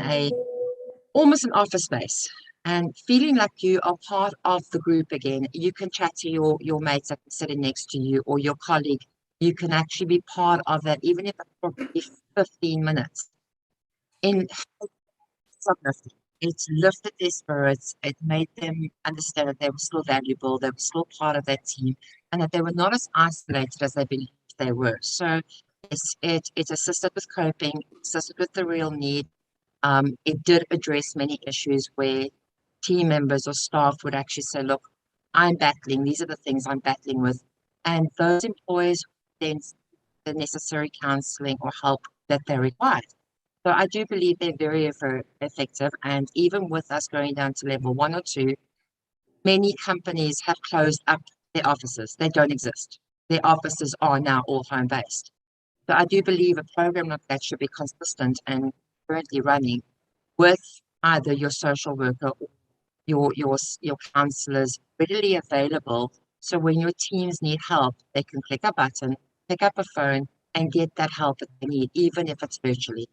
almost an office space and feeling like you are part of the group again. You can chat to your mates that are sitting next to you or your colleague. You can actually be part of that, even if it's probably 15 minutes. It's lifted their spirits. It made them understand that they were still valuable, they were still part of that team, and that they were not as isolated as they believed they were. So it assisted with coping, assisted with the real need. It did address many issues where team members or staff would actually say, look, I'm battling, these are the things I'm battling with. And those employees then the necessary counseling or help that they required. So I do believe they're very, very effective. And even with us going down to level 1 or 2, many companies have closed up their offices. They don't exist. Their offices are now all home-based. So I do believe a program like that should be consistent and currently running with either your social worker or your counselors readily available. So when your teams need help, they can click a button, pick up a phone, and get that help that they need, even if it's virtually.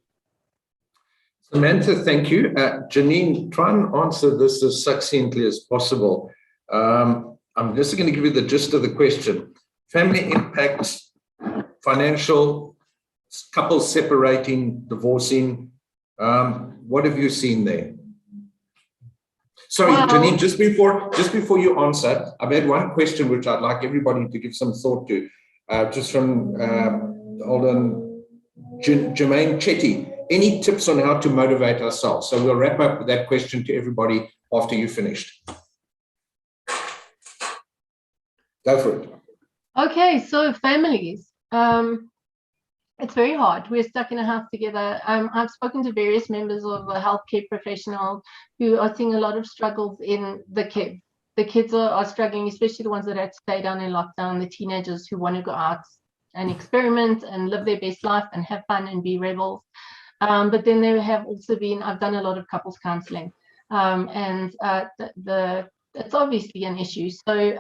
Samantha, thank you. Janine, try and answer this as succinctly as possible. I'm just going to give you the gist of the question. Family impacts, financial, couples separating, divorcing. What have you seen there? Sorry, Janine, just before you answer, I've had one question which I'd like everybody to give some thought to, just from Jermaine Chetty. Any tips on how to motivate ourselves? So we'll wrap up with that question to everybody after you finished. Go for it. Okay, so families. It's very hard. We're stuck in a house together. I've spoken to various members of the healthcare professionals who are seeing a lot of struggles in the kids. The kids are struggling, especially the ones that had to stay down in lockdown, the teenagers who want to go out and experiment and live their best life and have fun and be rebels. But then there have also been, I've done a lot of couples counseling, and it's obviously an issue. So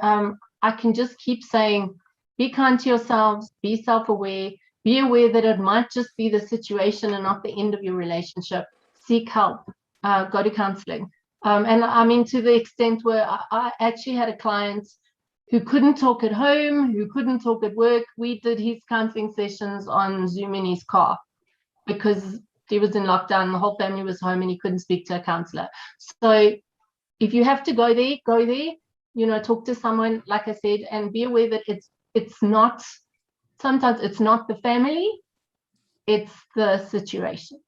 I can just keep saying, be kind to yourselves, be self-aware, be aware that it might just be the situation and not the end of your relationship. Seek help, go to counseling. And I mean, to the extent where I actually had a client who couldn't talk at home, who couldn't talk at work. We did his counseling sessions on Zoom in his car because he was in lockdown, the whole family was home and he couldn't speak to a counselor. So if you have to go there, you know, talk to someone, like I said, and be aware that it's not, sometimes it's not the family, it's the situation.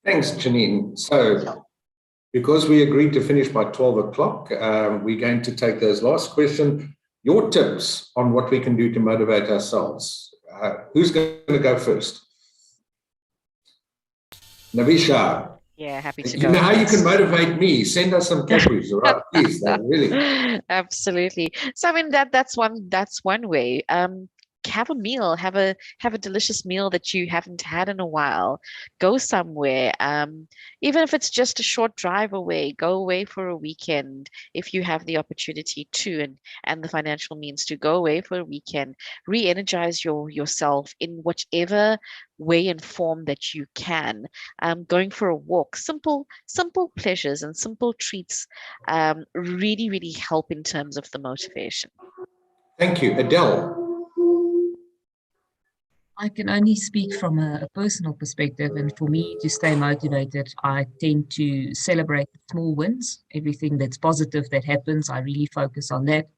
Thanks, Janine. So because we agreed to finish by 12 o'clock, we're going to take those last question. Your tips on what we can do to motivate ourselves. Who's going to go first? Navisha. Yeah, happy to You go. know how you can motivate me. Send us some Cadbury's, all right? Please, really. Absolutely. So I mean that's one way. Have a meal, have a delicious meal that you haven't had in a while. Go somewhere, even if it's just a short drive away. Go away for a weekend if you have the opportunity to, and the financial means to go away for a weekend. Re-energize yourself in whichever way and form that you can. Going for a walk, simple pleasures and simple treats really help in terms of the motivation. Thank you. Adele. I can only speak from a personal perspective, and for me to stay motivated, I tend to celebrate small wins. Everything that's positive that happens, I really focus on that.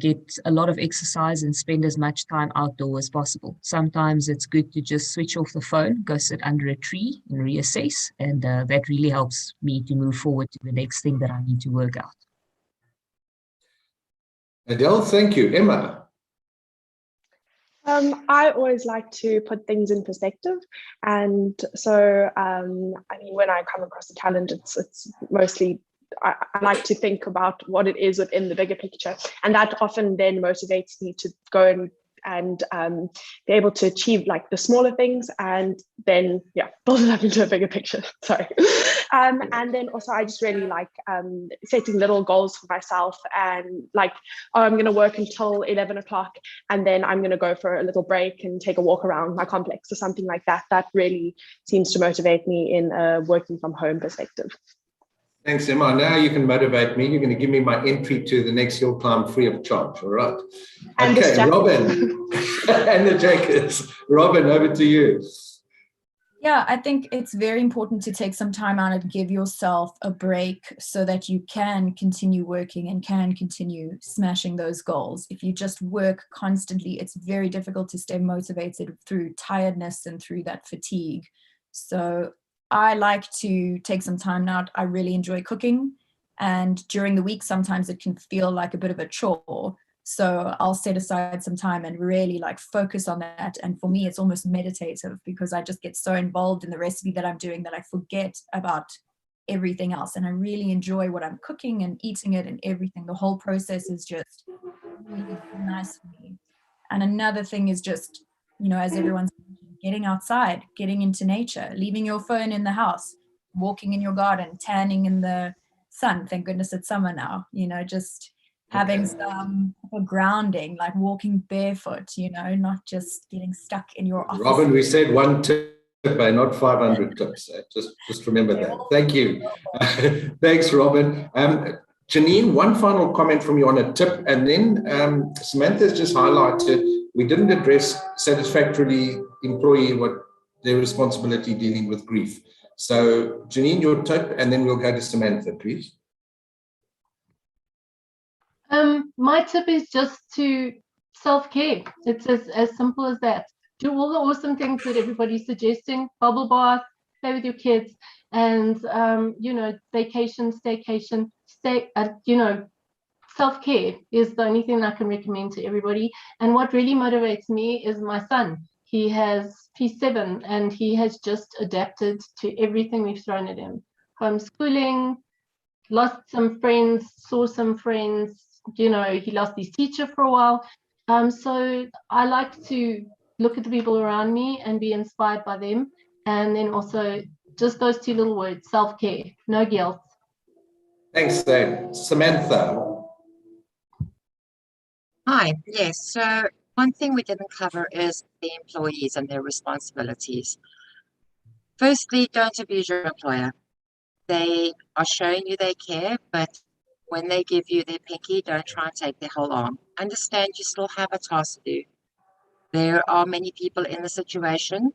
Get a lot of exercise and spend as much time outdoors as possible. Sometimes it's good to just switch off the phone, go sit under a tree and reassess, and that really helps me to move forward to the next thing that I need to work out. Adele, thank you. Emma. I always like to put things in perspective, and so I mean, when I come across a challenge, it's mostly I like to think about what it is within the bigger picture, and that often then motivates me to go and be able to achieve like the smaller things, and then build it up into a bigger picture. Sorry. And then also I just really like setting little goals for myself, and like, oh, I'm going to work until 11 o'clock and then I'm going to go for a little break and take a walk around my complex or something like that. That really seems to motivate me in a working from home perspective. Thanks, Emma. Now you can motivate me. You're going to give me my entry to the next hill climb free of charge. All right. And okay, Robyn. And the jackets. Robyn, over to you. Yeah, I think it's very important to take some time out and give yourself a break so that you can continue working and can continue smashing those goals. If you just work constantly, it's very difficult to stay motivated through tiredness and through that fatigue. So I like to take some time out. I really enjoy cooking, and during the week, sometimes it can feel like a bit of a chore. So I'll set aside some time and really like focus on that. And for me, it's almost meditative because I just get so involved in the recipe that I'm doing that I forget about everything else. And I really enjoy what I'm cooking and eating it and everything. The whole process is just really nice for me. And another thing is just, you know, as everyone's getting outside, getting into nature, leaving your phone in the house, walking in your garden, tanning in the sun. Thank goodness it's summer now, you know, just having some grounding, like walking barefoot, you know, not just getting stuck in your office. Robyn, we said 1 tip, not 500 tips. Just remember that. Thank you. Thanks, Robyn. Janine, one final comment from you on a tip, and then Samantha's just highlighted we didn't address satisfactorily employee what their responsibility dealing with grief. So, Janine, your tip, and then we'll go to Samantha, please. My tip is just to self-care. It's as simple as that. Do all the awesome things that everybody's suggesting, bubble bath, play with your kids, and, you know, vacation, staycation, you know, self-care is the only thing I can recommend to everybody. And what really motivates me is my son. He's 7 and he has just adapted to everything we've thrown at him. Homeschooling, lost some friends, saw some friends, you know, he lost his teacher for a while. So I like to look at the people around me and be inspired by them. And then also just those 2 little words, self-care, no guilt. Thanks, Samantha. Hi, yes. So one thing we didn't cover is the employees and their responsibilities. Firstly, don't abuse your employer. They are showing you they care, but when they give you their pinky, don't try and take their whole arm. Understand you still have a task to do. There are many people in the situation.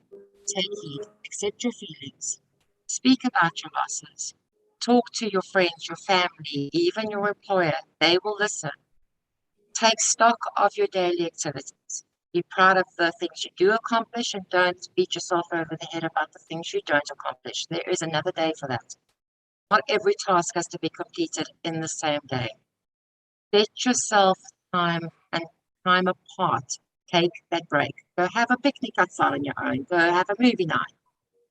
Take heed, accept your feelings, speak about your losses, talk to your friends, your family, even your employer. They will listen. Take stock of your daily activities. Be proud of the things you do accomplish and don't beat yourself over the head about the things you don't accomplish. There is another day for that. Not every task has to be completed in the same day. Set yourself time and time apart. Take that break. Go have a picnic outside on your own. Go have a movie night.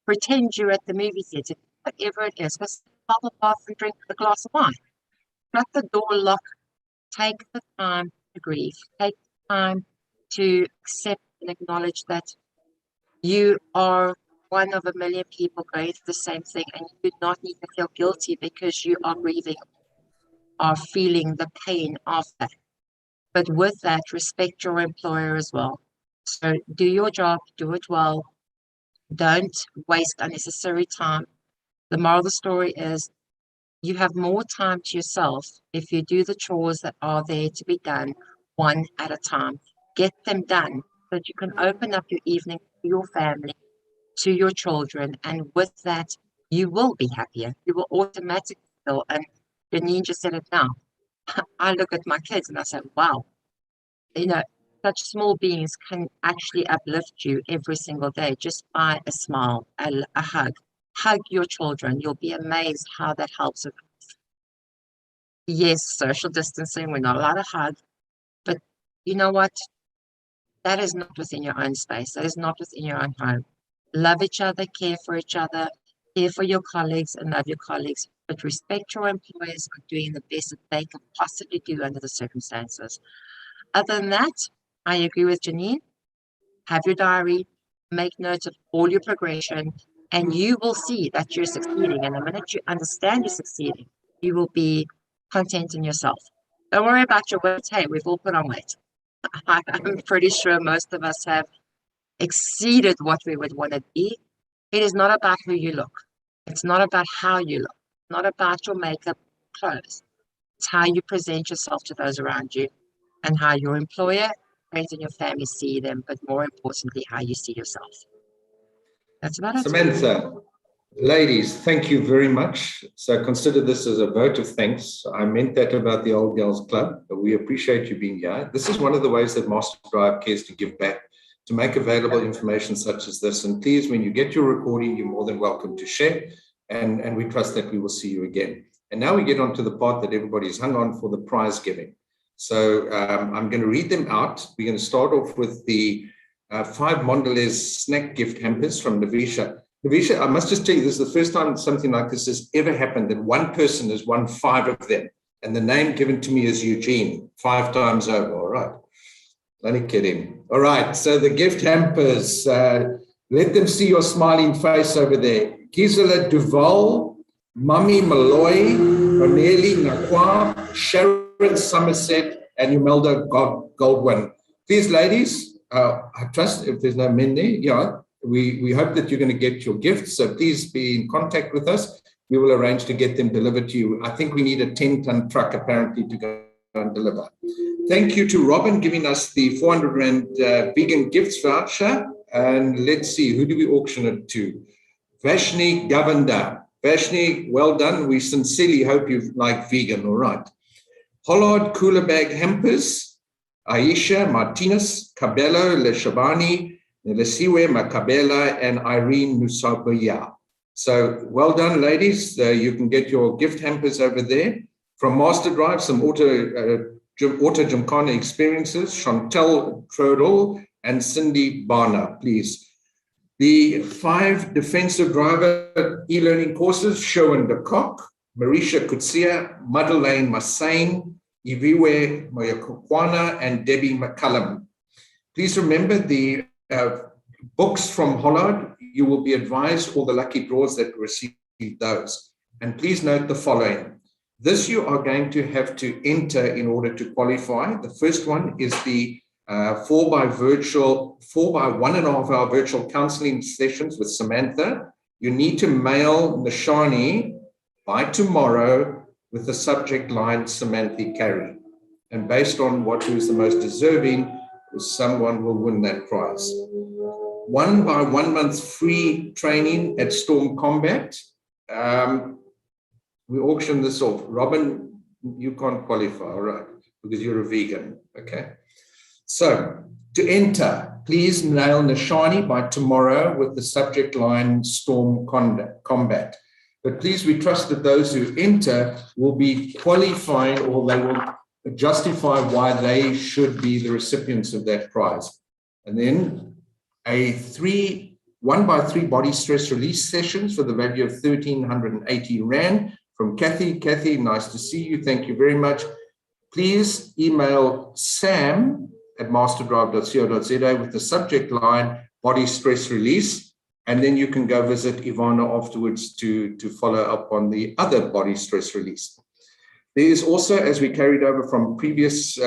Pretend you're at the movie theater, whatever it is. Go bubble bath and drink a glass of wine. Shut the door, lock. Take the time to grieve. Take the time to accept and acknowledge that you are one of a million people going through the same thing, and you do not need to feel guilty because you are grieving, are feeling the pain of that. But with that, respect your employer as well. So do your job, do it well. Don't waste unnecessary time. The moral of the story is you have more time to yourself if you do the chores that are there to be done one at a time. Get them done so that you can open up your evening to your family, to your children, and with that, you will be happier. You will automatically feel, and Janine just said it now. I look at my kids and I say, wow, you know, such small beings can actually uplift you every single day just by a smile, a hug. Hug your children. You'll be amazed how that helps. Yes, social distancing, we're not allowed to hug, but you know what? That is not within your own space. That is not within your own home. Love each other, care for each other, care for your colleagues and love your colleagues, but respect your employers for doing the best that they can possibly do under the circumstances. Other than that, I agree with Janine. Have your diary, make notes of all your progression, and you will see that you're succeeding. And the minute you understand you're succeeding, you will be content in yourself. Don't worry about your weight. Hey, we've all put on weight. I'm pretty sure most of us have exceeded what we would want to be. It is not about who you look. It's not about how you look. It's not about your makeup, clothes. It's how you present yourself to those around you and how your employer, friends, and your family see them, but more importantly, how you see yourself. That's about it. Samantha, ladies, thank you very much. So consider this as a vote of thanks. I meant that about the Old Girls Club, but we appreciate you being here. This is one of the ways that Master Drive cares to give back, to make available information such as this. And please, when you get your recording, you're more than welcome to share. And we trust that we will see you again. And now we get on to the part that everybody's hung on for, the prize giving. So I'm going to read them out. We're going to start off with the 5 Mondelez snack gift hampers from Navisha. Navisha, I must just tell you, this is the first time something like this has ever happened, that one person has won 5 of them. And the name given to me is Eugene, 5 times over. All right. Only kidding. All right. So the gift hampers, let them see your smiling face over there. Gisela Duval, Mummy Malloy, Oneli Nakwa, Sharon Somerset, and Umelda Goldwyn. Please, ladies, I trust if there's no men there, yeah, we hope that you're going to get your gifts. So please be in contact with us. We will arrange to get them delivered to you. I think we need a 10-ton truck apparently to go and deliver. Thank you to Robyn giving us the 400 Rand vegan gifts voucher. And let's see, who do we auction it to? Vashni Govender. Vashni, well done. We sincerely hope you like vegan. All right. Hollard cooler bag hampers. Aisha Martinez, Cabello Leshabani, Nelesiwe Makabela, and Irene Nusabaya. So well done, ladies. You can get your gift hampers over there. From Master Drive, some auto Gymkhana experiences, Chantel Trodel and Cindy Barner, please. The 5 defensive driver e-learning courses, Sherwin de Kock, Marisha Kutsia, Madeleine Massain, Iviwe Moyakwana, and Debbie McCullum. Please remember the books from Hollard. You will be advised all the lucky draws that receive those. And please note the following. This you are going to have to enter in order to qualify. The first one is the 4 by 1.5 hour virtual counseling sessions with Samantha. You need to mail Nishani by tomorrow with the subject line Samantha Cary. And based on who is the most deserving, someone will win that prize. 1 by 1 month free training at Storm Combat. We auction this off. Robyn, you can't qualify, all right, because you're a vegan, okay? So to enter, please mail Nishani by tomorrow with the subject line Storm Combat. But please, we trust that those who enter will be qualifying, or they will justify why they should be the recipients of that prize. And then a 1 by 3 body stress release sessions for the value of 1,380 Rand from Kathy. Kathy, nice to see you. Thank you very much. Please email sam@masterdrive.co.za with the subject line body stress release. And then you can go visit Ivana afterwards to follow up on the other body stress release. There is also, as we carried over from previous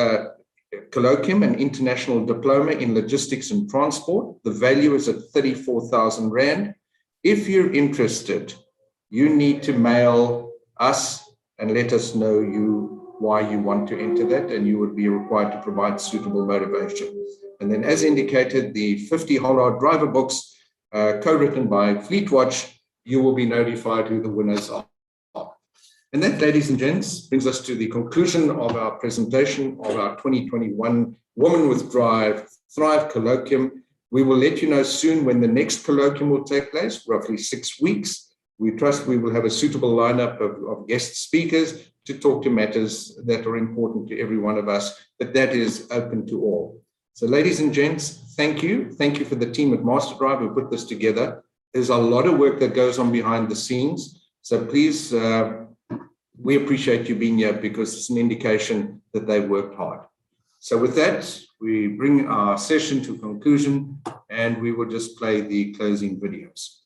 colloquium, an international diploma in logistics and transport. The value is at 34,000 Rand. If you're interested, you need to mail us and let us know why you want to enter that, and you would be required to provide suitable motivation. And then, as indicated, the 50 Hollard driver books, co-written by Fleetwatch, you will be notified who the winners are. And that, ladies and gents, brings us to the conclusion of our presentation of our 2021 Women with Drive Thrive Colloquium. We will let you know soon when the next colloquium will take place, roughly 6 weeks. We trust we will have a suitable lineup of guest speakers to talk to matters that are important to every one of us, but that is open to all. So ladies and gents, thank you. Thank you for the team at Master Drive who put this together. There's a lot of work that goes on behind the scenes. So please, we appreciate you being here because it's an indication that they worked hard. So with that, we bring our session to conclusion and we will just play the closing videos.